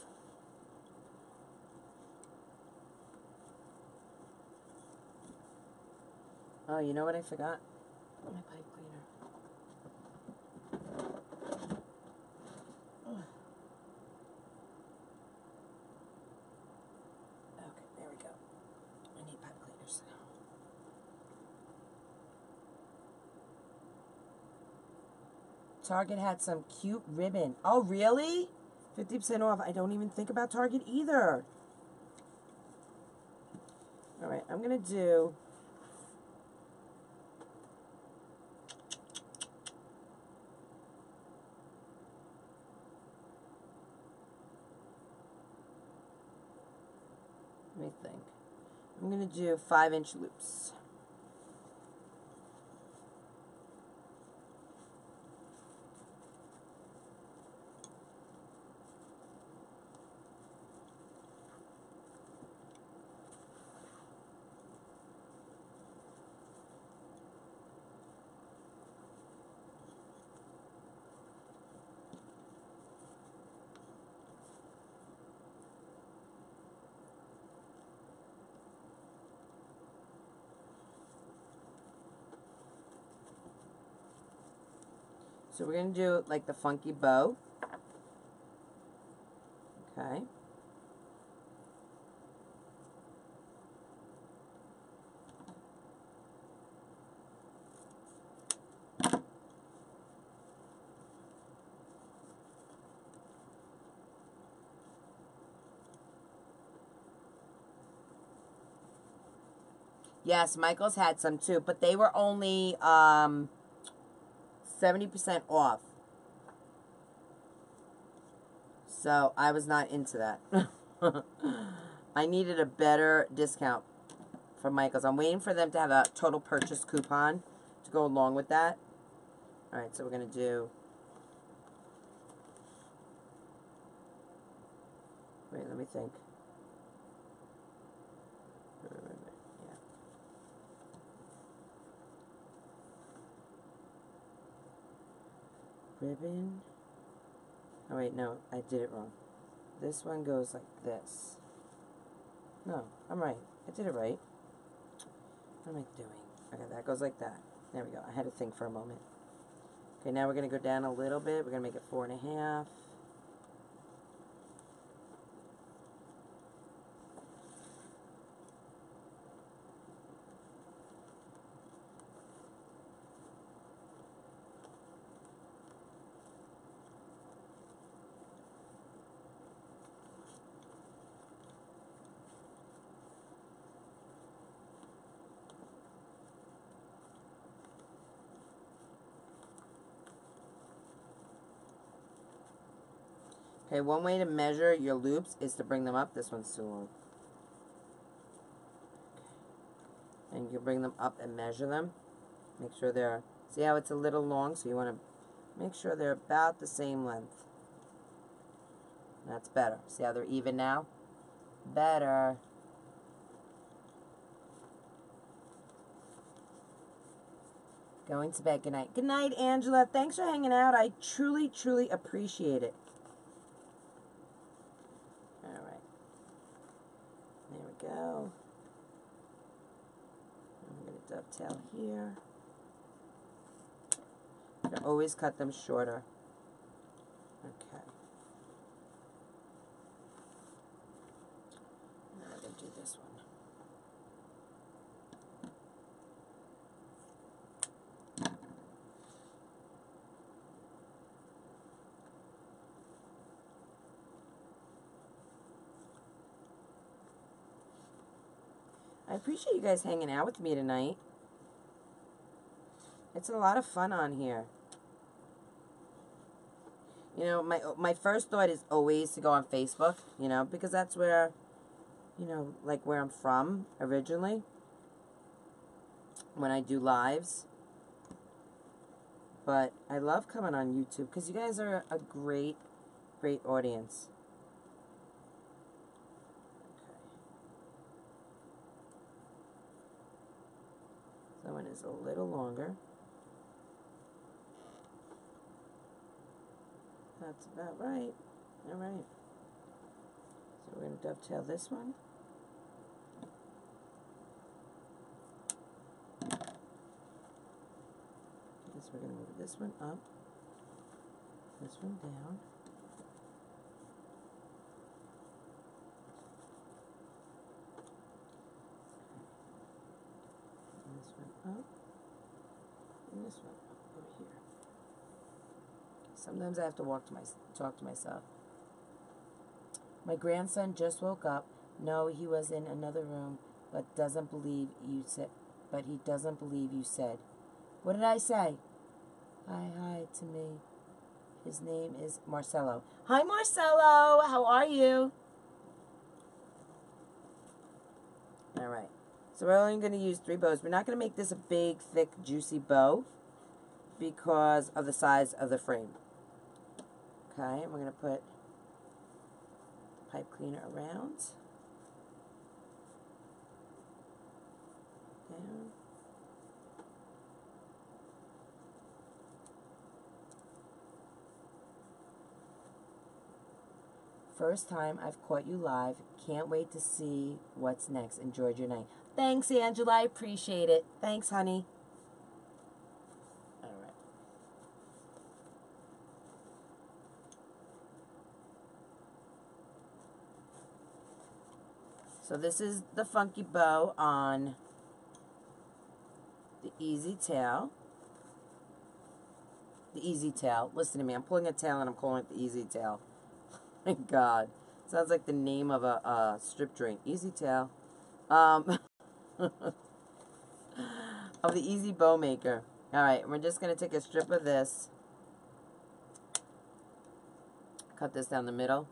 Oh, you know what I forgot? My pipe cleaner. Okay, there we go. I need pipe cleaners. Target had some cute ribbon. Oh, really? 50% off. I don't even think about Target either. All right, I'm going to do... Let me think. I'm going to do 5-inch loops. So we're going to do like the funky bow. Okay. Yes, Michael's had some too, but they were only 70% off. So I was not into that. I needed a better discount from Michael's. I'm waiting for them to have a total purchase coupon to go along with that. Alright, so we're going to do... Wait, let me think. Yeah. Ribbon. Oh wait, no, I did it wrong. This one goes like this. No, I'm right. I did it right. What am I doing? Okay, that goes like that. There we go. I had to think for a moment. Okay, now we're going to go down a little bit. We're going to make it 4.5. Okay, one way to measure your loops is to bring them up. This one's too long. And you can bring them up and measure them. Make sure they're... See how it's a little long? So you want to make sure they're about the same length. That's better. See how they're even now? Better. Going to bed. Good night. Good night, Angela. Thanks for hanging out. I truly, truly appreciate it. All right. There we go. I'm going to dovetail here. I can always cut them shorter. Okay. Now I'm going to do this one. I appreciate you guys hanging out with me tonight. It's a lot of fun on here. You know, my first thought is always to go on Facebook, you know, because that's where, you know, like where I'm from originally, when I do lives. But I love coming on YouTube because you guys are a great, great audience. That one is a little longer. That's about right. All right. So we're going to dovetail this one. So we're going to move this one up, this one down. And this one up, and this one up over here. Sometimes I have to talk to myself. My grandson just woke up. No, he was in another room, but he doesn't believe you said. What did I say? Hi to me. His name is Marcelo. Hi, Marcelo. How are you? All right. So we're only going to use 3 bows. We're not going to make this a big, thick, juicy bow because of the size of the frame. Okay, and we're going to put pipe cleaner around. Down. First time I've caught you live. Can't wait to see what's next. Enjoyed your night. Thanks, Angela. I appreciate it. Thanks, honey. All right. So this is the funky bow on the easy tail. The easy tail. Listen to me. I'm pulling a tail and I'm calling it the easy tail. My God. Sounds like the name of a strip joint. Easy tail. Of the easy bow maker. Alright, we're just going to take a strip of this. Cut this down the middle.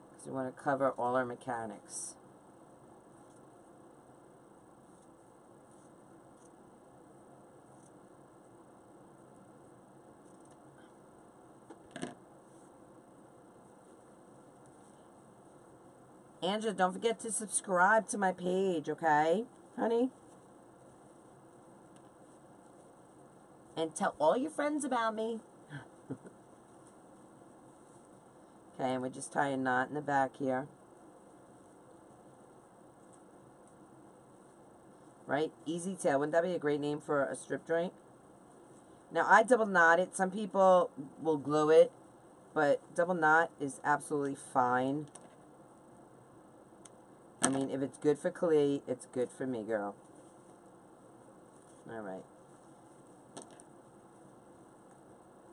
Because we want to cover all our mechanics. Angela, don't forget to subscribe to my page, okay, honey? And tell all your friends about me. Okay, and we just tie a knot in the back here. Right? Easy tail. Wouldn't that be a great name for a strip joint? Now, I double knot it. Some people will glue it, but double knot is absolutely fine. I mean, if it's good for Kali, it's good for me, girl. All right.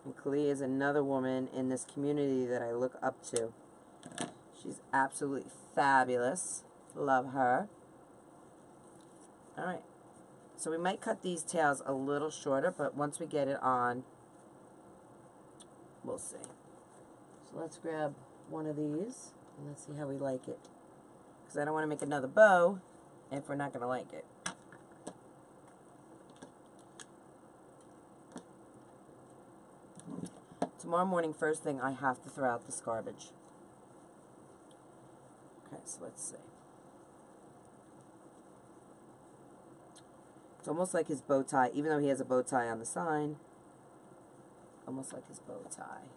And Kali is another woman in this community that I look up to. She's absolutely fabulous. Love her. All right. So we might cut these tails a little shorter, but once we get it on, we'll see. So let's grab one of these, and let's see how we like it. Because I don't want to make another bow if we're not going to like it. Tomorrow morning, first thing, I have to throw out this garbage. Okay, so let's see. It's almost like his bow tie, even though he has a bow tie on the sign. Almost like his bow tie.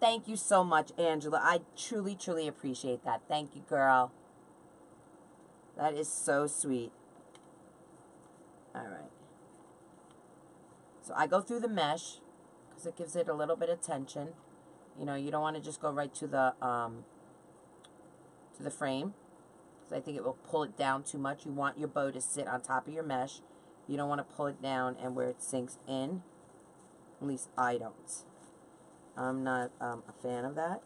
Thank you so much, Angela. I truly, truly appreciate that. Thank you, girl. That is so sweet. All right. So I go through the mesh because it gives it a little bit of tension. You know, you don't want to just go right to the frame, because I think it will pull it down too much. You want your bow to sit on top of your mesh. You don't want to pull it down and where it sinks in. At least I don't. I'm not a fan of that.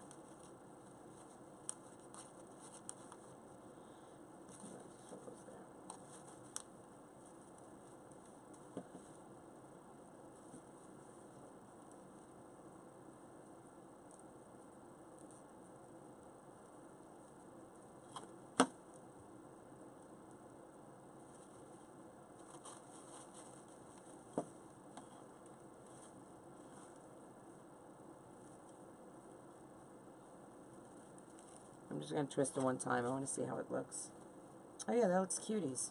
I'm just going to twist it one time. I want to see how it looks. Oh yeah, that looks cuties.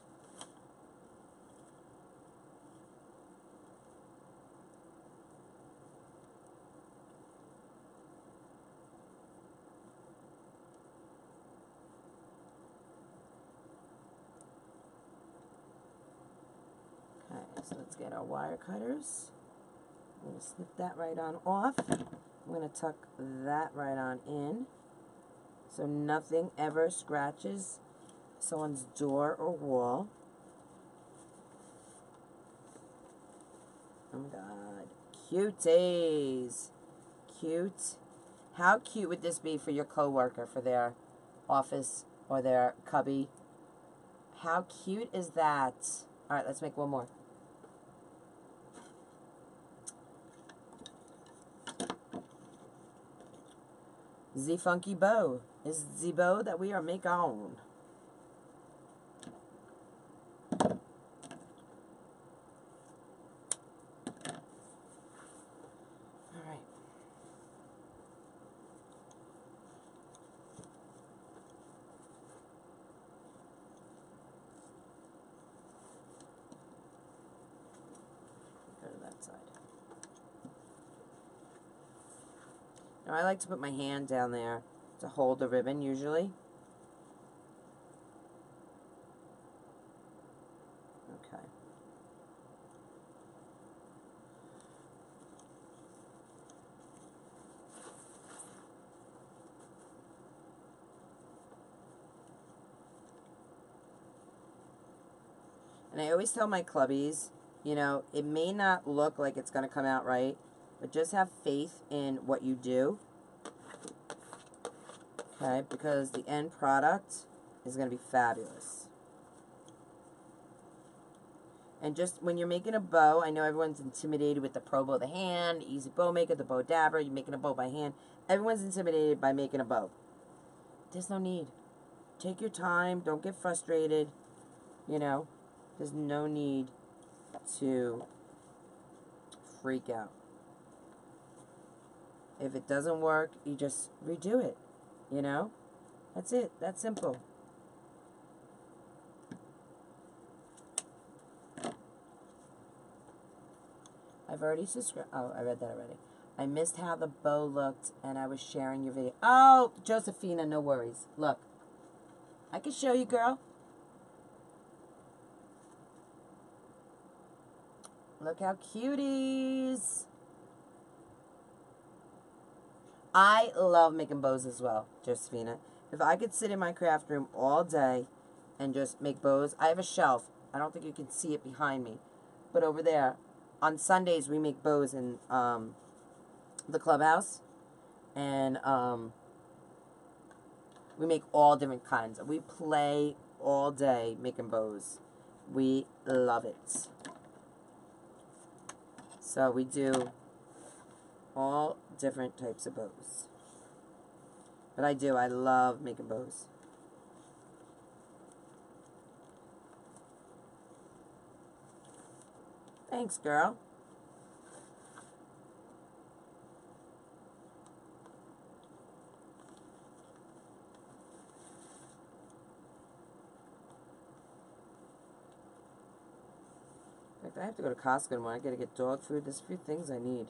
Okay, so let's get our wire cutters. I'm going to snip that right on off. I'm going to tuck that right on in, so nothing ever scratches someone's door or wall. Oh my god. Cuties. Cute. How cute would this be for your coworker, for their office or their cubby? How cute is that? Alright, let's make one more. The funky bow is the bow that we are make on. Alright. Go to that side. Now I like to put my hand down there to hold the ribbon usually. Okay. And I always tell my clubbies, you know, it may not look like it's going to come out right, but just have faith in what you do. Okay, because the end product is going to be fabulous. And just when you're making a bow, I know everyone's intimidated with the Pro Bow, the hand, the Easy Bow Maker, the Bow Dabber, you're making a bow by hand. Everyone's intimidated by making a bow. There's no need. Take your time. Don't get frustrated. You know, there's no need to freak out. If it doesn't work, you just redo it. You know? That's it. That's simple. I've already subscribed. Oh, I read that already. I missed how the bow looked, and I was sharing your video. Oh, Josephina, no worries. Look. I can show you, girl. Look how cuties. I love making bows as well, Josephina. If I could sit in my craft room all day and just make bows. I have a shelf. I don't think you can see it behind me. But over there, on Sundays, we make bows in the clubhouse. And we make all different kinds. We play all day making bows. We love it. So we do all different types of bows. But I love making bows. Thanks, girl. I have to go to Costco tomorrow. I gotta get dog food. There's a few things I need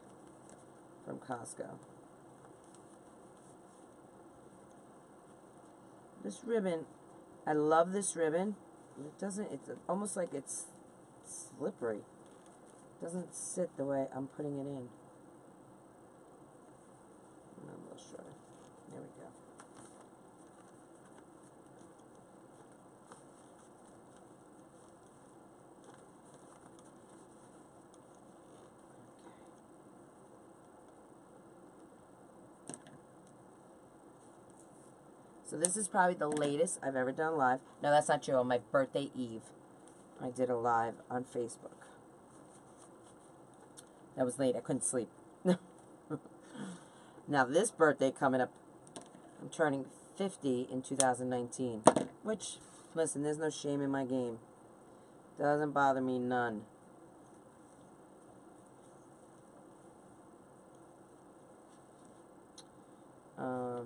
from Costco. This ribbon, I love this ribbon. It doesn't, it's almost like it's slippery. It doesn't sit the way I'm putting it in. A little shorter. There we go. So this is probably the latest I've ever done live. No, that's not true. On my birthday eve, I did a live on Facebook. That was late. I couldn't sleep. Now this birthday coming up, I'm turning 50 in 2019. Which, listen, there's no shame in my game. Doesn't bother me none.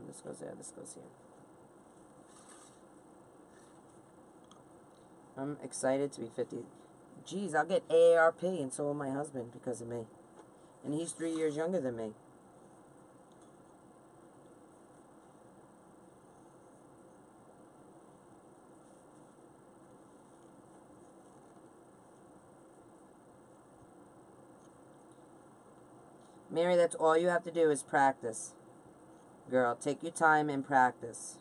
This goes there, this goes here. I'm excited to be 50. Geez, I'll get AARP, and so will my husband because of me. And he's 3 years younger than me. Mary, that's all you have to do is practice. Girl, take your time and practice.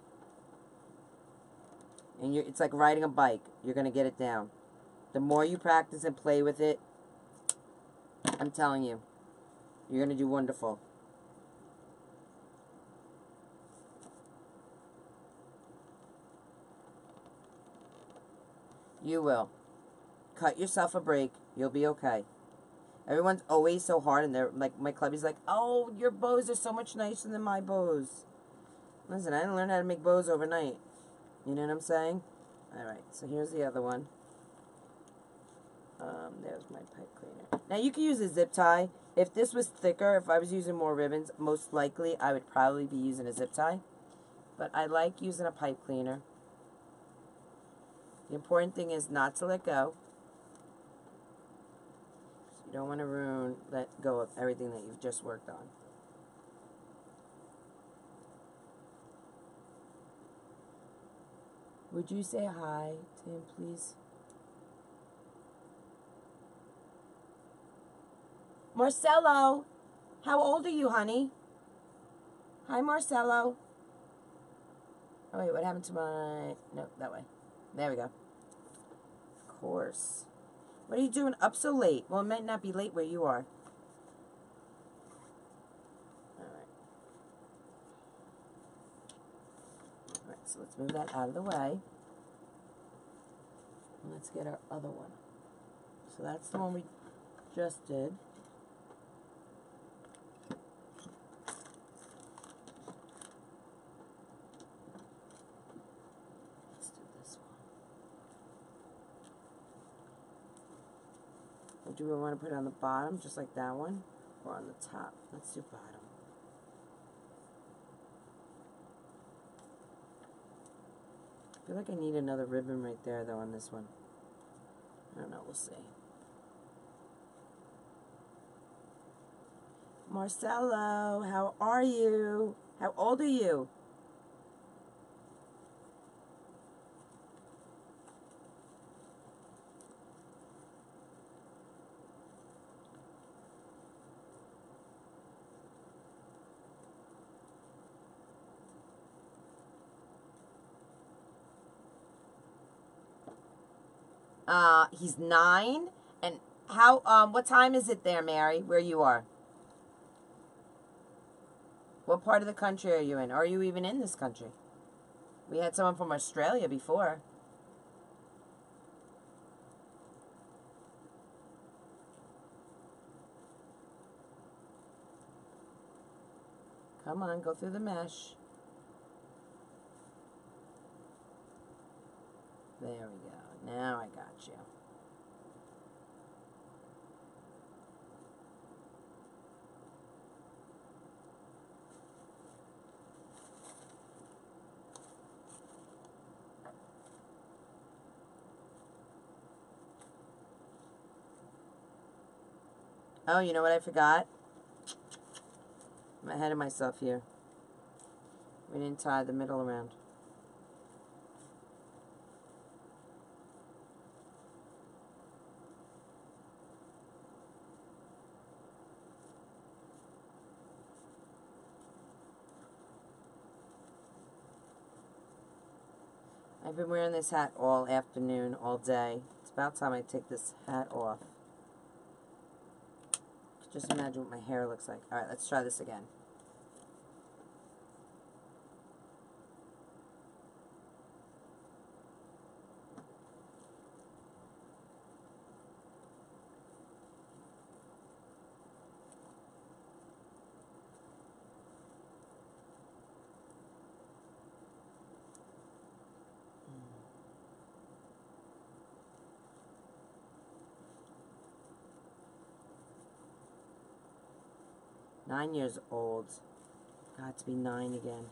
And it's like riding a bike. You're going to get it down. The more you practice and play with it, I'm telling you, you're going to do wonderful. You will. Cut yourself a break. You'll be okay. Everyone's always so hard, and they're like, my clubby's like, oh, your bows are so much nicer than my bows. Listen, I didn't learn how to make bows overnight. You know what I'm saying? Alright, so here's the other one. There's my pipe cleaner. Now, you can use a zip tie. If this was thicker, if I was using more ribbons, most likely I would probably be using a zip tie. But I like using a pipe cleaner. The important thing is not to let go. You don't want to let go of everything that you've just worked on. Would you say hi to him, please? Marcelo, how old are you, honey? Hi, Marcelo. Oh, wait, what happened to my... No, that way. There we go. Of course. What are you doing up so late? Well, it might not be late where you are. Alright. Alright, so let's move that out of the way. And let's get our other one. So that's the one we just did. Let's do this one. Or do we want to put it on the bottom, just like that one? Or on the top? Let's do bottom. I feel like I need another ribbon right there, though, on this one. I don't know, we'll see. Marcelo, how are you? How old are you? He's 9. And how, what time is it there, Mary, where you are? What part of the country are you in? Are you even in this country? We had someone from Australia before. Come on, go through the mesh. There we go. Now I got you. Oh, you know what I forgot? I'm ahead of myself here. We didn't tie the middle around. I've been wearing this hat all afternoon, all day. It's about time I take this hat off. Just imagine what my hair looks like. Alright, let's try this again. Mm. 9 years old. Got to be 9 again.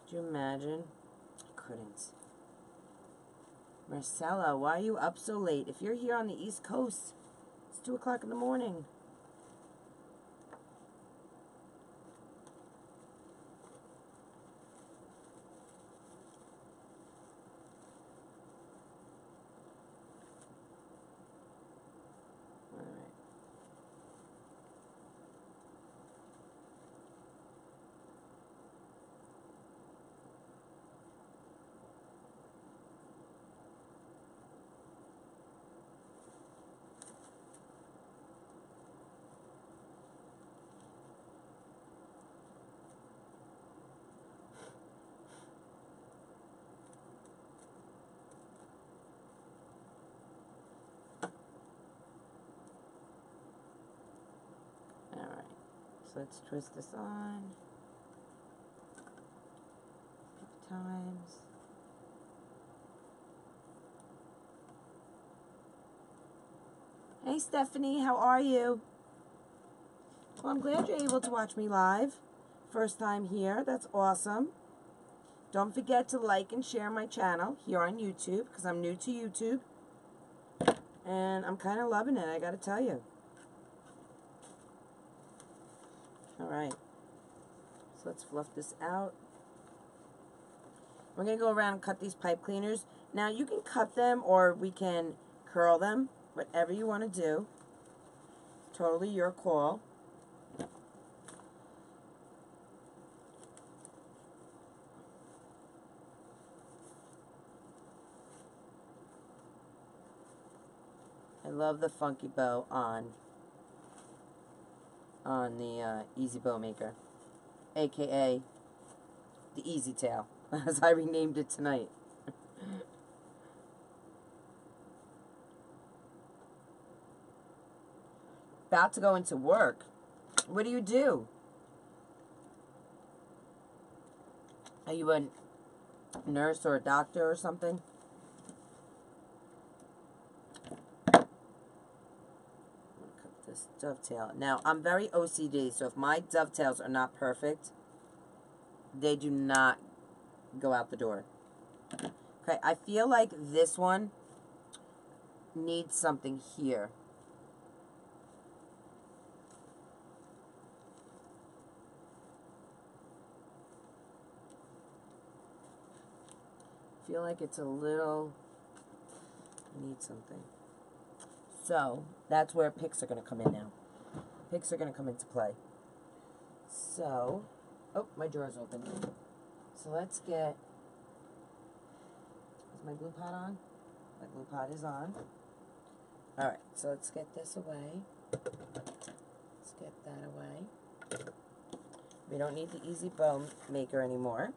Could you imagine? I couldn't. Marcella, why are you up so late? If you're here on the East Coast, it's 2 o'clock in the morning. Alright, so let's twist this on. 50 times. Hey Stephanie, how are you? Well, I'm glad you're able to watch me live. First time here, that's awesome. Don't forget to like and share my channel here on YouTube, because I'm new to YouTube. And I'm kind of loving it, I gotta tell you. Alright, so let's fluff this out. We're going to go around and cut these pipe cleaners. Now, you can cut them or we can curl them, whatever you want to do. Totally your call. I love the funky bow on the Easy Bow Maker, aka the Easy Tail, as I renamed it tonight. About to go into work. What do you do? Are you a nurse or a doctor or something? This dovetail. Now, I'm very OCD, so if my dovetails are not perfect, they do not go out the door. Okay, I feel like this one needs something here. I feel like it's a little, need something. So, that's where picks are going to come in now. Picks are going to come into play. So, oh, my drawer's open. So let's get, is my glue pot on? My glue pot is on. Alright, so let's get this away. Let's get that away. We don't need the Easy Bow Maker anymore.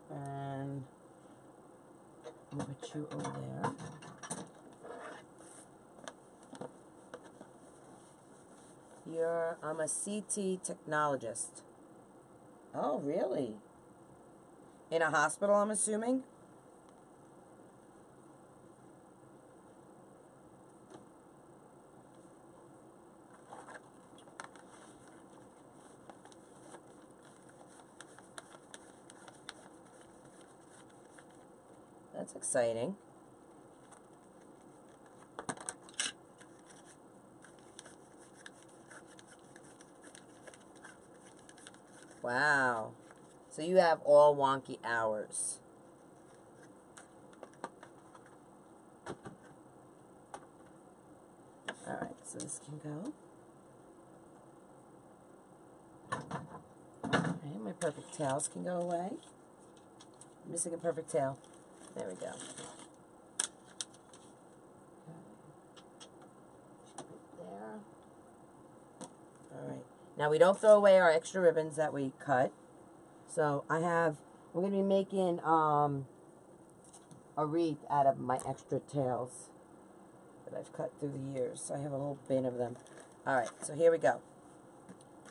And we'll put you over there. I'm a CT technologist. Oh, really? In a hospital, I'm assuming? That's exciting. Wow. So you have all wonky hours. Alright, so this can go. Alright, my perfect tails can go away. I'm missing a perfect tail. There we go. There. Alright. Now we don't throw away our extra ribbons that we cut. So we're going to be making a wreath out of my extra tails that I've cut through the years. So I have a whole bin of them. Alright, so here we go.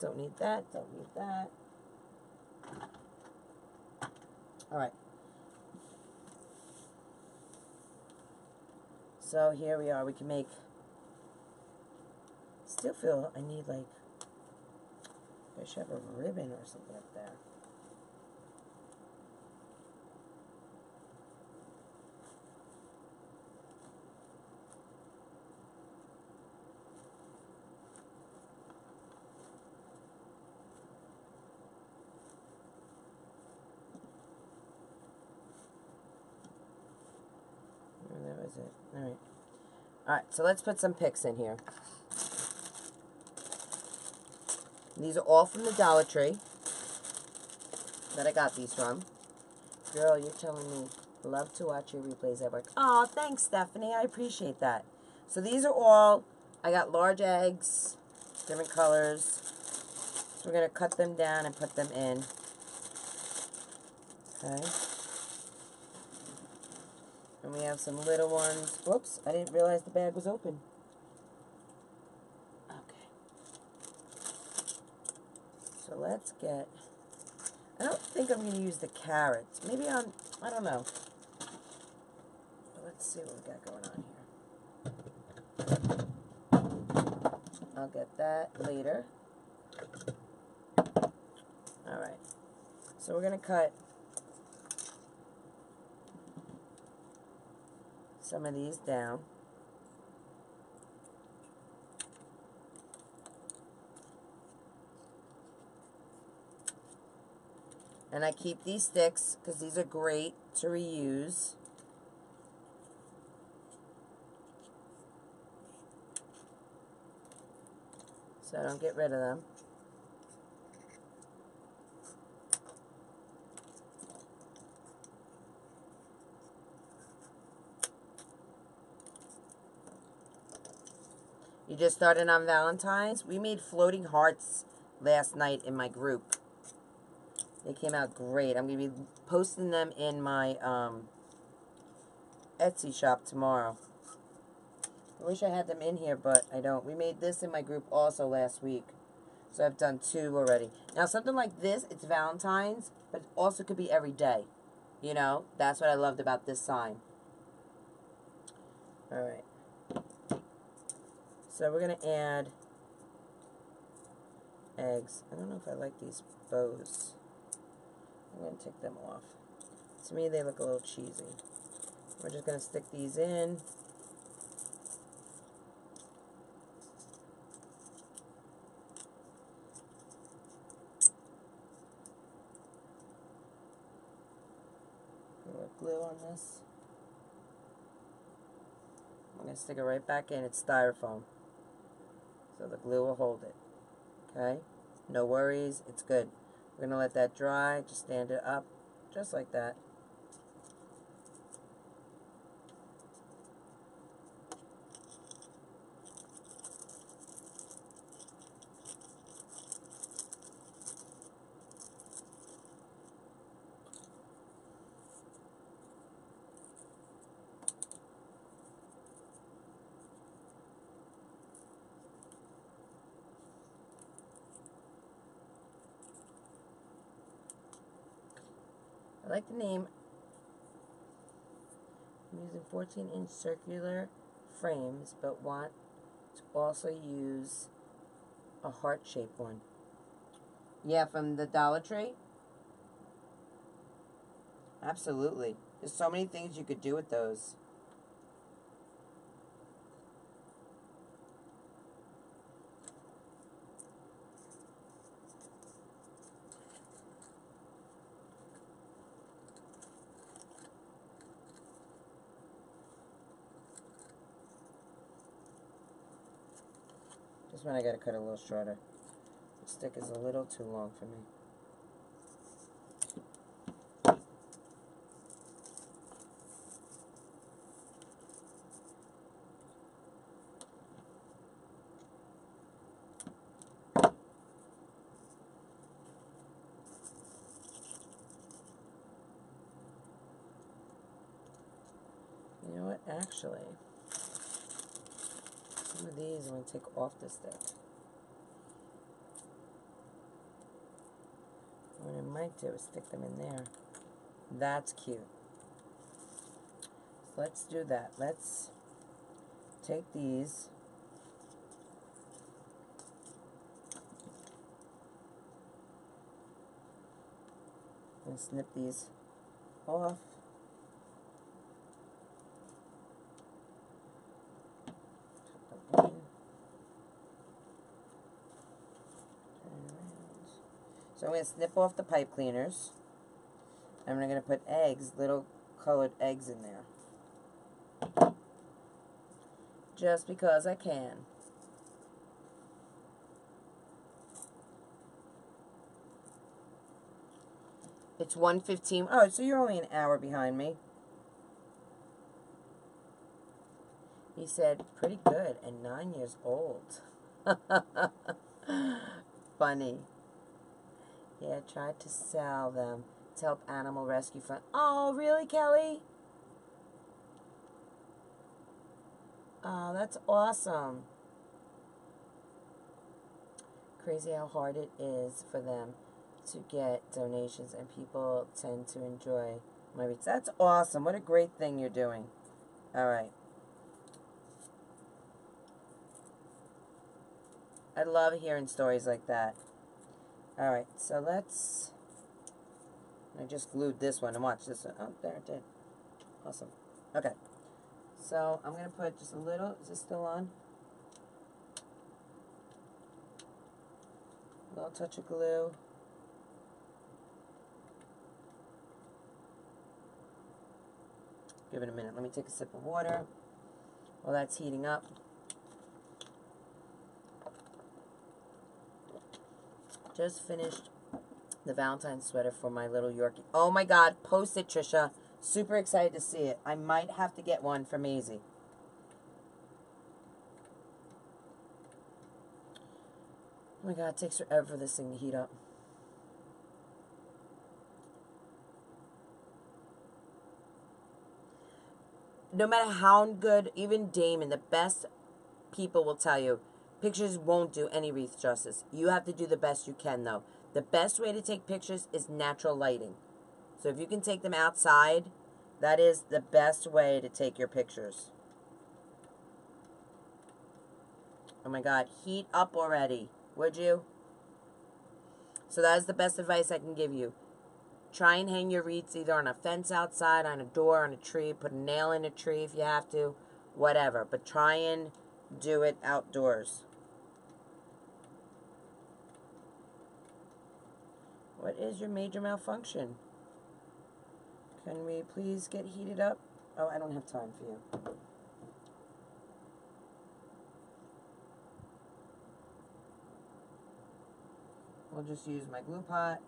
Don't need that, don't need that. Alright. So here we are. We can make, still feel I need like, I should have a ribbon or something up there. And that was it. Alright. Alright, so let's put some picks in here. These are all from the Dollar Tree that I got these from. Girl, you're telling me, love to watch your replays at work. Oh, thanks, Stephanie. I appreciate that. So these are all, I got large eggs, different colors. So we're going to cut them down and put them in. Okay. And we have some little ones. Whoops, I didn't realize the bag was open. Okay. So let's get, I don't think I'm going to use the carrots. Maybe I don't know. But let's see what we got going on here. I'll get that later. Alright. So we're going to cut some of these down. And I keep these sticks because these are great to reuse. So I don't get rid of them. You just started on Valentine's? We made floating hearts last night in my group. They came out great. I'm going to be posting them in my Etsy shop tomorrow. I wish I had them in here, but I don't. We made this in my group also last week. So I've done 2 already. Now, something like this, it's Valentine's, but it also could be every day. You know, that's what I loved about this sign. Alright. So we're going to add eggs. I don't know if I like these bows. I'm going to take them off. To me, they look a little cheesy. We're just going to stick these in. A little glue on this. I'm going to stick it right back in. It's styrofoam. So the glue will hold it. Okay? No worries. It's good. We're going to let that dry. Just stand it up. Just like that. I like the name. I'm using 14-inch circular frames, but want to also use a heart-shaped one. Yeah, from the Dollar Tree? Absolutely. There's so many things you could do with those. This one I gotta cut a little shorter. The stick is a little too long for me. You know what? Actually, some of these I'm going to take off the stick. What I might do is stick them in there. That's cute. So let's do that. Let's take these. And snip these off. So I'm going to snip off the pipe cleaners. And I'm going to put eggs, little colored eggs in there. Just because I can. It's 1:15. Oh, so you're only an hour behind me. He said, pretty good, and 9 years old. Funny. Yeah, tried to sell them to help Animal Rescue Fund. Oh, really, Kelly? Oh, that's awesome. Crazy how hard it is for them to get donations, and people tend to enjoy my reads. That's awesome. What a great thing you're doing. All right. I love hearing stories like that. All right, so let's... I just glued this one, and watch this one. Oh, there it did. Awesome. Okay. So I'm going to put just a little... Is this still on? A little touch of glue. Give it a minute. Let me take a sip of water while that's heating up. Just finished the Valentine's sweater for my little Yorkie. Oh my God, post it, Trisha. Super excited to see it. I might have to get one for Maisie. Oh my God, it takes forever for this thing to heat up. No matter how good, even Damon, the best people will tell you, pictures won't do any wreath justice. You have to do the best you can, though. The best way to take pictures is natural lighting. So if you can take them outside, that is the best way to take your pictures. Oh my God, heat up already, would you? So that is the best advice I can give you. Try and hang your wreaths either on a fence outside, on a door, on a tree. Put a nail in a tree if you have to. Whatever. But try and do it outdoors. What is your major malfunction? Can we please get heated up? Oh, I don't have time for you. We'll just use my glue pot.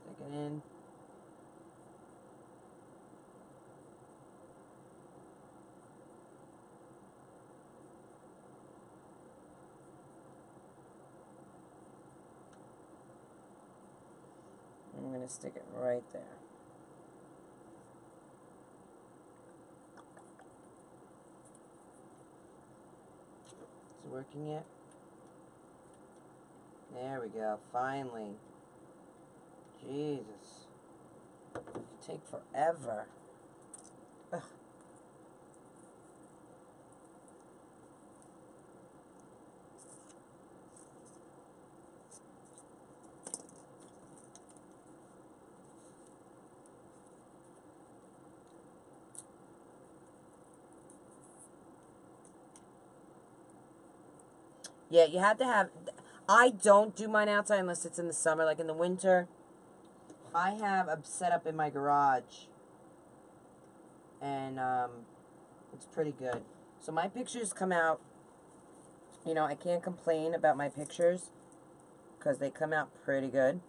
Stick it in. And I'm going to stick it right there. Is it working yet? There we go. Finally. Jesus. Take forever. Ugh. Yeah, you have to have... I don't do mine outside unless it's in the summer. Like in the winter, I have a setup in my garage. And it's pretty good. So my pictures come out You know, I can't complain about my pictures because they come out pretty good.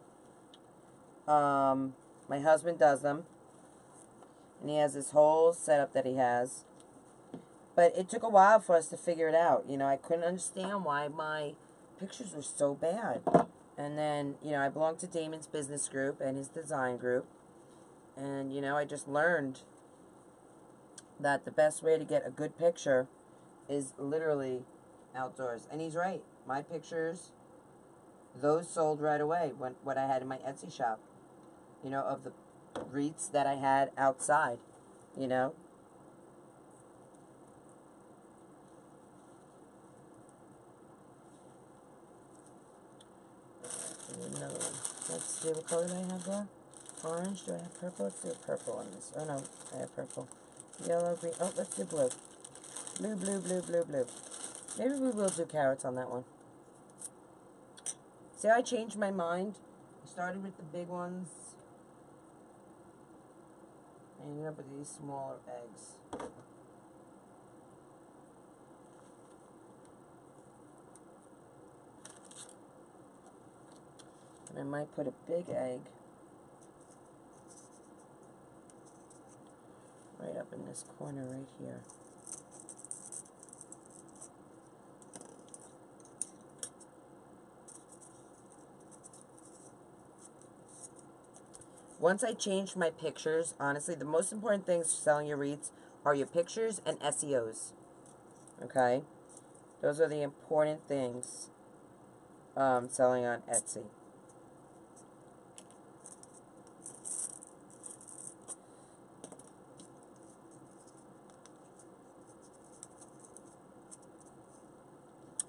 My husband does them, and he has this whole setup that he has. But it took a while for us to figure it out. You know, I couldn't understand why my pictures were so bad. And then, you know, I belong to Damon's business group and his design group. And, you know, I just learned that the best way to get a good picture is literally outdoors. And he's right. My pictures, those sold right away when what I had in my Etsy shop. You know, of the wreaths that I had outside, you know. No, let's see what color do I have there. Orange. Do I have purple? Let's do purple on this. Oh no, I have purple. Yellow, green. Oh, let's do blue. Blue, blue, blue, blue, blue. Maybe we will do carrots on that one. See how I changed my mind? I started with the big ones. I ended up with these smaller eggs. And I might put a big egg right up in this corner right here. Once I changed my pictures, honestly, the most important things for selling your wreaths are your pictures and SEOs. Okay? Those are the important things selling on Etsy.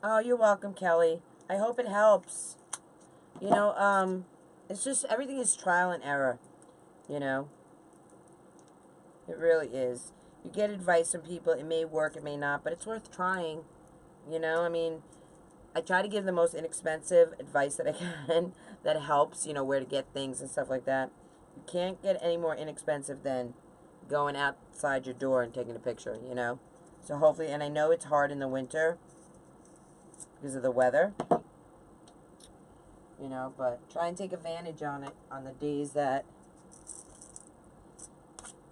Oh, you're welcome, Kelly. I hope it helps. You know, it's just, everything is trial and error. You know? It really is. You get advice from people. It may work, it may not, but it's worth trying. You know, I mean, I try to give the most inexpensive advice that I can that helps, you know, where to get things and stuff like that. You can't get any more inexpensive than going outside your door and taking a picture, you know? So hopefully, and I know it's hard in the winter because of the weather, you know, but try and take advantage on it on the days that,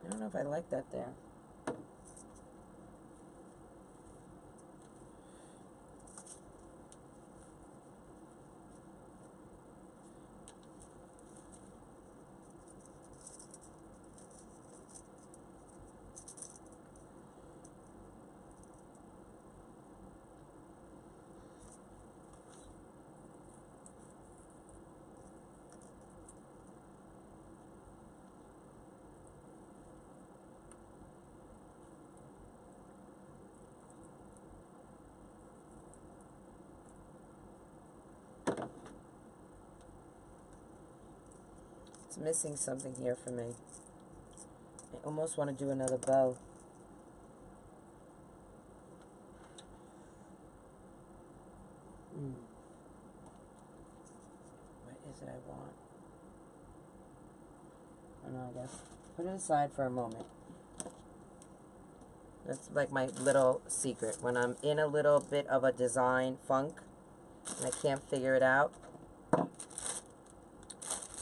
I don't know if I like that there. It's missing something here for me. I almost want to do another bow. What is it I want? I don't know, I guess. Put it aside for a moment. That's like my little secret. When I'm in a little bit of a design funk and I can't figure it out,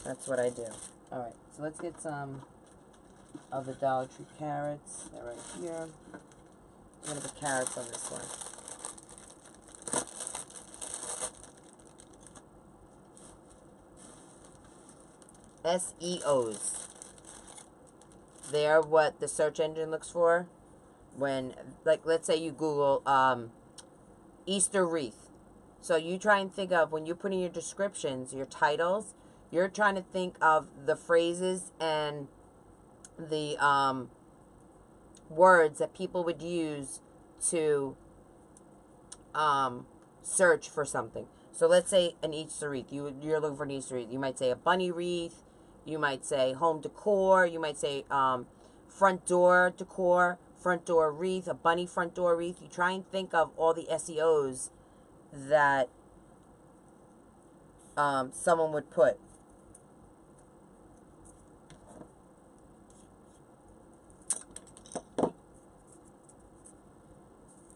that's what I do. Alright, so let's get some of the Dollar Tree carrots. They're right here. I'm going to put carrots on this one. SEOs. They're what the search engine looks for when, like, let's say you Google Easter wreath. So you try and think of, when you're putting your descriptions, your titles, you're trying to think of the phrases and the words that people would use to search for something. So let's say an Easter wreath. You're looking for an Easter wreath. You might say a bunny wreath. You might say home decor. You might say front door decor, front door wreath, a bunny front door wreath. You try and think of all the SEOs that someone would put.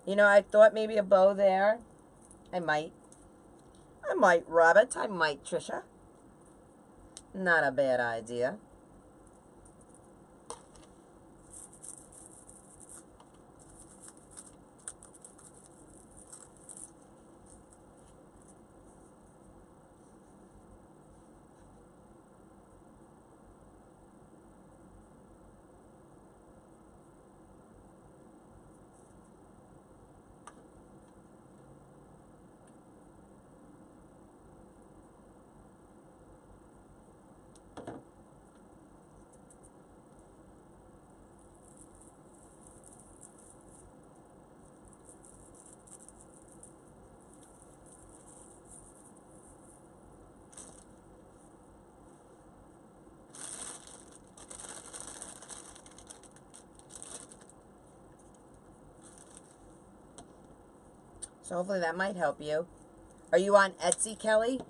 You know, I thought maybe a bow there. I might. I might, Robert. I might, Trisha. Not a bad idea. So hopefully that might help you. Are you on Etsy, Kelly?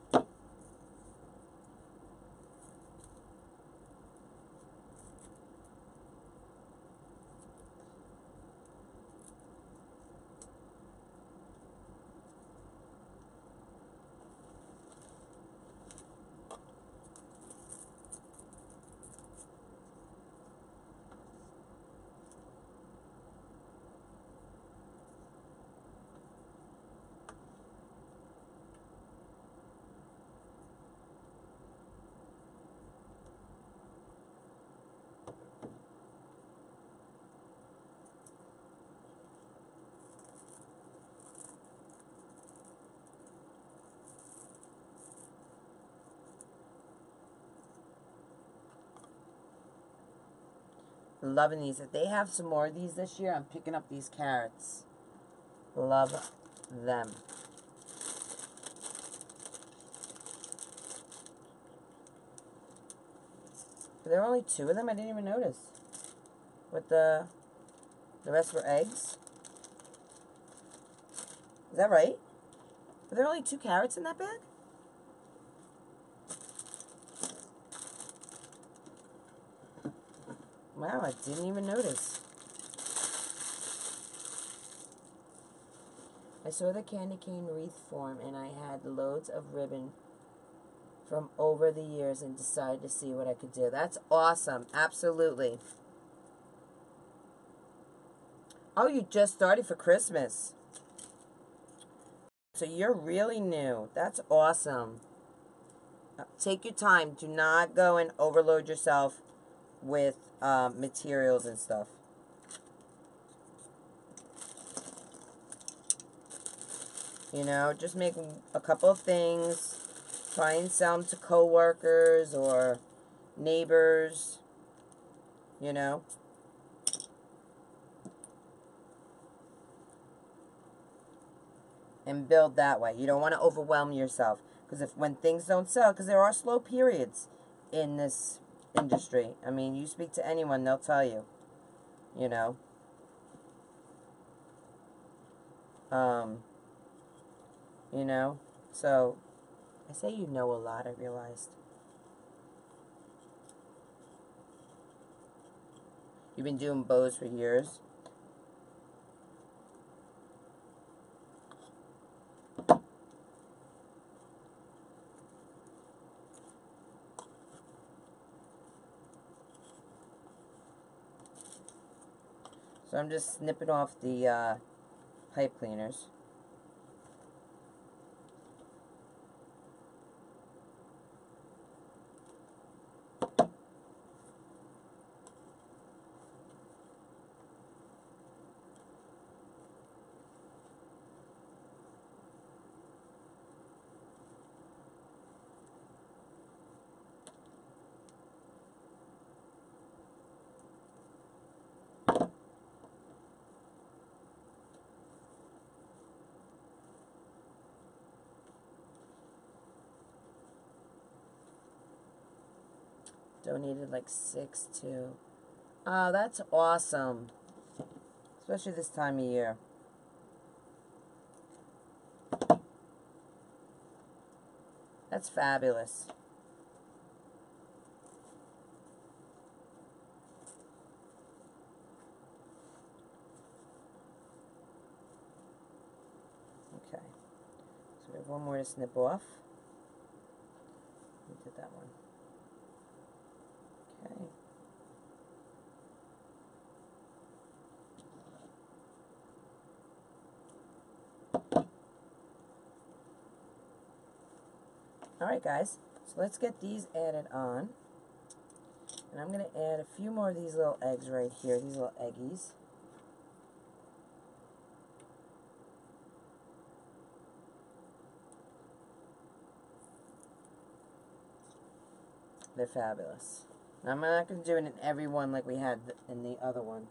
Loving these. If they have some more of these this year, I'm picking up these carrots. Love them. There are only 2 of them? I didn't even notice. With the rest were eggs? Is that right? Were there only 2 carrots in that bag? Wow, I didn't even notice. I saw the candy cane wreath form and I had loads of ribbon from over the years and decided to see what I could do. That's awesome. Absolutely. Oh, you just started for Christmas. So you're really new. That's awesome. Take your time. Do not go and overload yourself with materials and stuff. You know, just make a couple of things. Try and sell them to coworkers or neighbors. You know. And build that way. You don't want to overwhelm yourself. Because when things don't sell, because there are slow periods in this industry. I mean, you speak to anyone, they'll tell you. You know. You know. So, I say you know a lot, I realized. You've been doing bows for years. So I'm just snipping off the pipe cleaners. Donated like 6 too. Oh, that's awesome. Especially this time of year. That's fabulous. Okay. one more to snip off. We did that one. Okay. Alright guys, so let's get these added on. And I'm going to add a few more of these little eggs right here, these little eggies. They're fabulous. Now, I'm not going to do it in every one like we had in the other one.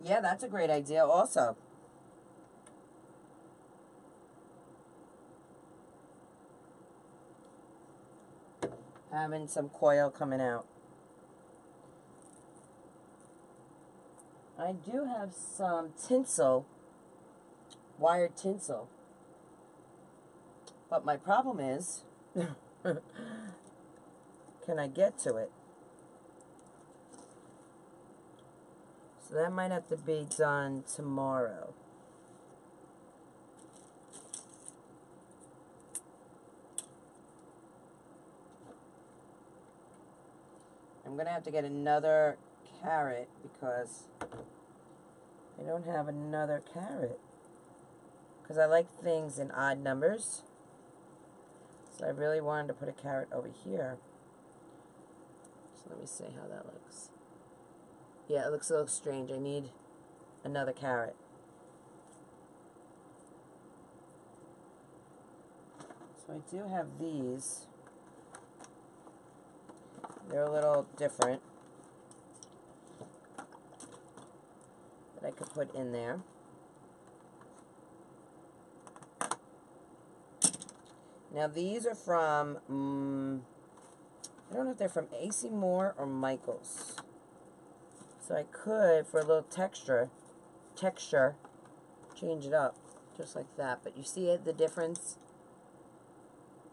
Yeah, that's a great idea also. Having some coil coming out. I do have some tinsel, wired tinsel. But my problem is, can I get to it? So that might have to be done tomorrow. I'm going to have to get another carrot because I don't have another carrot. Because I like things in odd numbers. So I really wanted to put a carrot over here. So let me see how that looks. Yeah, it looks a little strange. I need another carrot. So I do have these. They're a little different that I could put in there. Now these are from, I don't know if they're from AC Moore or Michaels. So I could, for a little texture, change it up just like that. But you see the difference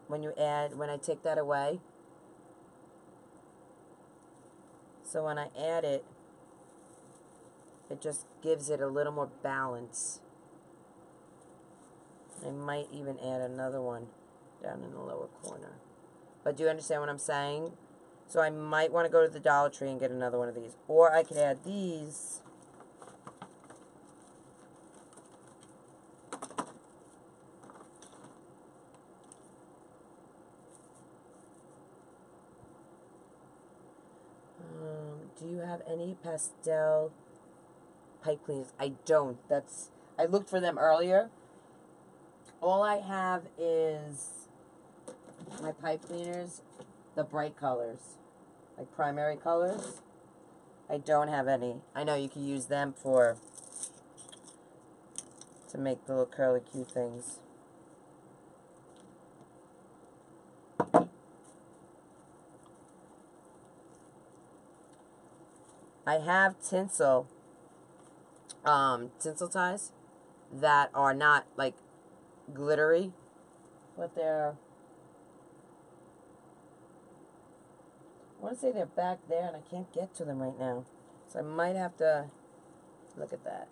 when you add, when I take that away? So when I add it, it just gives it a little more balance. I might even add another one down in the lower corner. But do you understand what I'm saying? So I might want to go to the Dollar Tree and get another one of these. Or I could add these. Do you have any pastel pipe cleaners? I don't. I looked for them earlier. All I have is my pipe cleaners, the bright colors, like primary colors. I don't have any. I know you can use them to make the little curly cute things. I have tinsel ties that are not like glittery, but they're, I want to say they're back there and I can't get to them right now. So I might have to look at that.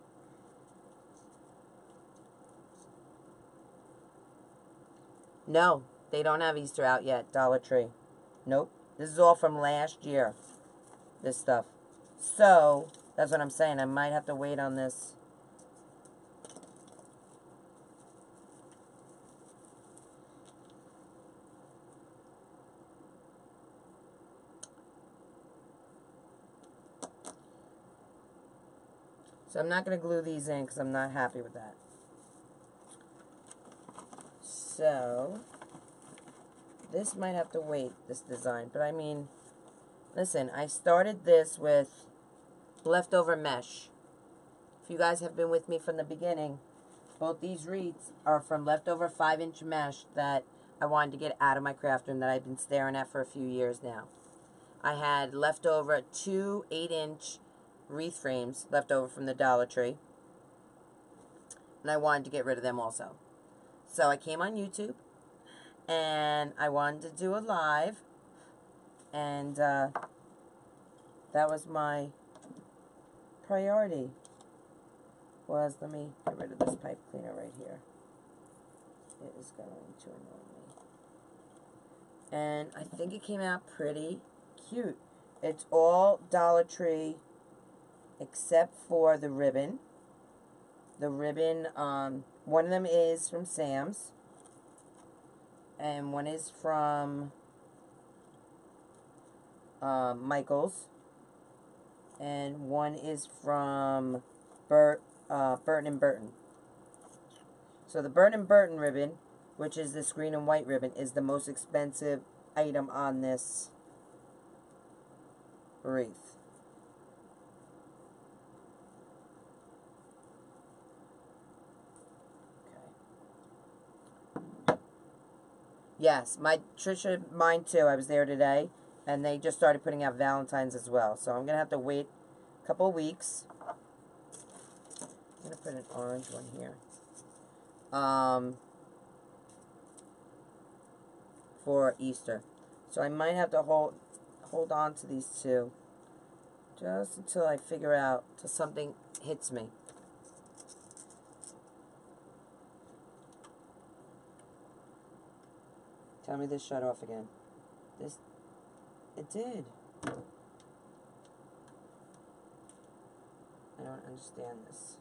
No, they don't have Easter out yet, Dollar Tree. Nope. This is all from last year, this stuff. So, that's what I'm saying. I might have to wait on this. So I'm not going to glue these in because I'm not happy with that. So, this might have to wait, this design. But I mean, listen, I started this with leftover mesh. If you guys have been with me from the beginning, both these wreaths are from leftover 5-inch mesh that I wanted to get out of my craft room that I've been staring at for a few years now. I had leftover 2 8-inch wreath frames left over from the Dollar Tree, and I wanted to get rid of them also. So I came on YouTube and I wanted to do a live, and that was my priority. Was, let me get rid of this pipe cleaner right here. It is going to annoy me. And I think it came out pretty cute. It's all Dollar Tree except for the ribbon. The ribbon, one of them is from Sam's, and one is from Michael's, and one is from Burton & Burton. So the Burton & Burton ribbon, which is this green and white ribbon, is the most expensive item on this wreath. Okay. Yes, mine too. I was there today, and they just started putting out Valentine's as well. So I'm going to have to wait a couple of weeks. I'm going to put an orange one here. For Easter. So I might have to hold on to these two just until I figure out, till something hits me. Tell me this shut off again. It did. I don't understand this.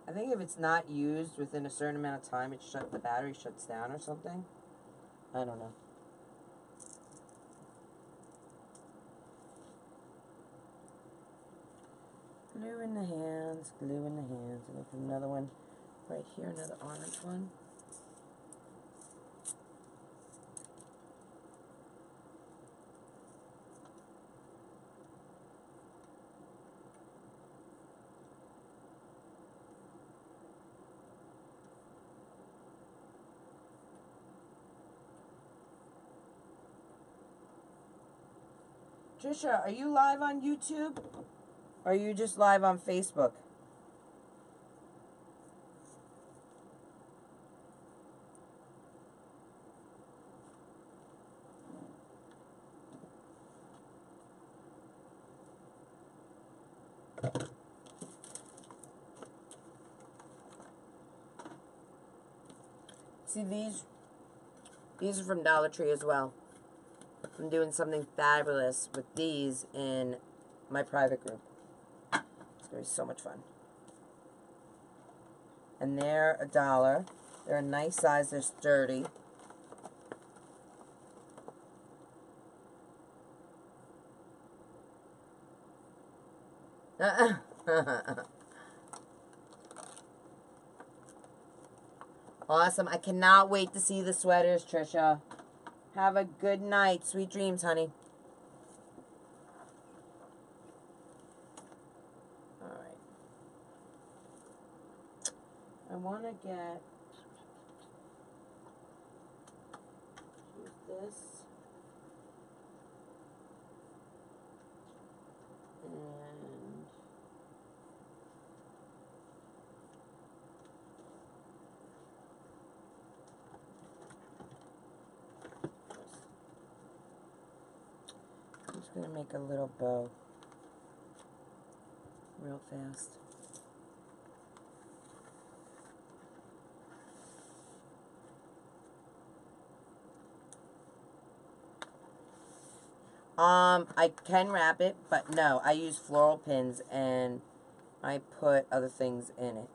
I think if it's not used within a certain amount of time, the battery shuts down or something. I don't know. Glue in the hands, glue in the hands. And there's another one right here, another orange one. Trisha, are you live on YouTube? Or are you just live on Facebook? See, these are from Dollar Tree as well. I'm doing something fabulous with these in my private group. It's going to be so much fun. And they're $1. They're a nice size. They're sturdy. Awesome. I cannot wait to see the sweaters, Trisha. Have a good night. Sweet dreams, honey. Alright. I want to get... use this. And... I'm just going to make a little bow real fast. I can wrap it, but no, I use floral pins and I put other things in it.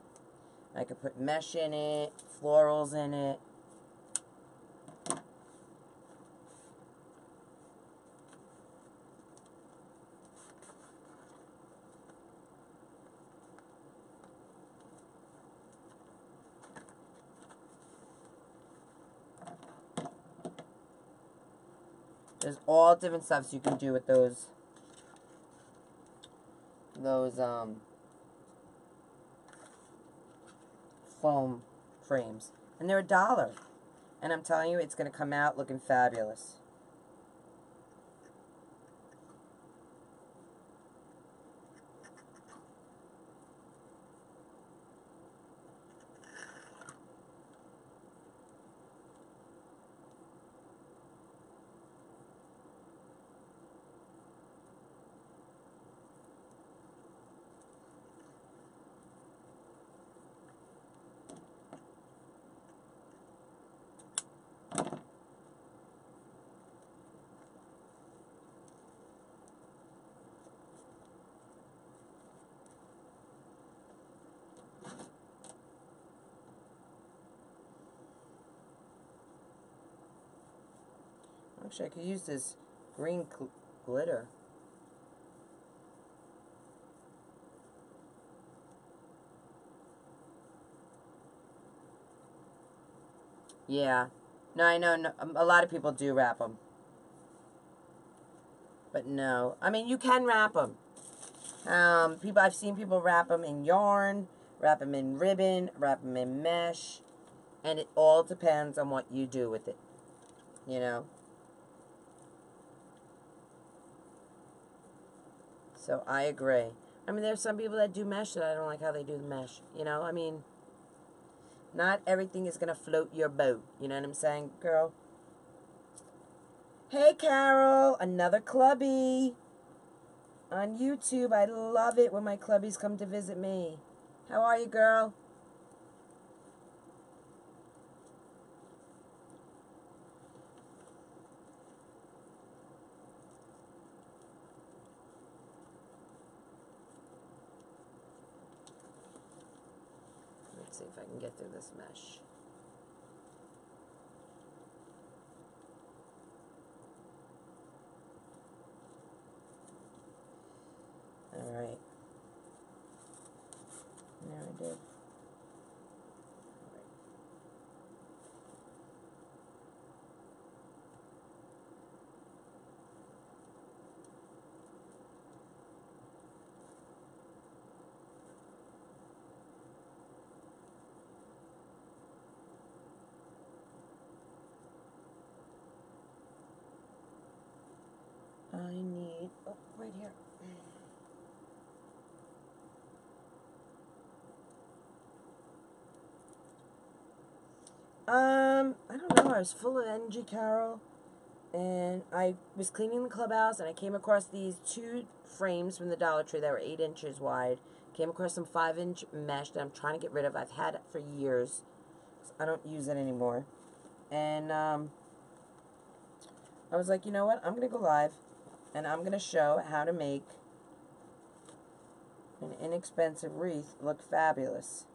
I could put mesh in it, florals in it. There's all different stuff you can do with those foam frames. And they're $1. And I'm telling you, it's going to come out looking fabulous. Actually, I could use this green glitter. Yeah. No, I know a lot of people do wrap them. But no. I mean, you can wrap them. I've seen people wrap them in yarn, wrap them in ribbon, wrap them in mesh. And it all depends on what you do with it. You know? So I agree. I mean, there's some people that do mesh that I don't like how they do the mesh. You know, I mean, not everything is going to float your boat. You know what I'm saying, girl? Hey, Carol, another clubby on YouTube. I love it when my clubbies come to visit me. How are you, girl? Let's see if I can get through this mesh. All right. There I did. I need, oh, right here. I don't know. I was full of energy, Carol, and I was cleaning the clubhouse, and I came across these 2 frames from the Dollar Tree that were 8 inches wide. Came across some 5-inch mesh that I'm trying to get rid of. I've had it for years. I don't use it anymore. And I was like, you know what? I'm going to go live, and I'm going to show how to make an inexpensive wreath look fabulous.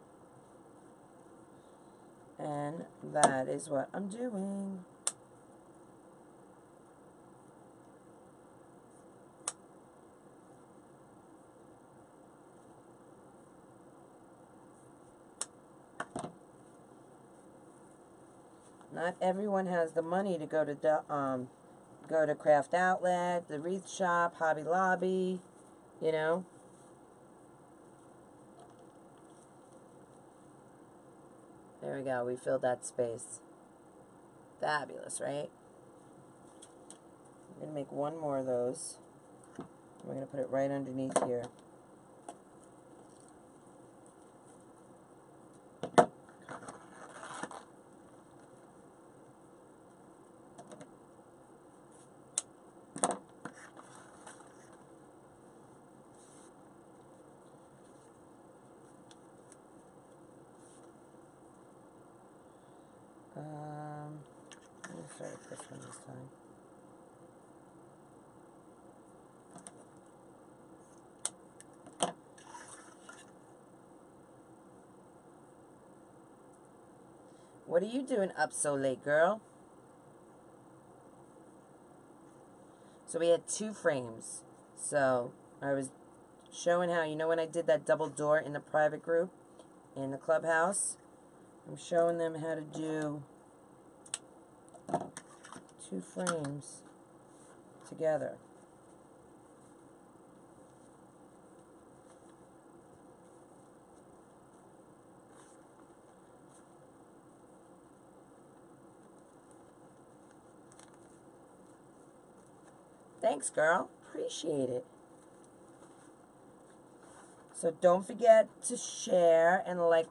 And that is what I'm doing. Not everyone has the money to go to Craft Outlet, the Wreath Shop, Hobby Lobby, you know. There we go. We filled that space. Fabulous, right? I'm going to make one more of those. We're going to put it right underneath here. Let me start with this one this time. What are you doing up so late, girl? So we had 2 frames. So I was showing how, you know, when I did that double door in the private group in the clubhouse, I'm showing them how to do 2 frames together. Thanks, girl. Appreciate it. So don't forget to share and like.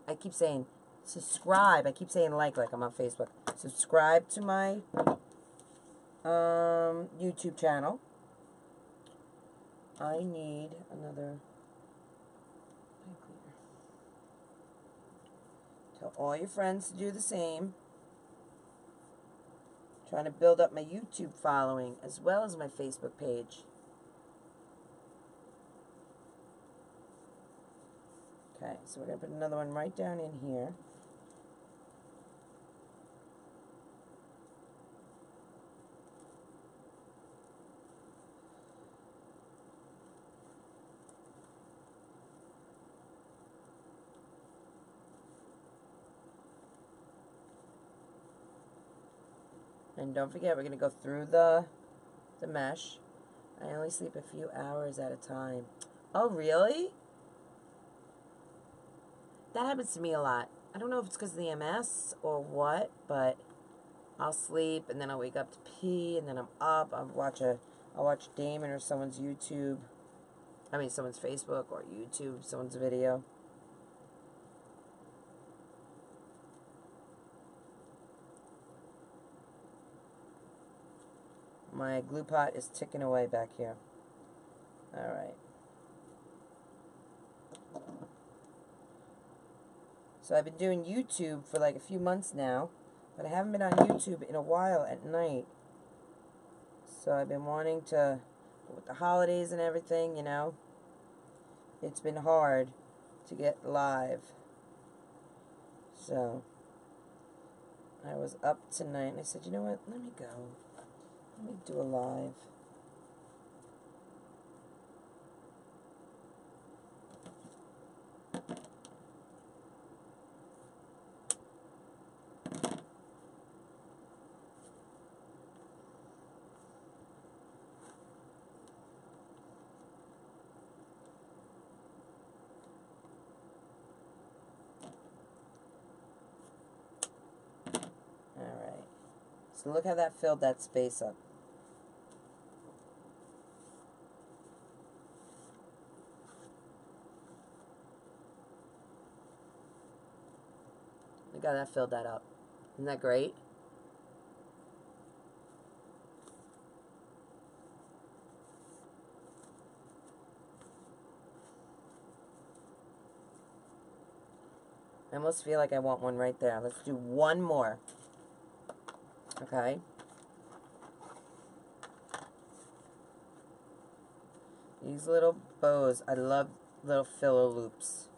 I keep saying subscribe. I keep saying like I'm on Facebook. Subscribe to my YouTube channel. I need another. Tell all your friends to do the same. Trying to build up my YouTube following as well as my Facebook page. Okay, so we're going to put another one right down in here. And don't forget, we're going to go through the mesh. I only sleep a few hours at a time. Oh, really? That happens to me a lot. I don't know if it's because of the MS or what, but I'll sleep and then I'll wake up to pee and then I'm up. I'll watch Damon or someone's YouTube. I mean, someone's Facebook or YouTube, someone's video. My glue pot is ticking away back here. Alright. So I've been doing YouTube for like a few months now, but I haven't been on YouTube in a while at night. So I've been wanting to, with the holidays and everything, you know, it's been hard to get live. So I was up tonight and I said, you know what, let me go. Let me do a live. Alright. So look how that filled that space up. Look how that filled that up. Isn't that great? I almost feel like I want one right there. Let's do one more. Okay. These little bows, I love little filler loops.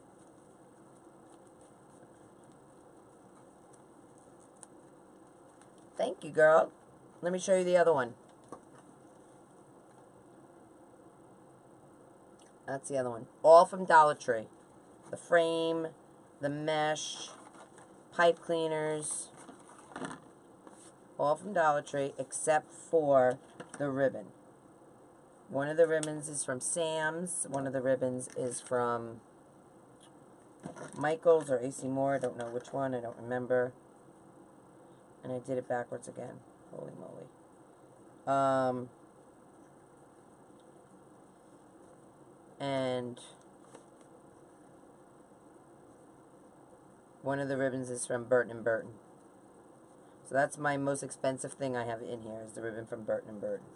Thank you, girl. Let me show you the other one. That's the other one. All from Dollar Tree. The frame, the mesh, pipe cleaners. All from Dollar Tree except for the ribbon. One of the ribbons is from Sam's. One of the ribbons is from Michael's or AC Moore. I don't know which one. I don't remember. And I did it backwards again. Holy moly. And one of the ribbons is from Burton & Burton. So that's my most expensive thing I have in here, is the ribbon from Burton & Burton.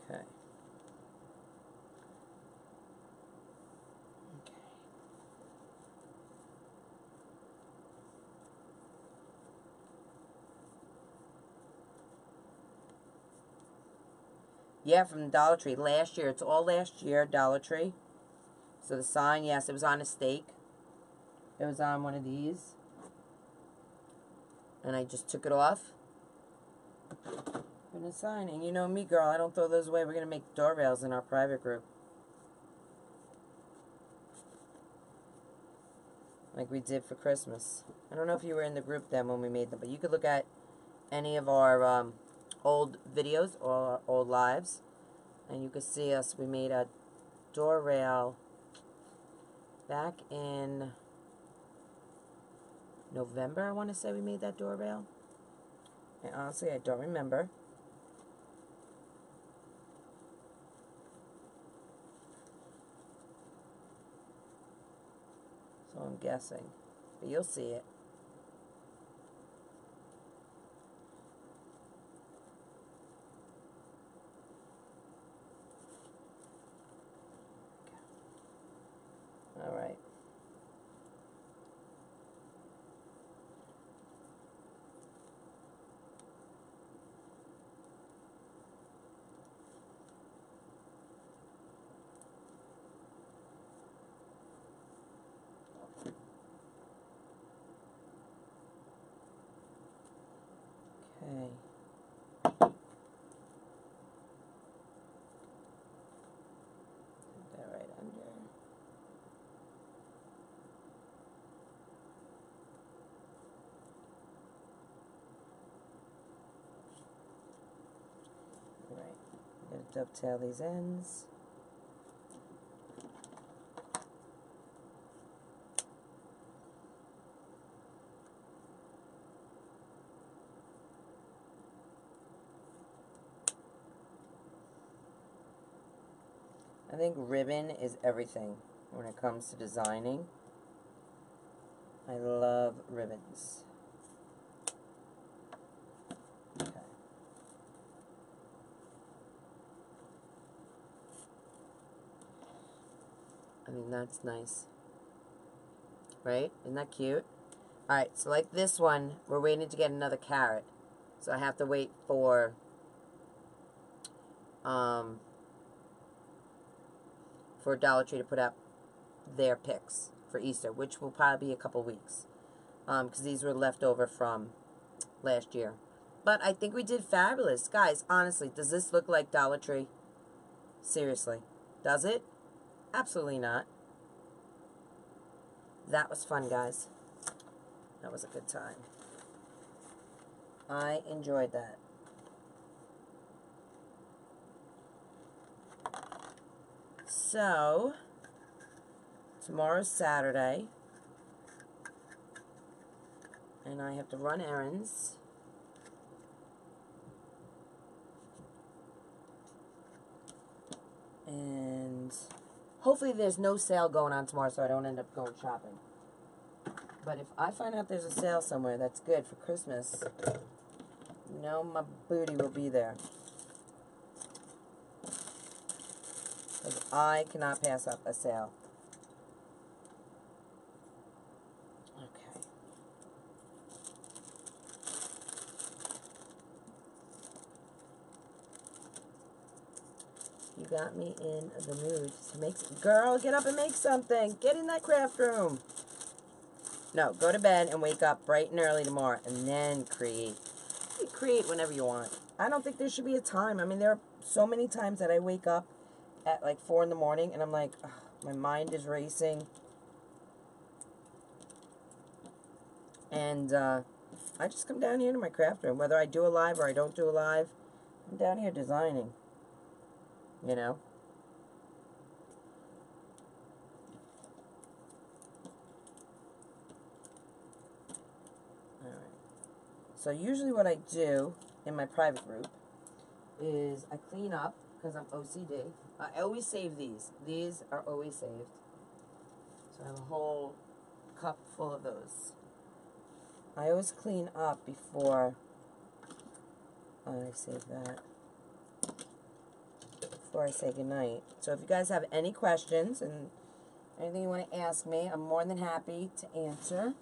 Okay. Yeah, from Dollar Tree. Last year. It's all last year, Dollar Tree. So the sign, yes, it was on a stake. It was on one of these. And I just took it off. And a sign. And you know me, girl. I don't throw those away. We're going to make door rails in our private group. Like we did for Christmas. I don't know if you were in the group then when we made them. But you could look at any of our old videos or old lives. And you could see us. We made a door rail back in November, I want to say we made that door rail. And honestly, I don't remember. So I'm guessing. But you'll see it. All right. dovetail these ends. I think ribbon is everything when it comes to designing. I love ribbons. Okay. I mean, that's nice. Right? Isn't that cute? Alright, so like this one, we're waiting to get another carrot. So I have to wait for Dollar Tree to put up their picks for Easter, which will probably be a couple weeks. Because these were left over from last year. But I think we did fabulous. Guys, honestly, does this look like Dollar Tree? Seriously. Does it? Absolutely not. That was fun, guys. That was a good time. I enjoyed that. So, tomorrow's Saturday. And I have to run errands. And hopefully there's no sale going on tomorrow so I don't end up going shopping. But if I find out there's a sale somewhere that's good for Christmas, you know my booty will be there. Because I cannot pass up a sale. Okay. You got me in the mood to make some. Girl, get up and make something. Get in that craft room. No, go to bed and wake up bright and early tomorrow and then create. You create whenever you want. I don't think there should be a time. I mean, there are so many times that I wake up at like 4 in the morning and I'm like, ugh, my mind is racing. And I just come down here to my craft room. Whether I do a live or I don't do a live, I'm down here designing. You know? Alright. So usually what I do in my private group is I clean up because I'm OCD. I always save these. These are always saved. So I have a whole cup full of those. I always clean up before I save that. Before I say goodnight. So if you guys have any questions and anything you want to ask me, I'm more than happy to answer.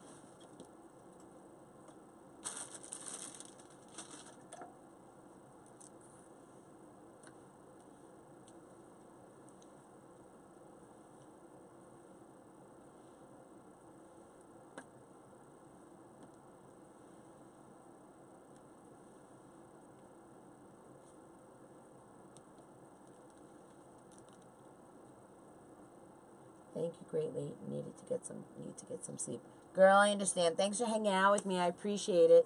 Thank you greatly. Need to get some sleep. Girl, I understand. Thanks for hanging out with me. I appreciate it.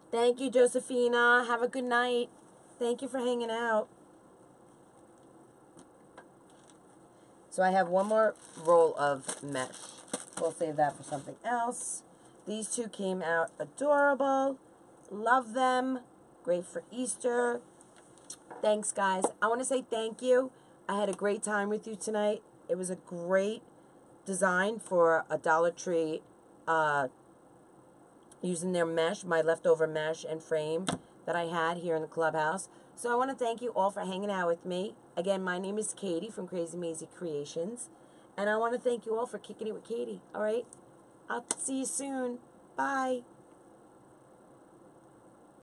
Thank you, Josephina. Have a good night. Thank you for hanging out. So I have one more roll of mesh. We'll save that for something else. These two came out adorable. Love them. Great for Easter. Thanks, guys. I want to say thank you. I had a great time with you tonight. It was a great design for a Dollar Tree using their mesh, my leftover mesh and frame that I had here in the clubhouse. So I want to thank you all for hanging out with me. Again, my name is Katie from Krazy Mazie Kreations. And I want to thank you all for kicking it with Katie. All right? I'll see you soon. Bye.